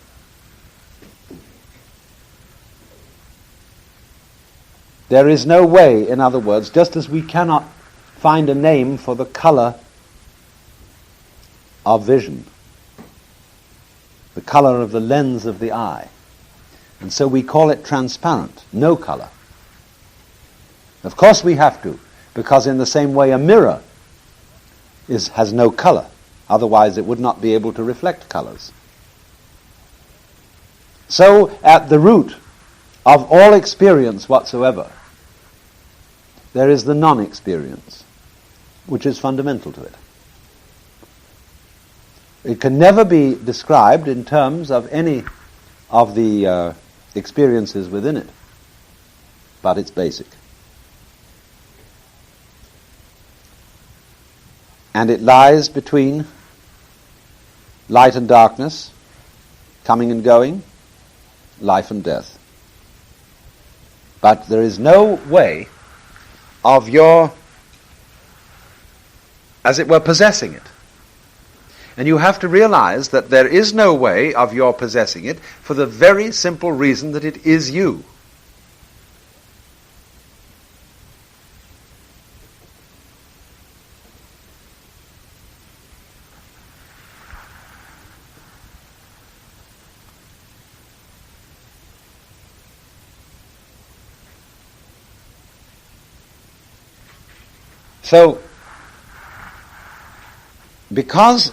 A: There is no way, in other words, just as we cannot find a name for the color of vision, the color of the lens of the eye, and so we call it transparent, no color. Of course we have to, because in the same way a mirror has no color, otherwise it would not be able to reflect colors. So at the root of all experience whatsoever, there is the non-experience, which is fundamental to it. It can never be described in terms of any of the experiences within it, but it's basic. And it lies between light and darkness, coming and going, life and death. But there is no way of your, as it were, possessing it. And you have to realize that there is no way of your possessing it for the very simple reason that it is you. So, because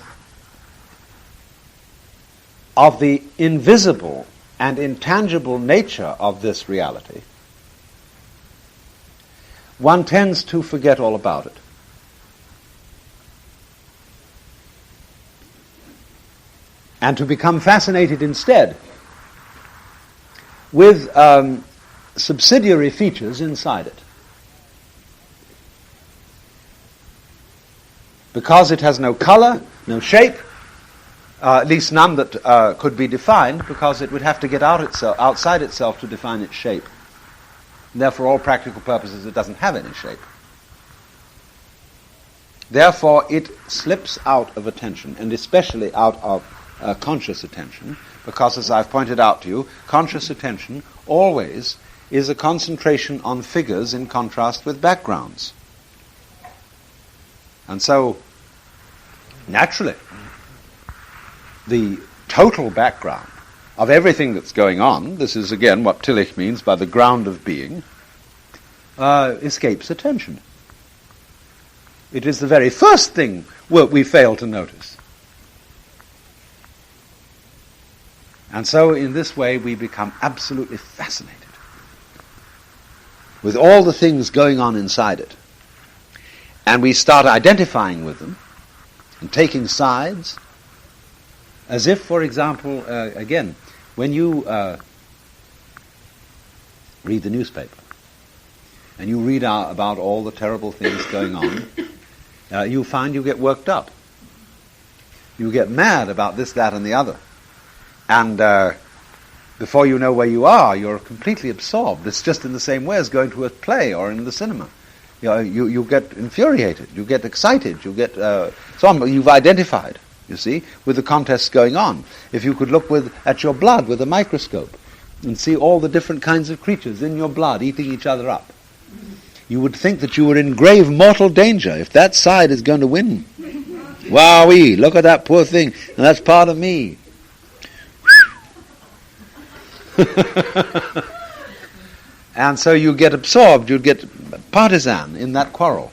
B: of the invisible and intangible nature of this reality, one tends to forget all about it. And to become fascinated instead with subsidiary features inside it. Because it has no color, no shape, at least none that could be defined, because it would have to get outside itself to define its shape. And therefore, all practical purposes, it doesn't have any shape. Therefore, it slips out of attention, and especially out of conscious attention, because, as I've pointed out to you, conscious attention always is a concentration on figures in contrast with backgrounds. And so, naturally, the total background of everything that's going on, this is again what Tillich means by the ground of being, escapes attention. It is the very first thing we fail to notice. And so in this way we become absolutely fascinated with all the things going on inside it. And we start identifying with them and taking sides, as if, for example, again, when you read the newspaper and you read about all the terrible things going on, you find you get worked up. You get mad about this, that, and the other. And before you know where you are, you're completely absorbed. It's just in the same way as going to a play or in the cinema. You get infuriated, you get excited, you get so on. You've identified, you see, with the contests going on. If you could look at your blood with a microscope and see all the different kinds of creatures in your blood eating each other up, you would think that you were in grave mortal danger if that side is going to win. Wowee, look at that poor thing, and that's part of me. And so you get absorbed, you get partisan in that quarrel.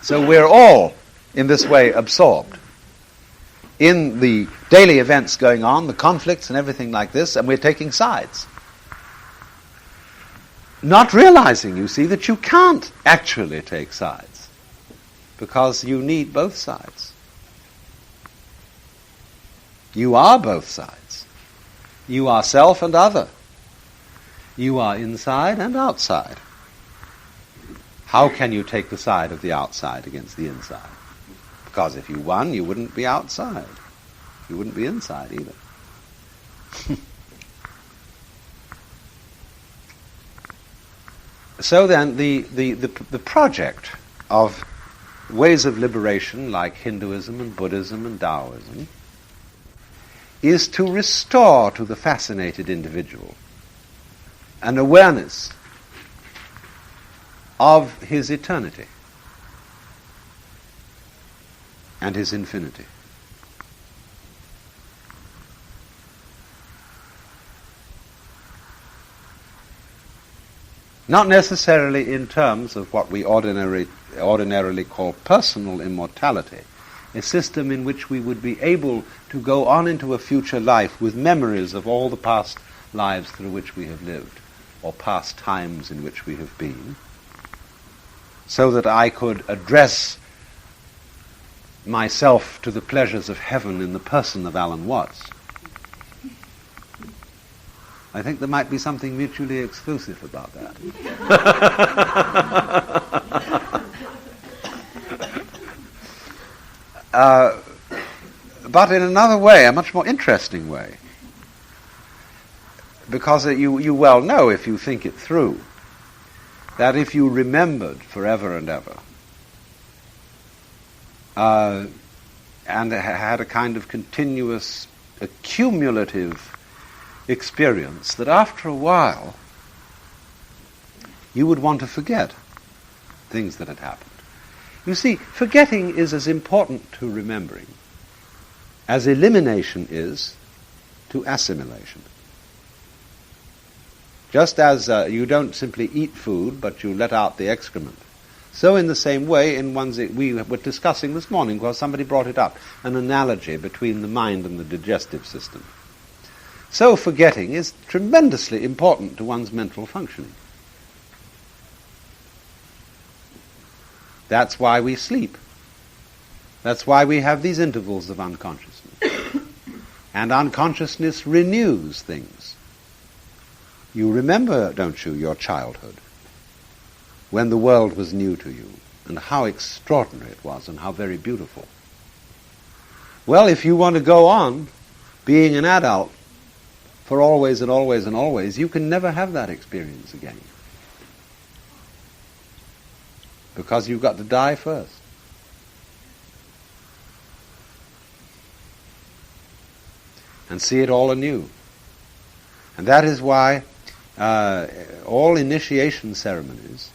B: So we're all, in this way, absorbed in the daily events going on, the conflicts and everything like this, and we're taking sides. Not realizing, you see, that you can't actually take sides, because you need both sides. You are both sides. You are self and other. You are inside and outside. How can you take the side of the outside against the inside? Because if you won, you wouldn't be outside. You wouldn't be inside either. So then, the project of ways of liberation, like Hinduism and Buddhism and Taoism, is to restore to the fascinated individual an awareness of his eternity and his infinity. Not necessarily in terms of what we ordinarily call personal immortality, a system in which we would be able to go on into a future life with memories of all the past lives through which we have lived, or past times in which we have been, so that I could address myself to the pleasures of heaven in the person of Alan Watts. I think there might be something mutually exclusive about that. But in another way, a much more interesting way, because you well know, if you think it through, that if you remembered forever and ever, and had a kind of continuous, accumulative experience, that after a while you would want to forget things that had happened. You see, forgetting is as important to remembering as elimination is to assimilation. Just as you don't simply eat food, but you let out the excrement,
A: So in the same way, we were discussing this morning, because somebody brought it up, an analogy between the mind and the digestive system. So forgetting is tremendously important to one's mental functioning. That's why we sleep. That's why we have these intervals of unconsciousness. And unconsciousness renews things. You remember, don't you, your childhood, when the world was new to you, and how extraordinary it was, and how very beautiful. Well, if you want to go on being an adult for always and always and always, you can never have that experience again. Because you've got to die first. And see it all anew. And that is why all initiation ceremonies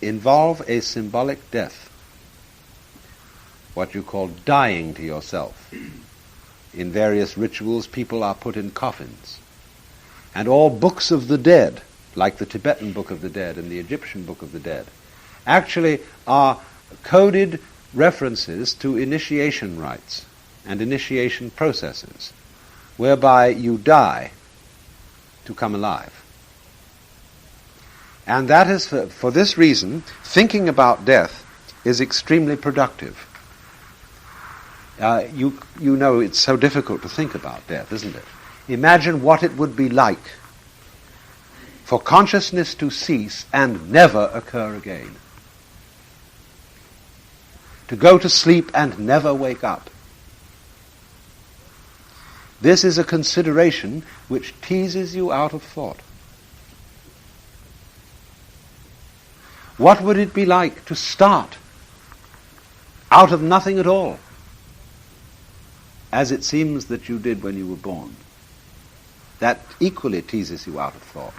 A: involve a symbolic death, what you call dying to yourself. In various rituals, people are put in coffins. And all books of the dead, like the Tibetan Book of the Dead and the Egyptian Book of the Dead, actually are coded references to initiation rites and initiation processes, whereby you die to come alive. And that is, for this reason, thinking about death is extremely productive. You know it's so difficult to think about death, isn't it? Imagine what it would be like for consciousness to cease and never occur again. To go to sleep and never wake up. This is a consideration which teases you out of thought. What would it be like to start out of nothing at all, as it seems that you did when you were born? That equally teases you out of thought.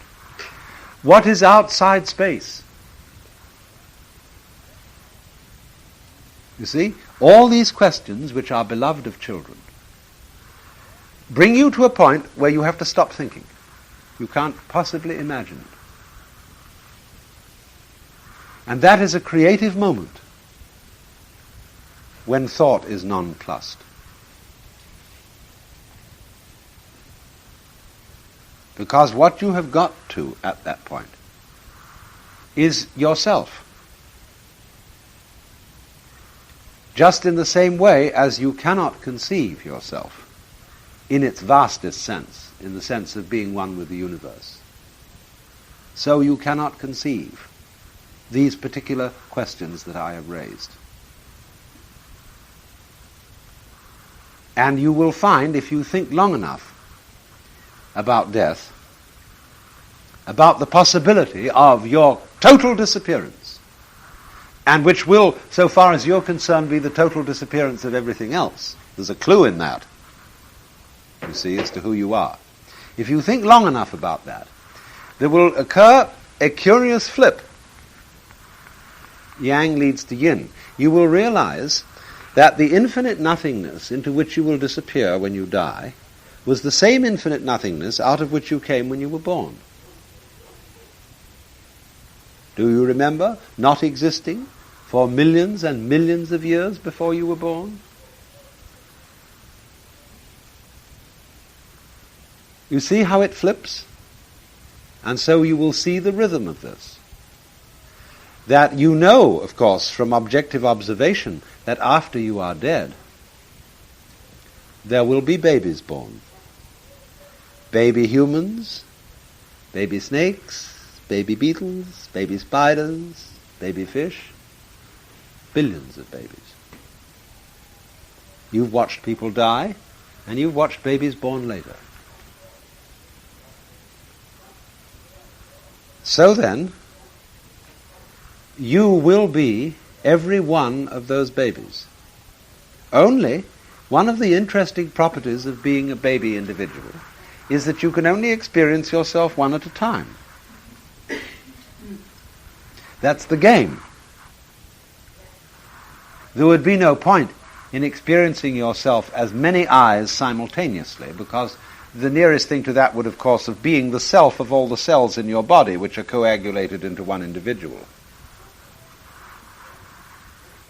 A: What is outside space? You see, all these questions, which are beloved of children, bring you to a point where you have to stop thinking. You can't possibly imagine it. And that is a creative moment when thought is nonplussed. Because what you have got to at that point is yourself. Just in the same way as you cannot conceive yourself in its vastest sense, in the sense of being one with the universe, so you cannot conceive these particular questions that I have raised. And you will find, if you think long enough about death, about the possibility of your total disappearance, and which will, so far as you're concerned, be the total disappearance of everything else. There's a clue in that, you see, as to who you are. If you think long enough about that, there will occur a curious flip. Yang leads to yin. You will realize that the infinite nothingness into which you will disappear when you die was the same infinite nothingness out of which you came when you were born. Do you remember not existing for millions and millions of years before you were born? You see how it flips? And so you will see the rhythm of this. That you know, of course, from objective observation, that after you are dead, there will be babies born. Baby humans, baby snakes, baby beetles, baby spiders, baby fish, billions of babies. You've watched people die, and you've watched babies born later. So then, you will be every one of those babies. Only, one of the interesting properties of being a baby individual is that you can only experience yourself one at a time. That's the game. There would be no point in experiencing yourself as many eyes simultaneously, because the nearest thing to that would, of course, have being the self of all the cells in your body, which are coagulated into one individual.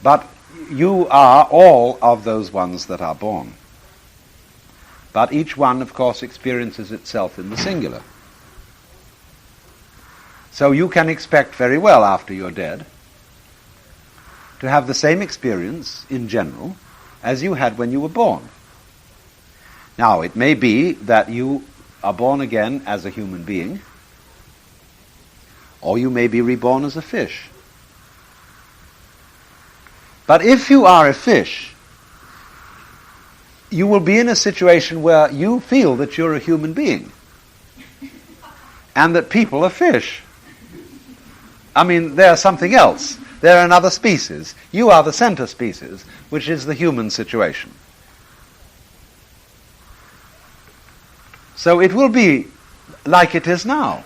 B: But you are all of those ones that are born. But each one, of course, experiences itself in the singular. So you can expect very well after you're dead to have the same experience in general as you had when you were born. Now, it may be that you are born again as a human being, or you may be reborn as a fish. But if you are a fish, you will be in a situation where you feel that you're a human being and that people are fish. I mean, they're something else. They're another species. You are the center species, which is the human situation. So it will be like it is now.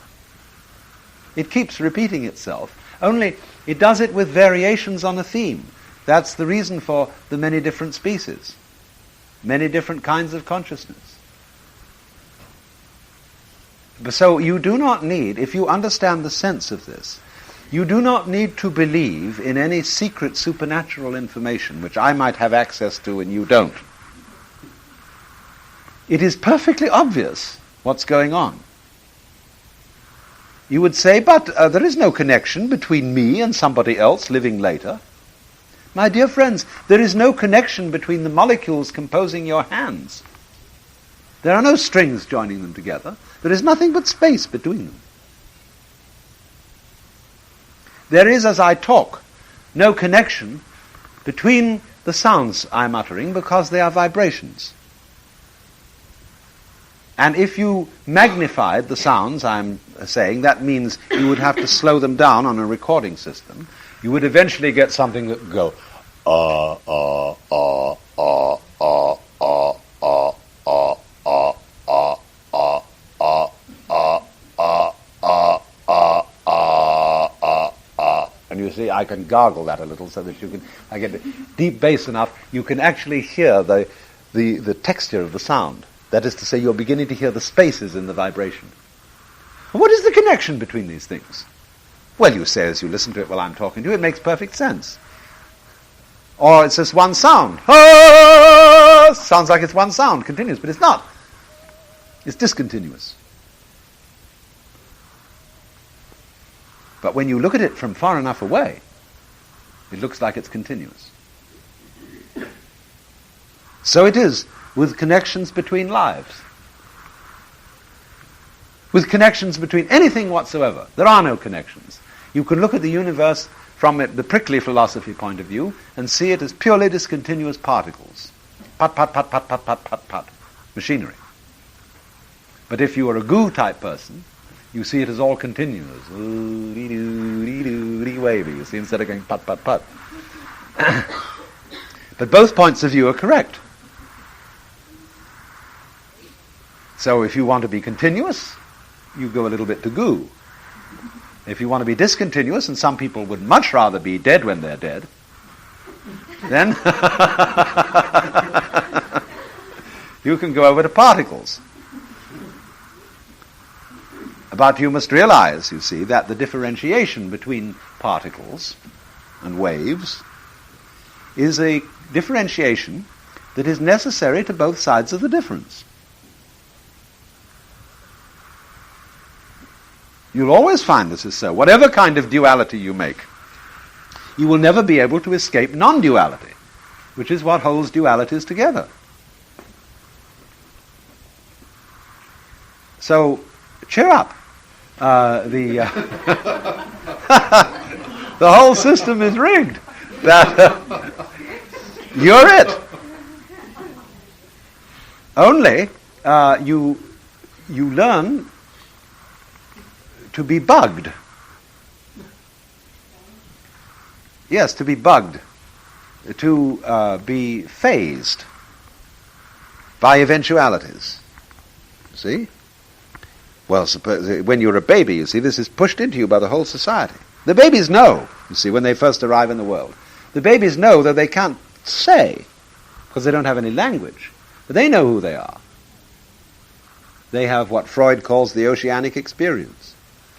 B: It keeps repeating itself, only it does it with variations on a theme. That's the reason for the many different species, many different kinds of consciousness. So you do not need, if you understand the sense of this, you do not need to believe in any secret supernatural information which I might have access to and you don't. It is perfectly obvious what's going on. You would say, but there is no connection between me and somebody else living later. My dear friends, there is no connection between the molecules composing your hands. There are no strings joining them together. There is nothing but space between them. There is, as I talk, no connection between the sounds I'm uttering because they are vibrations. And if you magnified the sounds I'm saying, that means you would have to slow them down on a recording system. You would eventually get something that would go, and you see, I can gargle that a little so that you can, I get deep bass enough, you can actually hear the texture of the sound. That is to say, you're beginning to hear the spaces in the vibration. What is the connection between these things? Well, you say as you listen to it while I'm talking to you, it makes perfect sense. Or it's just one sound. Ah! Sounds like it's one sound, continuous, but it's not. It's discontinuous. But when you look at it from far enough away, it looks like it's continuous. So it is with connections between lives. With connections between anything whatsoever. There are no connections. You can look at the universe from the prickly philosophy point of view and see it as purely discontinuous particles. Pat, pat, pat, pat, pat, pat, pat, pat. Machinery. But if you are a goo type person, you see it as all continuous. Wavy, you see, instead of going pat, pat, pat. But both points of view are correct. So if you want to be continuous, you go a little bit to goo. If you want to be discontinuous, and some people would much rather be dead when they're dead, then you can go over to particles. But you must realize, you see, that the differentiation between particles and waves is a differentiation that is necessary to both sides of the difference. You'll always find this is so. Whatever kind of duality you make, you will never be able to escape non-duality, which is what holds dualities together. So, cheer up. The whole system is rigged. That you're it. Only you learn to be bugged. Yes, to be bugged. To be phased by eventualities. See? Well, suppose, when you're a baby, you see, this is pushed into you by the whole society. The babies know, you see, when they first arrive in the world. The babies know, though they can't say, because they don't have any language. But they know who they are. They have what Freud calls the Oceanic Experience.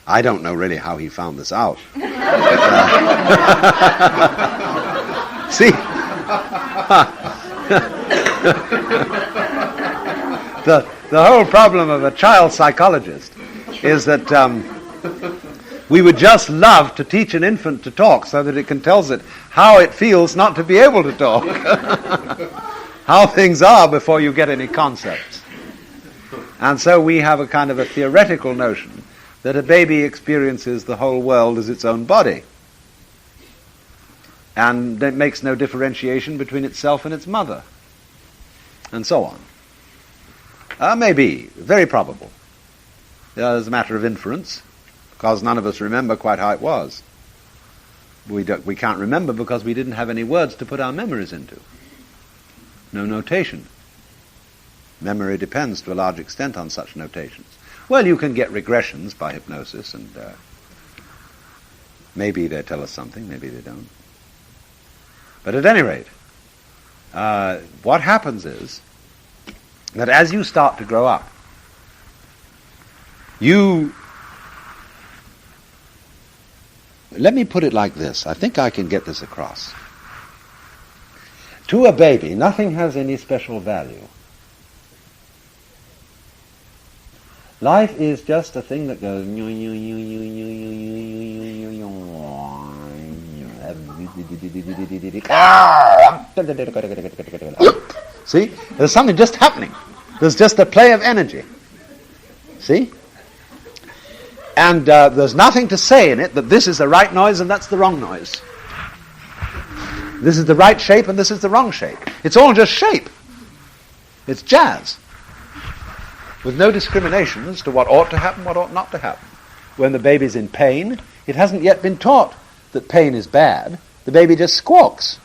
B: I don't know really how he found this out. See? The whole problem of a child psychologist is that we would just love to teach an infant to talk so that it can tell it how it feels not to be able to talk. How things are before you get any concepts. And so we have a kind of a theoretical notion that a baby experiences the whole world as its own body. And it makes no differentiation between itself and its mother. And so on. Maybe. Very probable. As a matter of inference, because none of us remember quite how it was. We can't remember because we didn't have any words to put our memories into. No notation. Memory depends to a large extent on such notations. Well, you can get regressions by hypnosis, and maybe they tell us something, maybe they don't. But at any rate, what happens is that as you start to grow up, let me put it like this. I think I can get this across. To a baby, nothing has any special value. Life is just a thing that goes. See? There's something just happening. There's just a play of energy. See? And there's nothing to say in it that this is the right noise and that's the wrong noise. This is the right shape and this is the wrong shape. It's all just shape. It's jazz. With no discrimination as to what ought to happen, what ought not to happen. When the baby's in pain, it hasn't yet been taught that pain is bad. The baby just squawks.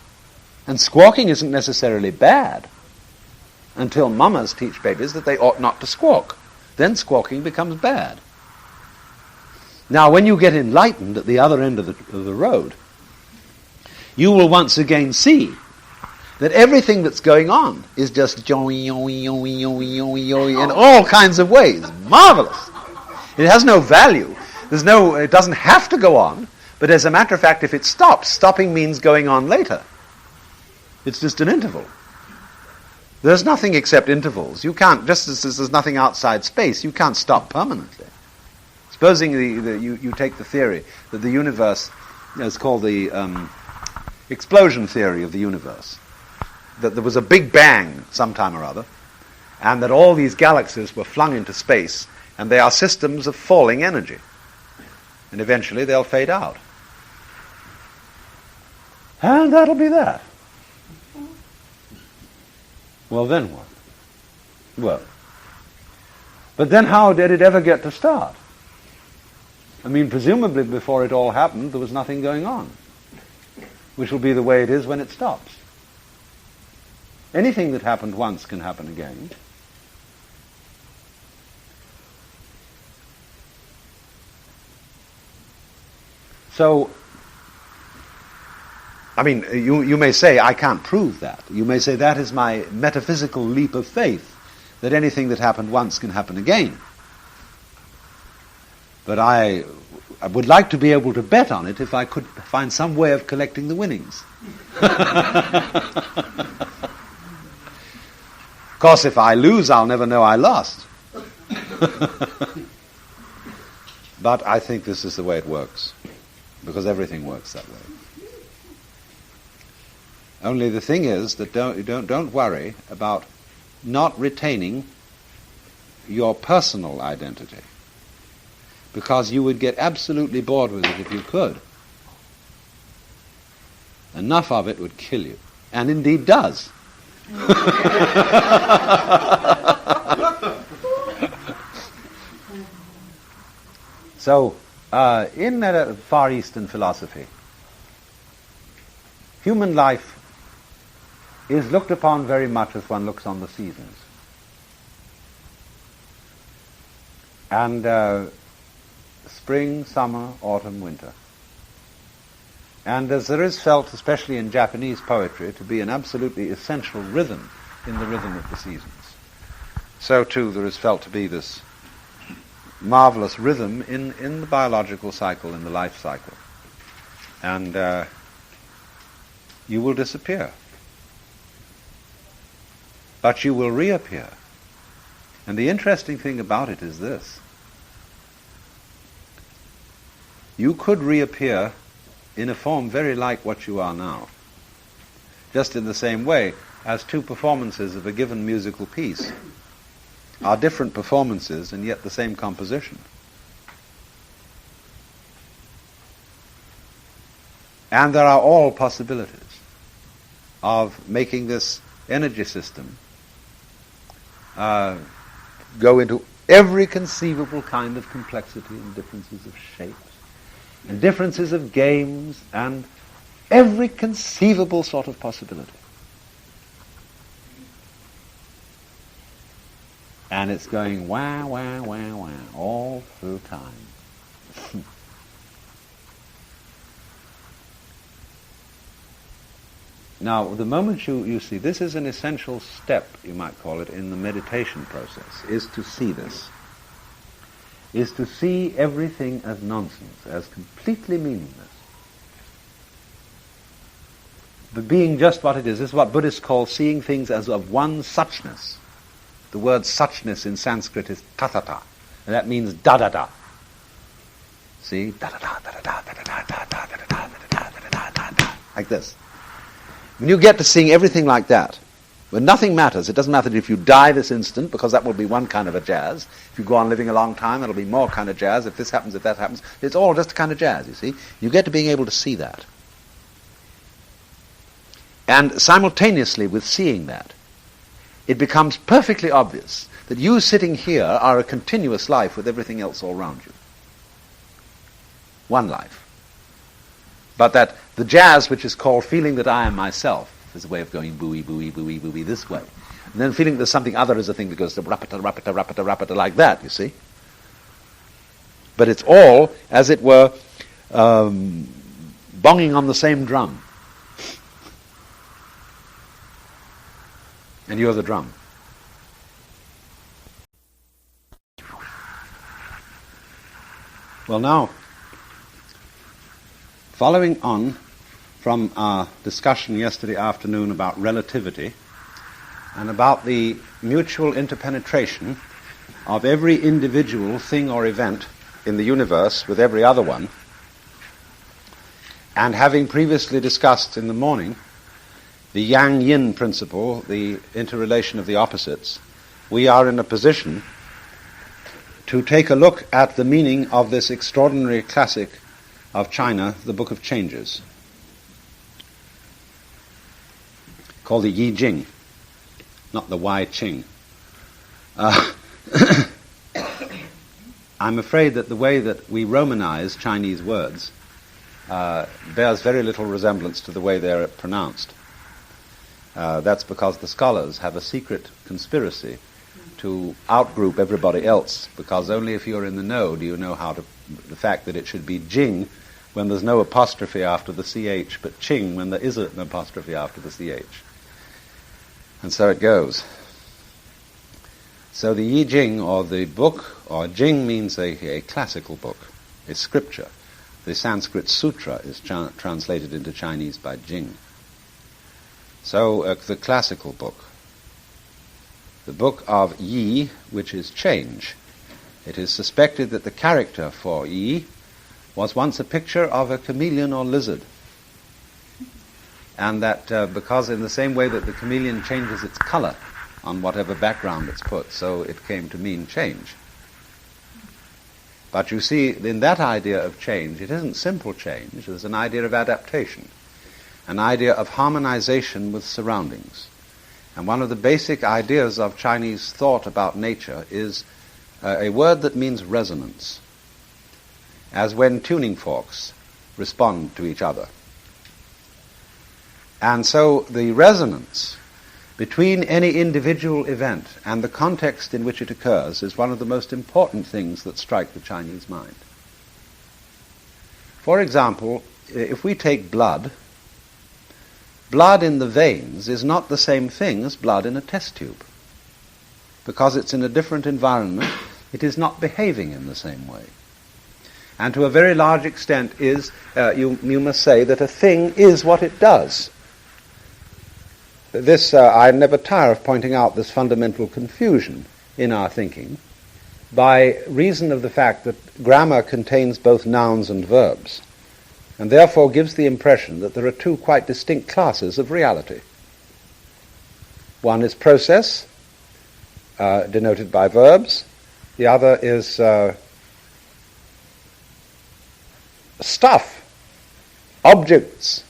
B: And squawking isn't necessarily bad until mamas teach babies that they ought not to squawk. Then squawking becomes bad. Now, when you get enlightened at the other end of the road, you will once again see that everything that's going on is just in all kinds of ways. Marvelous. It has no value. It doesn't have to go on, but as a matter of fact, if it stops, stopping means going on later. It's just an interval. There's nothing except intervals. You can't, just as there's nothing outside space, you can't stop permanently. Supposing you take the theory that the universe is called the explosion theory of the universe, that there was a big bang sometime or other, and that all these galaxies were flung into space, and they are systems of falling energy. And eventually they'll fade out. And that'll be that. Well, then what? Well, but then how did it ever get to start? I mean, presumably before it all happened, there was nothing going on, which will be the way it is when it stops. Anything that happened once can happen again. So, I mean, you may say, I can't prove that. You may say, that is my metaphysical leap of faith, that anything that happened once can happen again. But I would like to be able to bet on it if I could find some way of collecting the winnings. Of course, if I lose, I'll never know I lost. But I think this is the way it works, because everything works that way. Only the thing is that don't worry about not retaining your personal identity, because you would get absolutely bored with it if you could. Enough of it would kill you, and indeed does. So, in Far Eastern philosophy, human life is looked upon very much as one looks on the seasons. And spring, summer, autumn, winter. And as there is felt, especially in Japanese poetry, to be an absolutely essential rhythm in the rhythm of the seasons, so too there is felt to be this marvelous rhythm in the biological cycle, in the life cycle. And you will disappear. But you will reappear. And the interesting thing about it is this. You could reappear in a form very like what you are now. Just in the same way as two performances of a given musical piece are different performances and yet the same composition. And there are all possibilities of making this energy system go into every conceivable kind of complexity and differences of shapes and differences of games and every conceivable sort of possibility. And it's going wah, wah, wah, wah all through time. Now, the moment you see, this is an essential step, you might call it, in the meditation process, is to see this. Is to see everything as nonsense, as completely meaningless. But being just what it is what Buddhists call seeing things as of one suchness. The word suchness in Sanskrit is tathata, and that means da-da-da. See? Da-da-da, da-da-da, da-da-da, da-da-da, da-da-da, da-da-da, da-da-da, like this. When you get to seeing everything like that, when nothing matters, it doesn't matter if you die this instant, because that will be one kind of a jazz. If you go on living a long time, that'll be more kind of jazz. If this happens, if that happens, it's all just a kind of jazz, you see. You get to being able to see that. And simultaneously with seeing that, it becomes perfectly obvious that you sitting here are a continuous life with everything else all around you. One life. But that the jazz, which is called feeling that I am myself, is a way of going booey, booey, booey, booey this way. And then feeling there's something other is a thing that goes rapita, rapita, rapita, rapita, like that, you see. But it's all, as it were, bonging on the same drum. And you're the drum. Well, now, following on from our discussion yesterday afternoon about relativity and about the mutual interpenetration of every individual thing or event in the universe with every other one, and having previously discussed in the morning the yang-yin principle, the interrelation of the opposites, we are in a position to take a look at the meaning of this extraordinary classic of China, the Book of Changes, called the Yi Jing, not the Wai Ching. I'm afraid that the way that we Romanize Chinese words bears very little resemblance to the way they're pronounced. That's because the scholars have a secret conspiracy to outgroup everybody else, because only if you're in the know do you know the fact that it should be Jing when there's no apostrophe after the CH, but Ching when there is an apostrophe after the CH. And so it goes. So the Yi Jing, or the book, or Jing means a classical book, a scripture. The Sanskrit sutra is translated into Chinese by Jing. So the classical book. The book of Yi, which is change. It is suspected that the character for Yi was once a picture of a chameleon or lizard. And that because in the same way that the chameleon changes its color on whatever background it's put, so it came to mean change. But you see, in that idea of change, it isn't simple change. There's an idea of adaptation, an idea of harmonization with surroundings. And one of the basic ideas of Chinese thought about nature is a word that means resonance, as when tuning forks respond to each other. And so the resonance between any individual event and the context in which it occurs is one of the most important things that strike the Chinese mind. For example, if we take blood, blood in the veins is not the same thing as blood in a test tube. Because it's in a different environment, it is not behaving in the same way. And to a very large extent you must say that a thing is what it does.
A: I never tire of pointing out this fundamental confusion in our thinking by reason of the fact that grammar contains both nouns and verbs, and therefore gives the impression that there are two quite distinct classes of reality. One is process, denoted by verbs. The other is stuff, objects,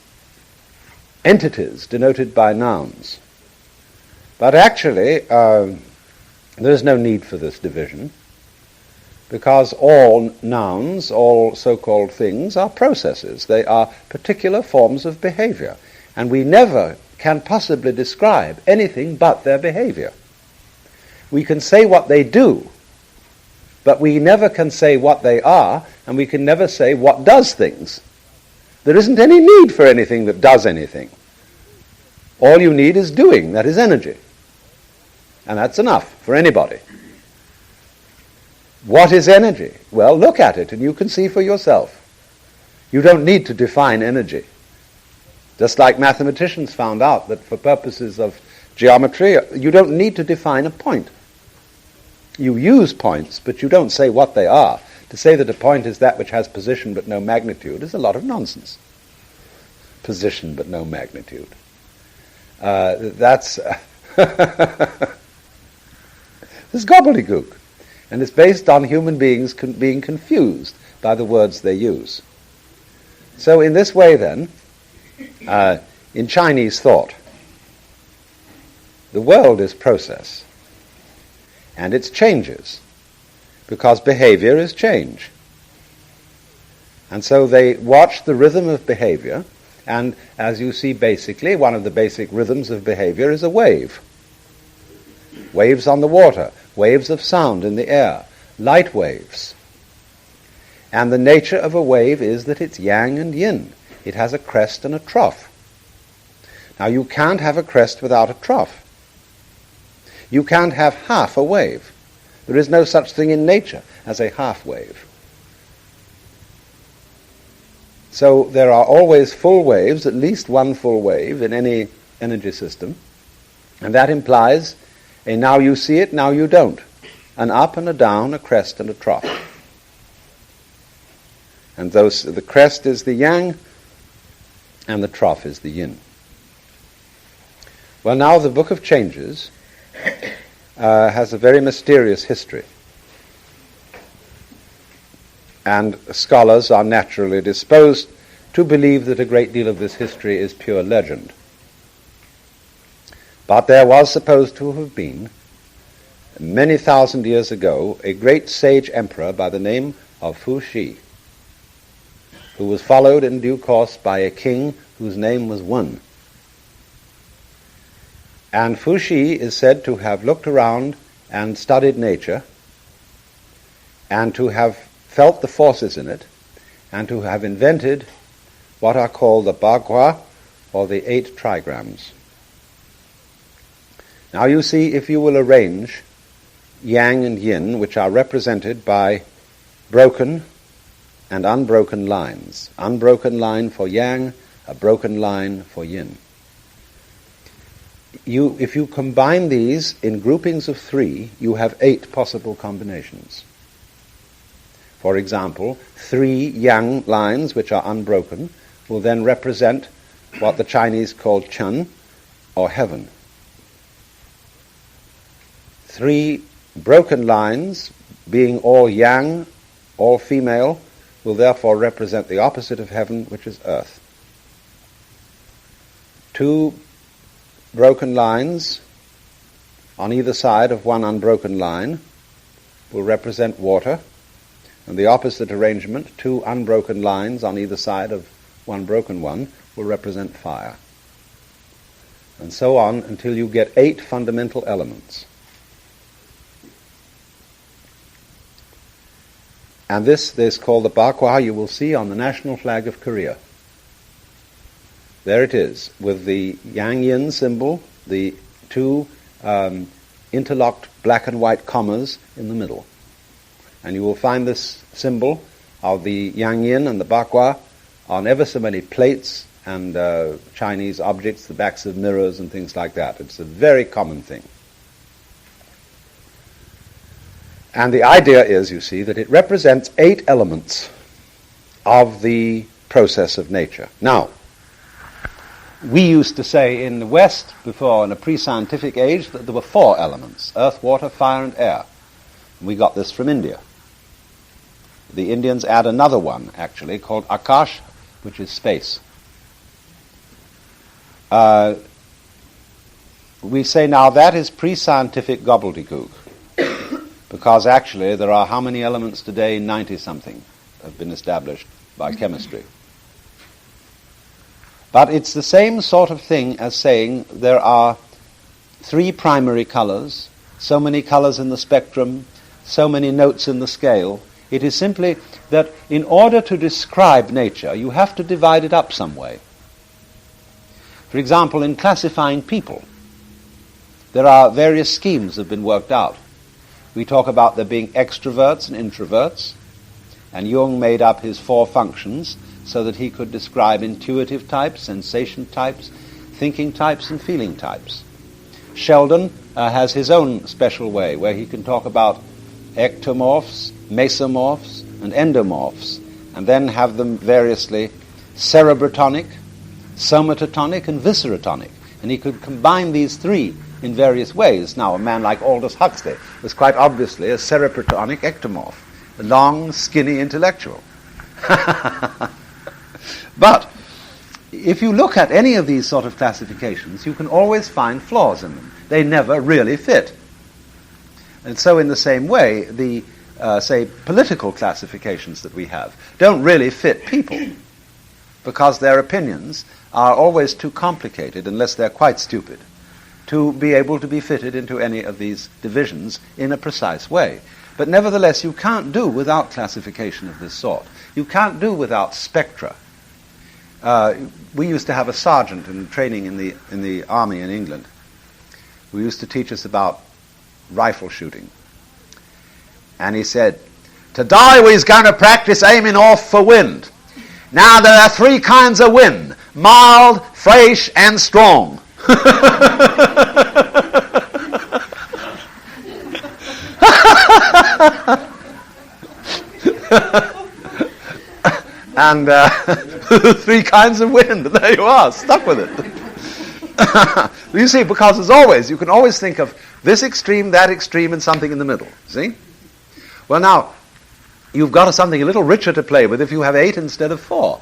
A: entities, denoted by nouns. But actually, there is no need for this division, because all nouns, all so-called things, are processes. They are particular forms of behavior, and we never can possibly describe anything but their behavior. We can say what they do, but we never can say what they are, and we can never say what does things. There isn't any need for anything that does anything. All you need is doing, that is energy. And that's enough for anybody. What is energy? Well, look at it and you can see for yourself. You don't need to define energy. Just like mathematicians found out that for purposes of geometry, you don't need to define a point. You use points, but you don't say what they are. To say that a point is that which has position but no magnitude is a lot of nonsense. Position but no magnitude. That's this gobbledygook. And it's based on human beings being confused by the words they use. So in this way then, in Chinese thought, the world is process, and it's changes, because behavior is change. And so they watch the rhythm of behavior, and as you see basically, one of the basic rhythms of behavior is a wave. Waves on the water, waves of sound in the air, light waves. And the nature of a wave is that it's yang and yin. It has a crest and a trough. Now you can't have a crest without a trough. You can't have half a wave. There is no such thing in nature as a half wave. So there are always full waves, at least one full wave in any energy system, and that implies a now you see it, now you don't. An up and a down, a crest and a trough. And the crest is the yang, and the trough is the yin. Well, now the Book of Changes has a very mysterious history. And scholars are naturally disposed to believe that a great deal of this history is pure legend. But there was supposed to have been, many thousand years ago, a great sage emperor by the name of Fu Shi, who was followed in due course by a king whose name was Wen. And Fu Shi is said to have looked around and studied nature, and to have felt the forces in it, and to have invented what are called the Bagua, or the 8 trigrams. Now you see, if you will arrange yang and yin, which are represented by broken and unbroken lines. Unbroken line for yang, a broken line for yin. If you combine these in groupings of 3, you have 8 possible combinations. For example, 3 yang lines, which are unbroken, will then represent what the Chinese call Chen, or heaven. 3 broken lines, being all yang, all female, will therefore represent the opposite of heaven, which is earth. 2 broken lines on either side of one unbroken line will represent water, and the opposite arrangement, 2 unbroken lines on either side of one broken one, will represent fire. And so on until you get 8 fundamental elements. And this is called the Bagua. You will see on the national flag of Korea. There it is, with the yang-yin symbol, the 2 interlocked black and white commas in the middle. And you will find this symbol of the yang-yin and the Bagua on ever so many plates
B: and Chinese objects, the backs of mirrors and things like that. It's a very common thing. And the idea is, you see, that it represents 8 elements of the process of nature. Now, we used to say in the West, before, in a pre-scientific age, that there were 4 elements: earth, water, fire, and air. We got this from India. The Indians add another one, actually, called Akash, which is space. We say now that is pre-scientific gobbledygook, because actually there are how many elements today? 90-something have been established by chemistry. But it's the same sort of thing as saying there are 3 primary colors, so many colors in the spectrum, so many notes in the scale. It is simply that in order to describe nature, you have to divide it up some way. For example, in classifying people, there are various schemes that have been worked out. We talk about there being extroverts and introverts, and Jung made up his 4 functions so that he could describe intuitive types, sensation types, thinking types, and feeling types. Sheldon has his own special way where he can talk about ectomorphs, mesomorphs, and endomorphs, and then have them variously cerebrotonic, somatotonic, and viscerotonic. And he could combine these 3 in various ways. Now, a man like Aldous Huxley was quite obviously a cerebrotonic ectomorph, a long, skinny intellectual. But if you look at any of these sort of classifications, you can always find flaws in them. They never really fit. And so in the same way, the, say, political classifications that we have don't really fit people, because their opinions are always too complicated, unless they're quite stupid, to be able to be fitted into any of these divisions in a precise way. But nevertheless, you can't do without classification of this sort. You can't do without spectra. We used to have a sergeant in training in the army in England who used to teach us about rifle shooting. And he said, "Today we're going to practice aiming off for wind. Now there are 3 kinds of wind: mild, fresh, and strong." And 3 kinds of wind, and there you are, stuck with it. You see, because as always, you can always think of this extreme, that extreme, and something in the middle. See? Well, now, you've got something a little richer to play with if you have 8 instead of 4.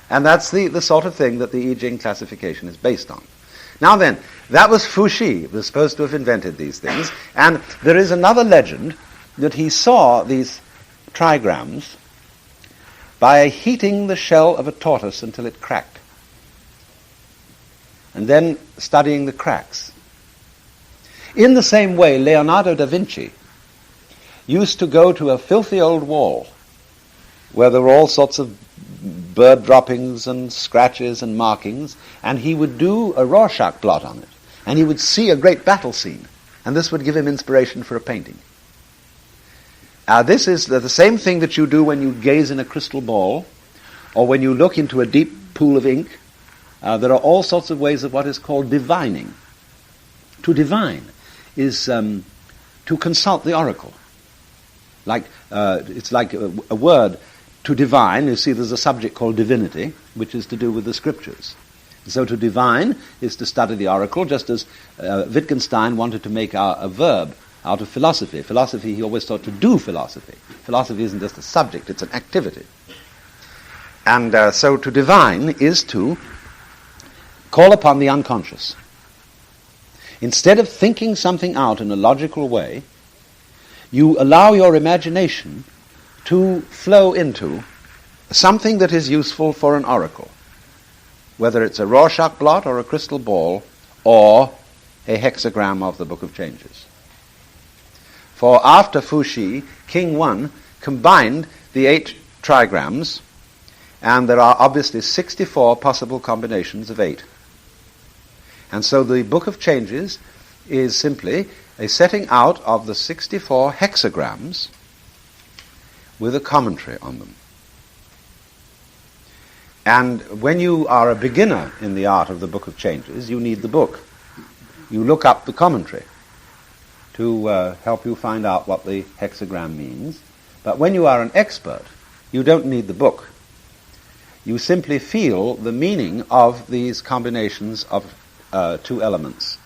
B: And that's the sort of thing that the I Ching classification is based on. Now then, that was Fuxi, who was supposed to have invented these things, and there is another legend that he saw these trigrams by heating the shell of a tortoise until it cracked, and then studying the cracks. In the same way, Leonardo da Vinci used to go to a filthy old wall where there were all sorts of bird droppings and scratches and markings, and he would do a Rorschach blot on it, and he would see a great battle scene, and this would give him inspiration for a painting. This is the same thing that you do when you gaze in a crystal ball, or when you look into a deep pool of ink. There are all sorts of ways of what is called divining. To divine is to consult the oracle. It's like a word. To divine, you see there's a subject called divinity, which is to do with the scriptures. So to divine is to study the oracle, just as Wittgenstein wanted to make a verb out of philosophy. Philosophy, he always thought to do philosophy. Philosophy isn't just a subject, it's an activity. And so to divine is to call upon the unconscious. Instead of thinking something out in a logical way, you allow your imagination to flow into something that is useful for an oracle, whether it's a Rorschach blot or a crystal ball or a hexagram of the Book of Changes. For after Fuxi, King Wan combined the 8 trigrams, and there are obviously 64 possible combinations of 8. And so the Book of Changes is simply a setting out of the 64 hexagrams with a commentary on them. And when you are a beginner in the art of the Book of Changes, you need the book. You look up the commentary to help you find out what the hexagram means. But when you are an expert, you don't need the book. You simply feel the meaning of these combinations of two elements.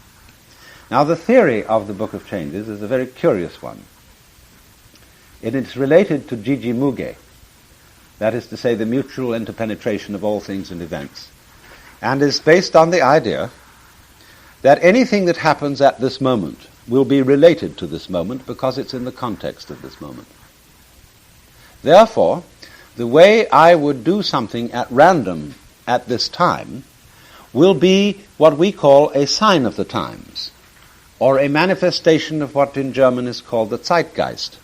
B: Now, the theory of the Book of Changes is a very curious one. It is related to Jiji Muge, that is to say, the mutual interpenetration of all things and events, and is based on the idea that anything that happens at this moment will be related to this moment because it's in the context of this moment. Therefore, the way I would do something at random at this time will be what we call a sign of the times, or a manifestation of what in German is called the Zeitgeist,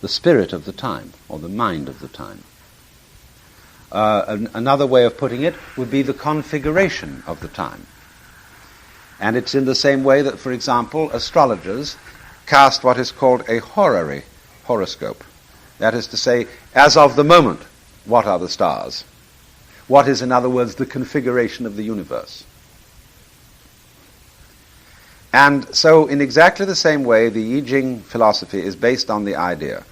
B: the spirit of the time, or the mind of the time. Another way of putting it would be the configuration of the time. And it's in the same way that, for example, astrologers cast what is called a horary horoscope. That is to say, as of the moment, what are the stars? What is, in other words, the configuration of the universe? And so, in exactly the same way, the I Ching philosophy is based on the idea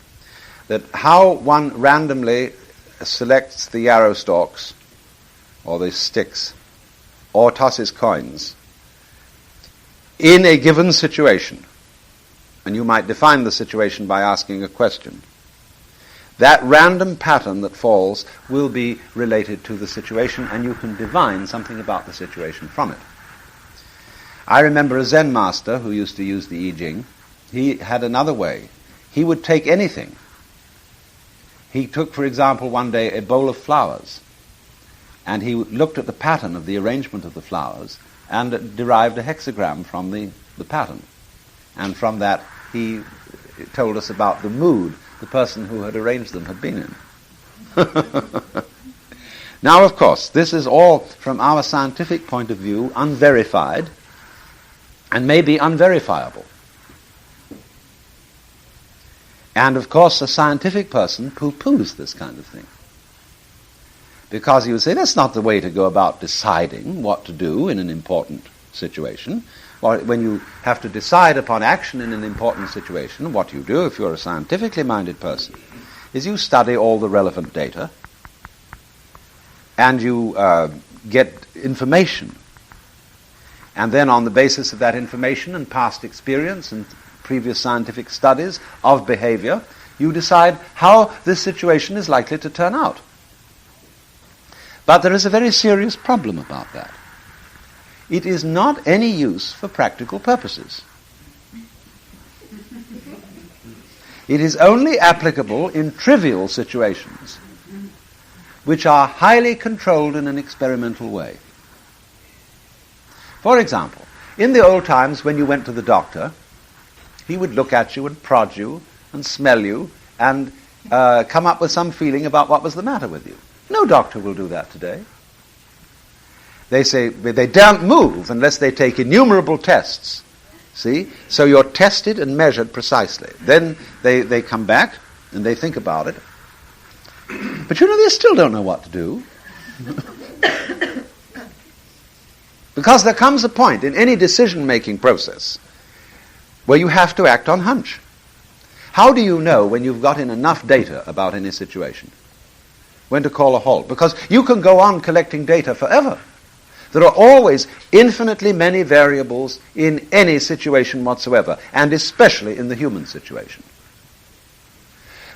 B: that how one randomly selects the yarrow stalks, or the sticks, or tosses coins, in a given situation, and you might define the situation by asking a question, that random pattern that falls will be related to the situation, and you can divine something about the situation from it. I remember a Zen master who used to use the I Ching. He had another way. He would take anything. He took, for example, one day a bowl of flowers, and he looked at the pattern of the arrangement of the flowers and derived a hexagram from the pattern. And from that, he told us about the mood the person who had arranged them had been in. Now, of course, this is all, from our scientific point of view, unverified and may be unverifiable. And, of course, a scientific person pooh-poohs this kind of thing. Because he would say, that's not the way to go about deciding what to do in an important situation. Or when you have to decide upon action in an important situation, what you do, if you're a scientifically minded person, is you study all the relevant data, and you get information. And then on the basis of that information and past experience and previous scientific studies of behavior, you decide how this situation is likely to turn out. But there is a very serious problem about that. It is not any use for practical purposes. It is only applicable in trivial situations, which are highly controlled in an experimental way. For example, in the old times when you went to the doctor, he would look at you and prod you and smell you and come up with some feeling about what was the matter with you. No doctor will do that today. They say they don't move unless they take innumerable tests. See? So you're tested and measured precisely. Then they come back and they think about it. But you know, they still don't know what to do. Because there comes a point in any decision-making process where you have to act on hunch. How do you know when you've got in enough data about any situation when to call a halt? Because you can go on collecting data forever. There are always infinitely many variables in any situation whatsoever, and especially in the human situation.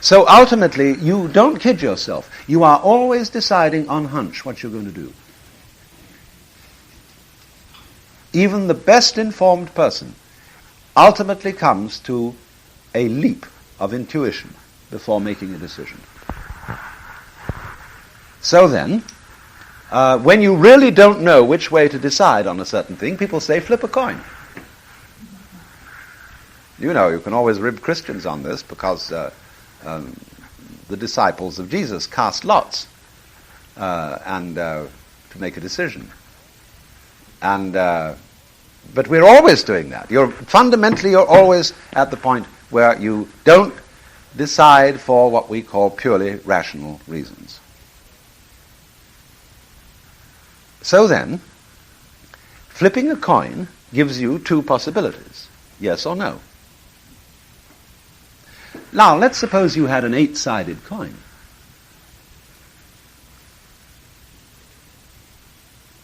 B: So ultimately, you don't kid yourself. You are always deciding on hunch what you're going to do. Even the best informed person ultimately comes to a leap of intuition before making a decision. So then, when you really don't know which way to decide on a certain thing, people say, flip a coin. You know, you can always rib Christians on this because the disciples of Jesus cast lots to make a decision. But we're always doing that. Fundamentally, you're always at the point where you don't decide for what we call purely rational reasons.
A: So then, flipping a coin gives you two possibilities, yes or no. Now, let's suppose you had an 8-sided coin.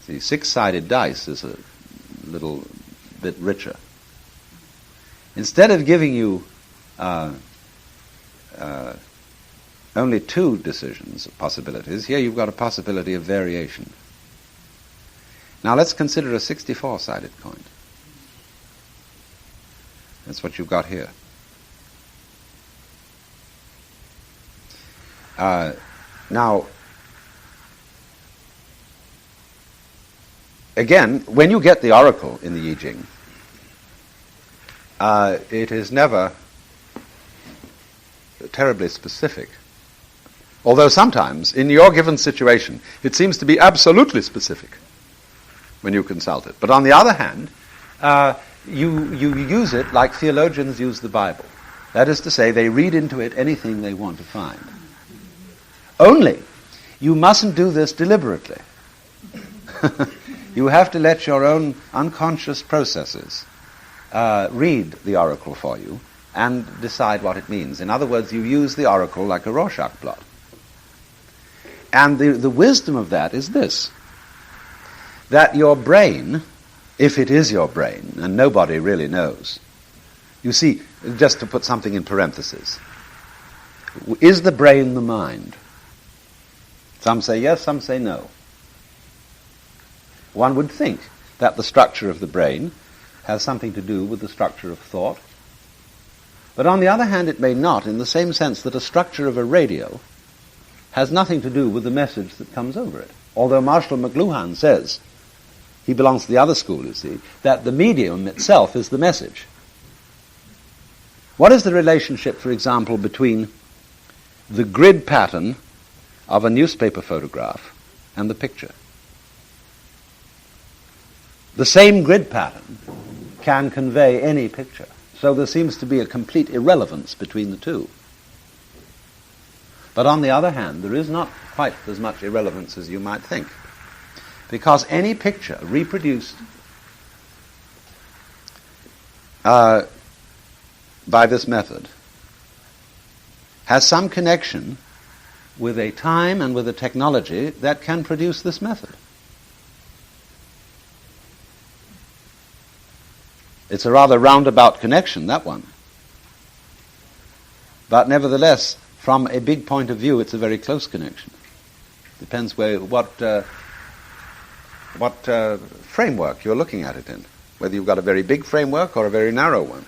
A: See, 6-sided dice is a little bit richer. Instead of giving you only two possibilities, here you've got a possibility of variation. Now let's consider a 64-sided coin. That's what you've got here. Now, again, when you get the oracle in the I Ching, it is never terribly specific. Although sometimes, in your given situation, it seems to be absolutely specific when you consult it. But on the other hand, you use it like theologians use the Bible. That is to say, they read into it anything they want to find. Only, you mustn't do this deliberately. You have to let your own unconscious processes read the oracle for you and decide what it means. In other words, you use the oracle like a Rorschach blot. And the wisdom of that is this, that your brain, if it is your brain, and nobody really knows, you see, just to put something in parentheses, is the brain the mind? Some say yes, some say no. One would think that the structure of the brain has something to do with the structure of thought. But on the other hand, it may not, in the same sense that a structure of a radio has nothing to do with the message that comes over it. Although Marshall McLuhan says, he belongs to the other school, you see, that the medium itself is the message. What is the relationship, for example, between the grid pattern of a newspaper photograph and the picture? The same grid pattern can convey any picture. So there seems to be a complete irrelevance between the two. But on the other hand, there is not quite as much irrelevance as you might think. Because any picture reproduced by this method has some connection with a time and with a technology that can produce this method. It's a rather roundabout connection, that one. But nevertheless, from a big point of view, it's a very close connection. Depends what framework you're looking at it in. Whether you've got a very big framework or a very narrow one.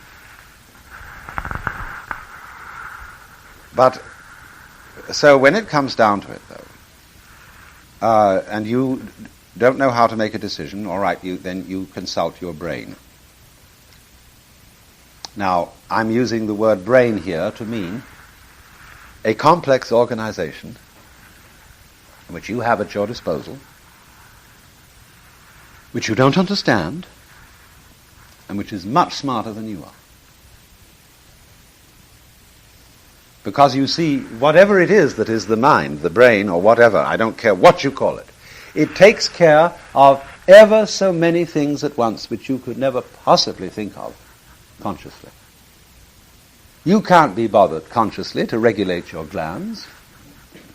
A: But, so when it comes down to it, though, and you don't know how to make a decision, all right, then you consult your brain. Now, I'm using the word brain here to mean a complex organization which you have at your disposal, which you don't understand, and which is much smarter than you are. Because you see, whatever it is that is the mind, the brain, or whatever, I don't care what you call it, it takes care of ever so many things at once which you could never possibly think of consciously. You can't be bothered consciously to regulate your glands,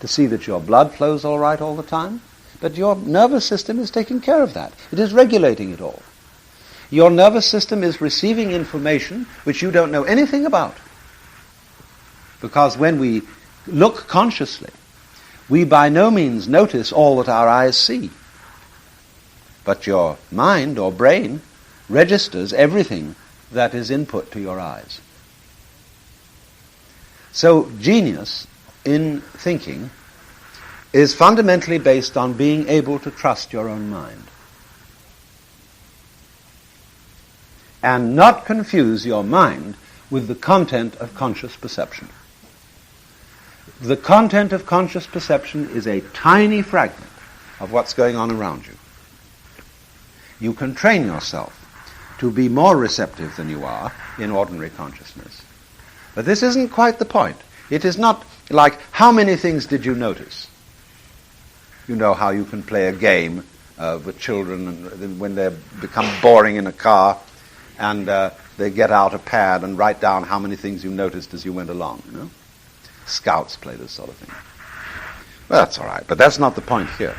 A: to see that your blood flows all right all the time, but your nervous system is taking care of that. It is regulating it all. Your nervous system is receiving information which you don't know anything about. Because when we look consciously, we by no means notice all that our eyes see. But your mind or brain registers everything that is input to your eyes. So genius in thinking is fundamentally based on being able to trust your own mind. And not confuse your mind with the content of conscious perception. The content of conscious perception is a tiny fragment of what's going on around you. You can train yourself to be more receptive than you are in ordinary consciousness. But this isn't quite the point. It is not like, how many things did you notice? You know how you can play a game
B: with children, and when they become boring in a car, and they get out a pad and write down how many things you noticed as you went along. Scouts play this sort of thing. Well, that's all right, but that's not the point here.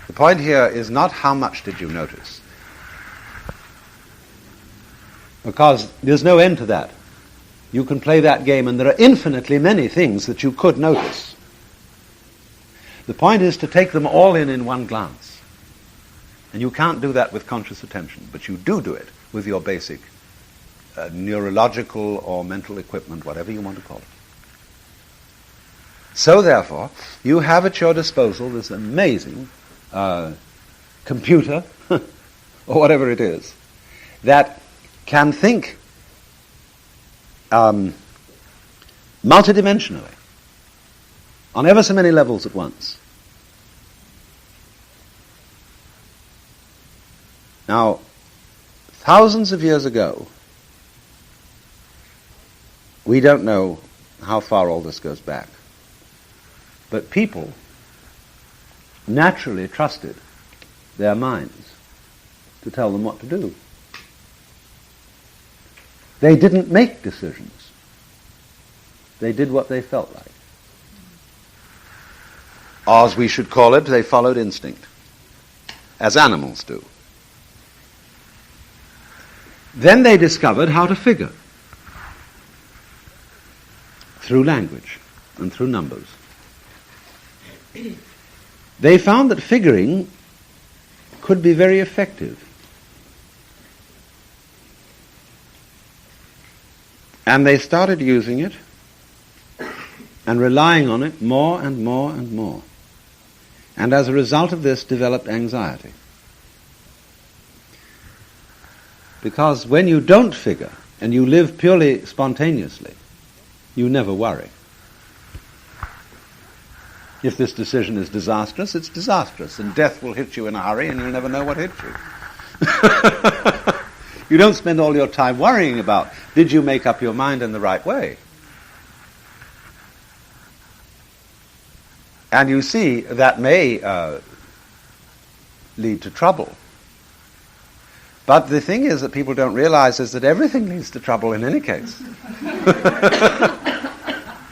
B: The point here is not how much did you notice, because there's no end to that. You can play that game, and there are infinitely many things that you could notice. The point is to take them all in one glance. And you can't do that with conscious attention, but you do it with your basic neurological or mental equipment, whatever you want to call it. So therefore, you have at your disposal this amazing computer, or whatever it is, that can think multidimensionally, on ever so many levels at once. Now, thousands of years ago, we don't know how far all this goes back, but people naturally trusted their minds to tell them what to do. They didn't make decisions. They did what they felt like. Or, as we should call it, they followed instinct, as animals do. Then they discovered how to figure through language and through numbers. They found that figuring could be very effective. And they started using it and relying on it more and more and more. And as a result of this, developed anxiety. Because when you don't figure and you live purely spontaneously, you never worry. If this decision is disastrous, it's disastrous, and death will hit you in a hurry and you'll never know what hit you. You don't spend all your time worrying about, did you make up your mind in the right way? And you see, that may lead to trouble. But the thing is that people don't realize is that everything leads to trouble in any case.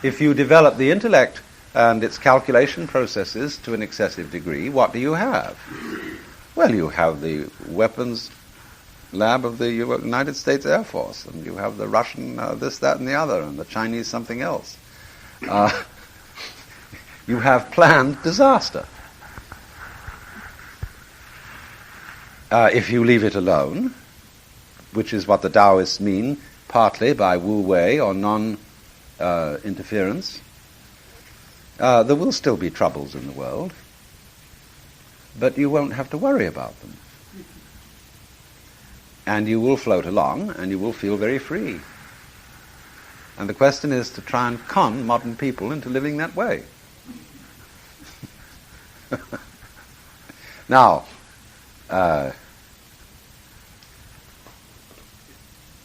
B: If you develop the intellect and its calculation processes to an excessive degree, what do you have? Well, you have the weapons lab of the United States Air Force, and you have the Russian this, that, and the other, and the Chinese something else. You have planned disaster. If you leave it alone, which is what the Taoists mean, partly by wu-wei or non-interference, there will still be troubles in the world, but you won't have to worry about them. And you will float along, and you will feel very free. And the question is to try and con modern people into living that way. Now,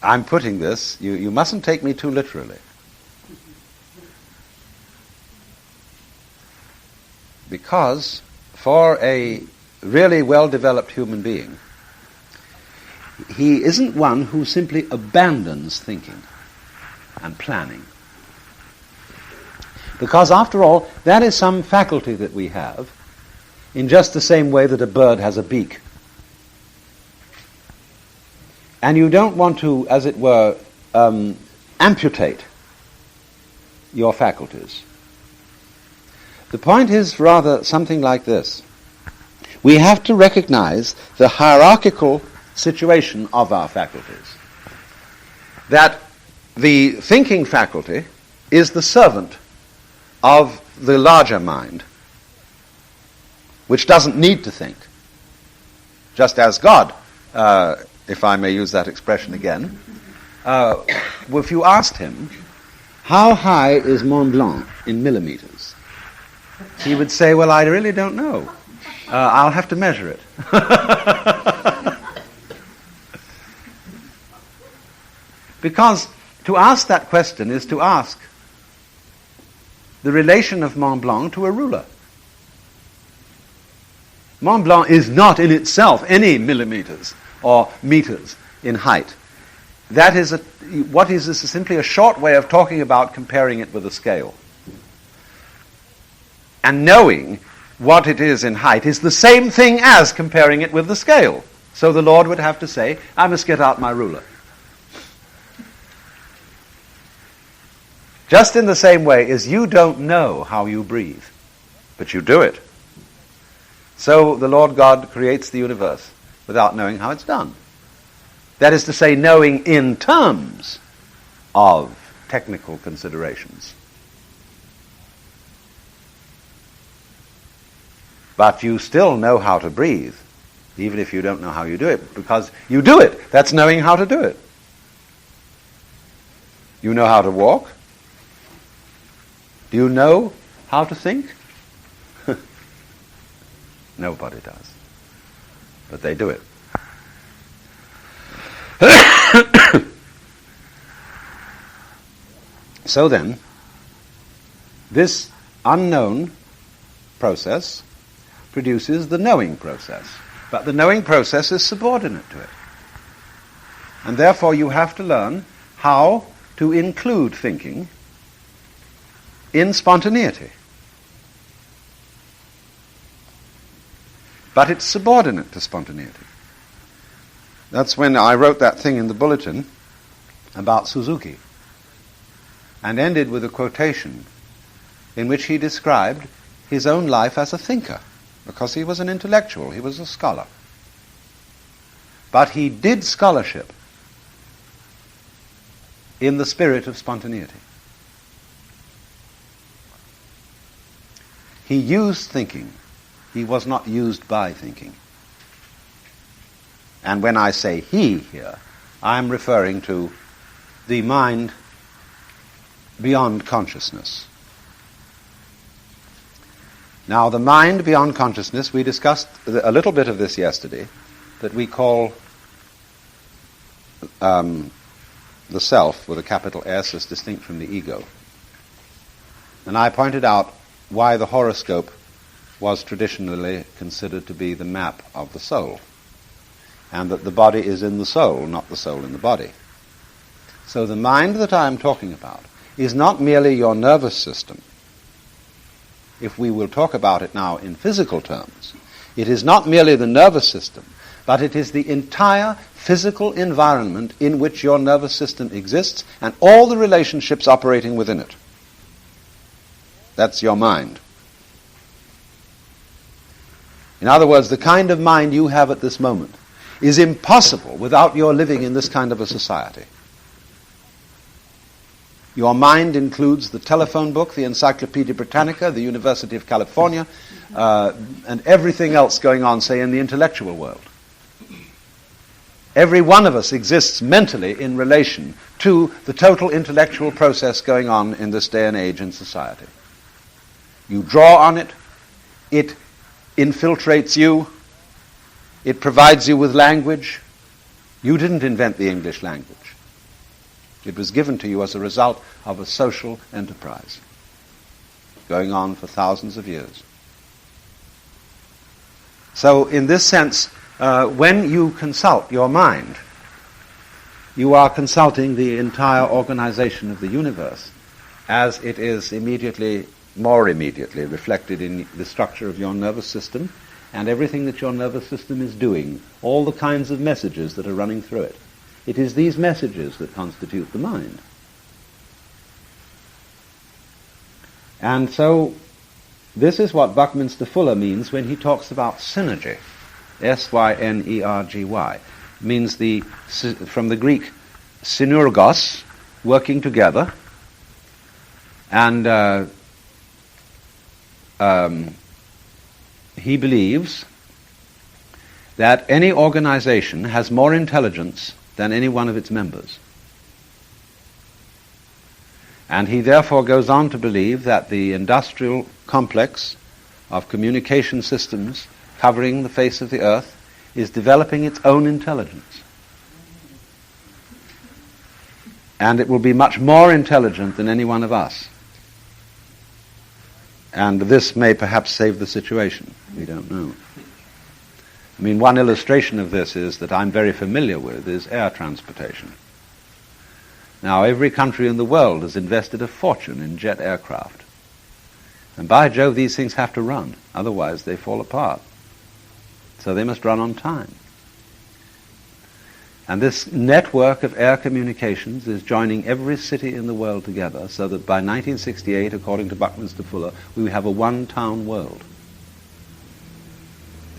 B: I'm putting this, you mustn't take me too literally. Because for a really well-developed human being, he isn't one who simply abandons thinking and planning. Because after all, that is some faculty that we have, in just the same way that a bird has a beak. And you don't want to, as it were, amputate your faculties. The point is rather something like this. We have to recognize the hierarchical situation of our faculties. That the thinking faculty is the servant of the larger mind, which doesn't need to think. Just as God, if I may use that expression again, if you asked him, how high is Mont Blanc in millimeters? He would say, well, I really don't know. I'll have to measure it. Because to ask that question is to ask the relation of Mont Blanc to a ruler. Mont Blanc is not in itself any millimeters or meters in height. What is this is simply a short way of talking about comparing it with a scale. And knowing what it is in height is the same thing as comparing it with the scale. So the Lord would have to say, I must get out my ruler. Just in the same way as you don't know how you breathe, but you do it. So the Lord God creates the universe without knowing how it's done. That is to say, knowing in terms of technical considerations. But you still know how to breathe, even if you don't know how you do it, because you do it. That's knowing how to do it. You know how to walk. Do you know how to think? Nobody does. But they do it. So then, this unknown process produces the knowing process. But the knowing process is subordinate to it. And therefore you have to learn how to include thinking in spontaneity. But it's subordinate to spontaneity. That's when I wrote that thing in the bulletin about Suzuki and ended with a quotation in which he described his own life as a thinker, because he was an intellectual, he was a scholar. But he did scholarship in the spirit of spontaneity. He used thinking. He was not used by thinking. And when I say he here, I'm referring to the mind beyond consciousness. Now, the mind beyond consciousness, we discussed a little bit of this yesterday, that we call the self with a capital S as distinct from the ego. And I pointed out why the horoscope was traditionally considered to be the map of the soul, and that the body is in the soul, not the soul in the body. So the mind that I am talking about is not merely your nervous system. If we will talk about it now in physical terms, it is not merely the nervous system, but it is the entire physical environment in which your nervous system exists and all the relationships operating within it. That's your mind. In other words, the kind of mind you have at this moment is impossible without your living in this kind of a society. Your mind includes the telephone book, the Encyclopedia Britannica, the University of California, and everything else going on, say, in the intellectual world. Every one of us exists mentally in relation to the total intellectual process going on in this day and age in society. You draw on it, it infiltrates you, it provides you with language. You didn't invent the English language. It was given to you as a result of a social enterprise going on for thousands of years. So in this sense, when you consult your mind, you are consulting the entire organization of the universe as it is more immediately reflected in the structure of your nervous system and everything that your nervous system is doing, all the kinds of messages that are running through it. It is these messages that constitute the mind. And so this is what Buckminster Fuller means when he talks about synergy. S-Y-N-E-R-G-Y. Means from the Greek synergos, working together, and he believes that any organization has more intelligence than any one of its members. And he therefore goes on to believe that the industrial complex of communication systems covering the face of the earth is developing its own intelligence. And it will be much more intelligent than any one of us. And this may perhaps save the situation. We don't know.
A: I mean, one illustration of this is that I'm very familiar with is air transportation. Now, every country in the world has invested a fortune in jet aircraft. And by Jove, these things have to run. Otherwise, they fall apart. So they must run on time. And this network of air communications is joining every city in the world together, so that by 1968, according to Buckminster Fuller, we have a one-town world.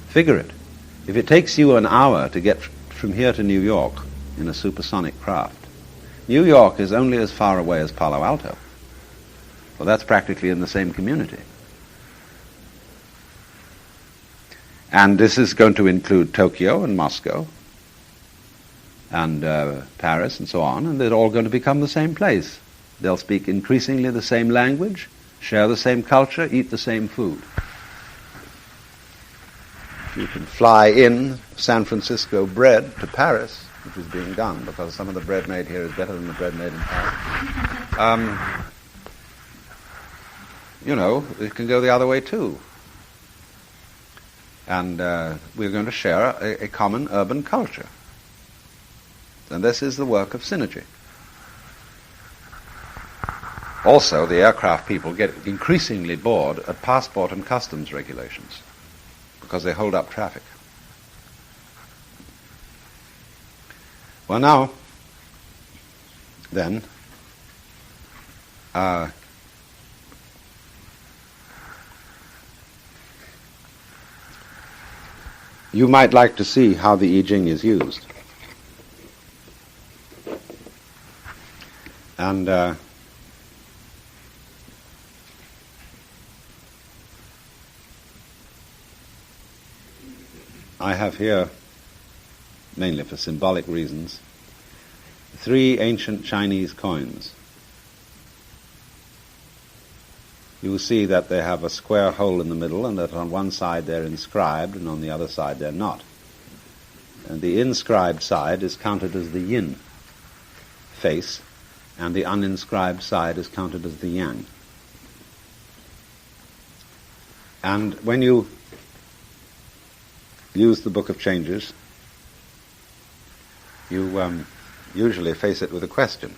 A: Figure it. If it takes you an hour to get from here to New York in a supersonic craft, New York is only as far away as Palo Alto. Well, that's practically in the same community. And this is going to include Tokyo and Moscow and Paris and so on, and they're all going to become the same place. They'll speak increasingly the same language, share the same culture, eat the same food. You can fly in San Francisco bread to Paris, which is being done, because some of the bread made here is better than the bread made in Paris. It can go the other way too. And we're going to share a common urban culture. And this is the work of synergy. Also, the aircraft people get increasingly bored at passport and customs regulations because they hold up traffic. Well, now, then, you might like to see how the I Ching is used. And I have here, mainly for symbolic reasons, 3 ancient Chinese coins. You will see that they have a square hole in the middle, and that on one side they're inscribed and on the other side they're not. And the inscribed side is counted as the yin face, and the uninscribed side is counted as the yang. And when you use the Book of Changes, you usually face it with a question.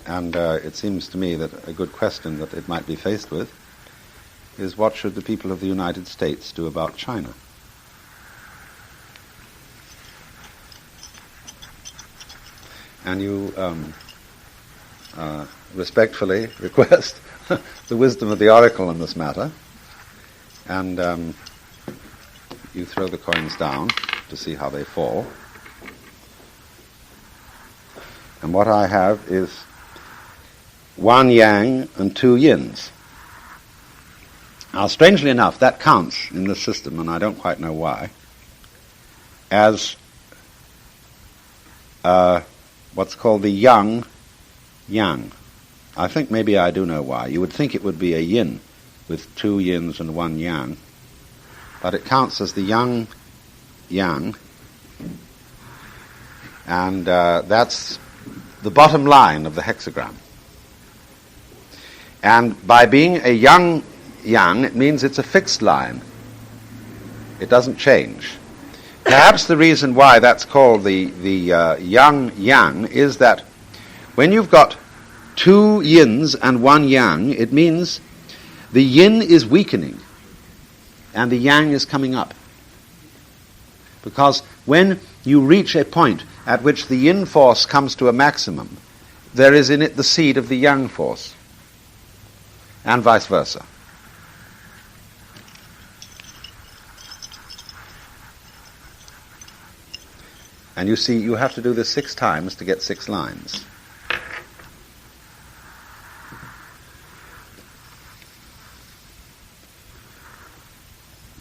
A: And it seems to me that a good question that it might be faced with is, what should the people of the United States do about China? And you respectfully request the wisdom of the oracle in this matter, and you throw the coins down to see how they fall. And what I have is 1 yang and 2 yins. Now, strangely enough, that counts in this system, and I don't quite know why, as what's called the yang. I think maybe I do know why. You would think it would be a yin with 2 yins and 1 yang, but it counts as the yang, and that's the bottom line of the hexagram. And by being a yang, it means it's a fixed line. It doesn't change. Perhaps the reason why that's called the yang is that when you've got 2 yins and 1 yang, it means the yin is weakening and the yang is coming up. Because when you reach a point at which the yin force comes to a maximum, there is in it the seed of the yang force, and vice versa. And you see, you have to do this 6 times to get 6 lines.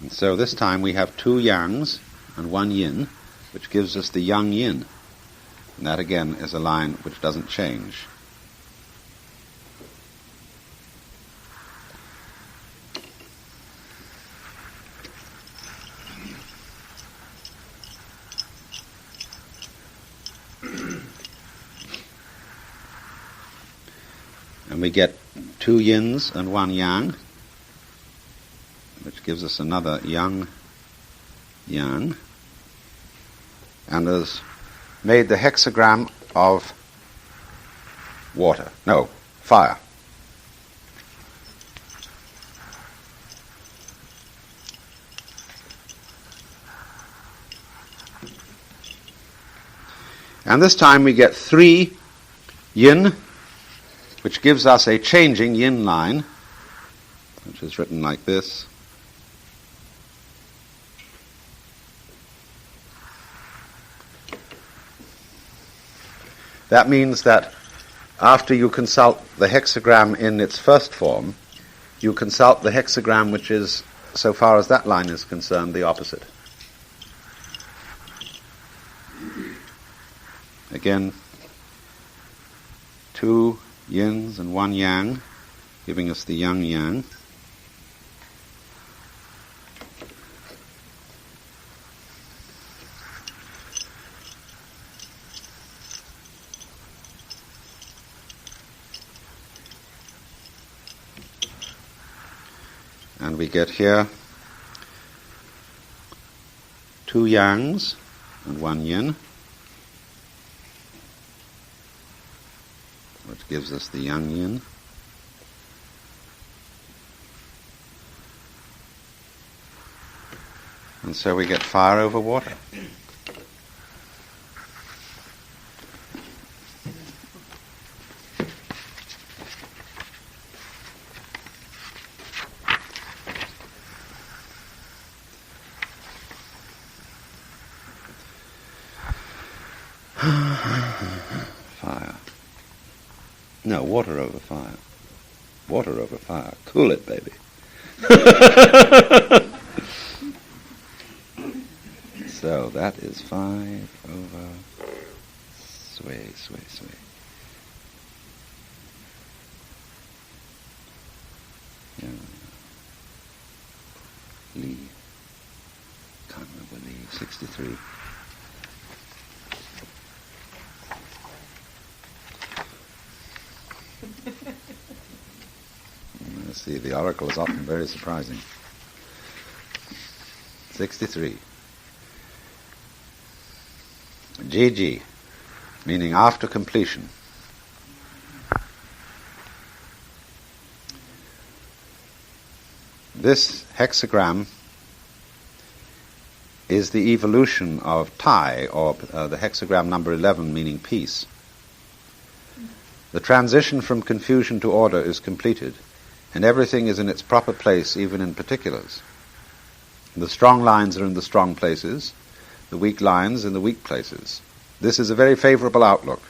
A: And so this time we have 2 yangs and 1 yin, which gives us the yang yin. And that again is a line which doesn't change. And we get 2 yins and 1 yang, which gives us another yang
B: yang, and has made the hexagram of fire. And this time we get 3 yin, which gives us a changing yin line, which is written like this. That means that after you consult the hexagram in its first form, you consult the hexagram which is, so far as that line is concerned, the opposite. Again, 2 yins and 1 yang, giving us the yang-yang. And we get here 2 yangs and 1 yin, which gives us the yang yin. And so we get fire over water. Fire. No, water over fire. Water over fire. Cool it, baby. So that is 5 over sway. Yeah. Lee. Can't remember Lee. 63. See, the oracle is often very surprising. 63. GG, meaning after completion. This hexagram is the evolution of Tai, or the hexagram number 11, meaning peace. The transition from confusion to order is completed, and everything is in its proper place, even in particulars. The strong lines are in the strong places, the weak lines in the weak places. This is a very favorable outlook,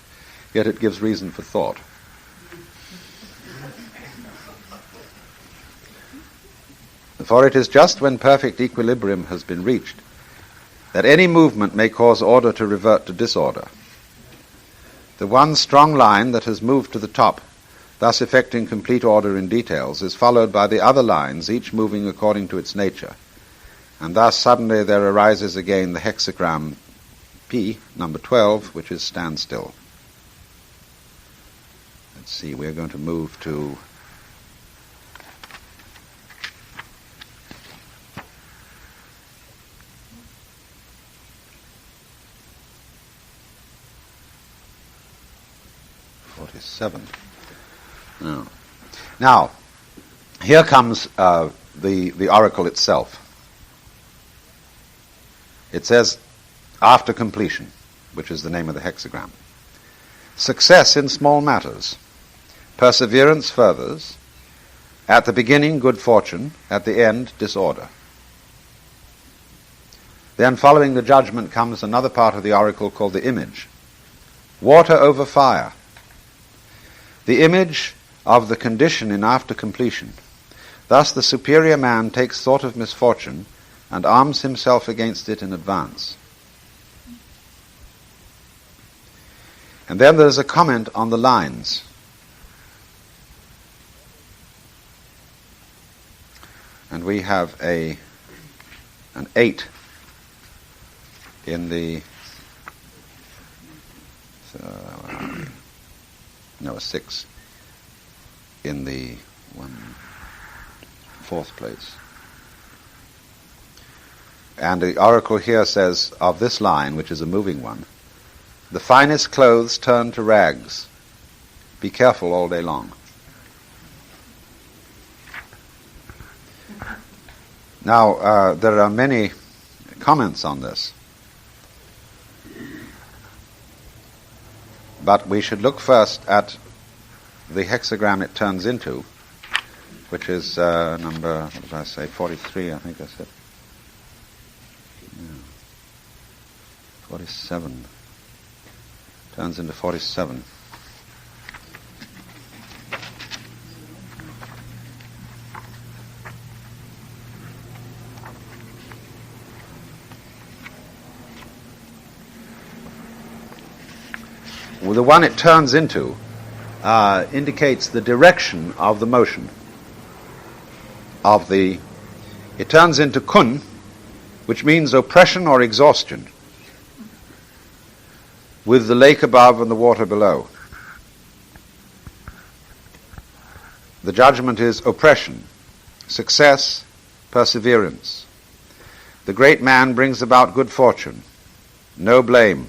B: yet it gives reason for thought. For it is just when perfect equilibrium has been reached that any movement may cause order to revert to disorder. The one strong line that has moved to the top, thus effecting complete order in details, is followed by the other lines, each moving according to its nature. And thus suddenly there arises again the hexagram P, number 12, which is standstill. Let's see, we're going to move to Now, here comes the oracle itself. It says, after completion, which is the name of the hexagram. Success in small matters. Perseverance furthers. At the beginning, good fortune. At the end, disorder. Then following the judgment comes another part of the oracle called the image. Water over fire. The image of the condition in after completion. Thus the superior man takes thought of misfortune and arms himself against it in advance. And then there's a comment on the lines. And we have an 8 in the a 6 in the 4th place. And the oracle here says of this line, which is a moving one, the finest clothes turn to rags. Be careful all day long. Now, there are many comments on this, but we should look first at the hexagram it turns into, which is number, what did I say, 43, I think I said. 47. Turns into 47. Well, the one it turns into indicates the direction of the motion. It turns into kun, which means oppression or exhaustion, with the lake above and the water below. The judgment is oppression, success, perseverance. The great man brings about good fortune, no blame.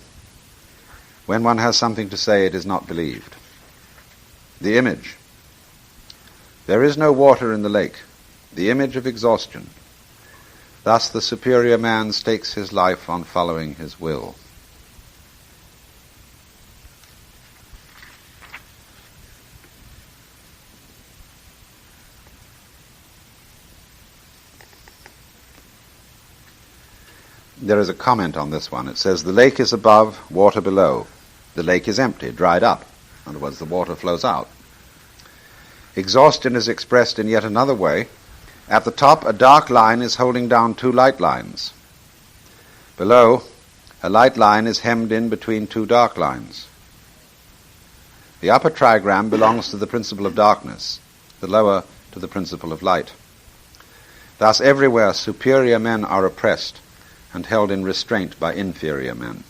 B: When one has something to say, it is not believed. The image. There is no water in the lake. The image of exhaustion. Thus the superior man stakes his life on following his will. There is a comment on this one. It says, the lake is above, water below. The lake is empty, dried up. In other words, the water flows out. Exhaustion is expressed in yet another way. At the top, a dark line is holding down two light lines. Below, a light line is hemmed in between two dark lines. The upper trigram belongs to the principle of darkness, the lower to the principle of light. Thus, everywhere superior men are oppressed and held in restraint by inferior men.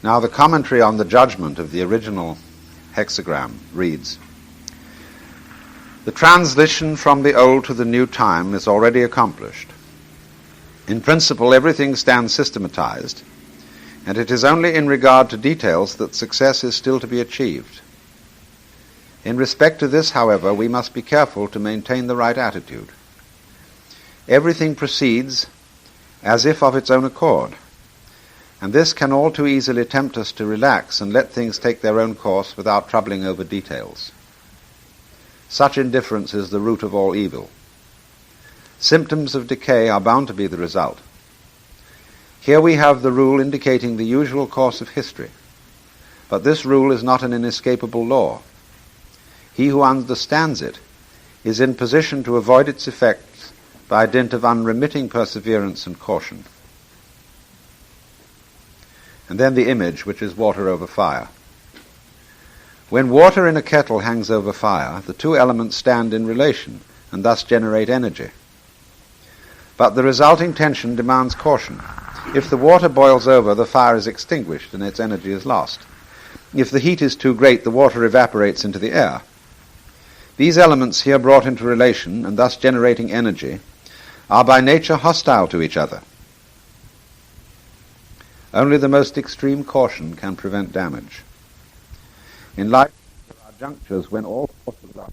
B: Now the commentary on the judgment of the original hexagram reads, the transition from the old to the new time is already accomplished. In principle, everything stands systematized, and it is only in regard to details that success is still to be achieved. In respect to this, however, we must be careful to maintain the right attitude. Everything proceeds as if of its own accord, and this can all too easily tempt us to relax and let things take their own course without troubling over details. Such indifference is the root of all evil. Symptoms of decay are bound to be the result. Here we have the rule indicating the usual course of history, but this rule is not an inescapable law. He who understands it is in position to avoid its effects by dint of unremitting perseverance and caution. And then the image, which is water over fire. When water in a kettle hangs over fire, the two elements stand in relation and thus generate energy. But the resulting tension demands caution. If the water boils over, the fire is extinguished and its energy is lost. If the heat is too great, the water evaporates into the air. These elements here brought into relation and thus generating energy are by nature hostile to each other. Only the most extreme caution can prevent damage. In life, there are junctures when all forces are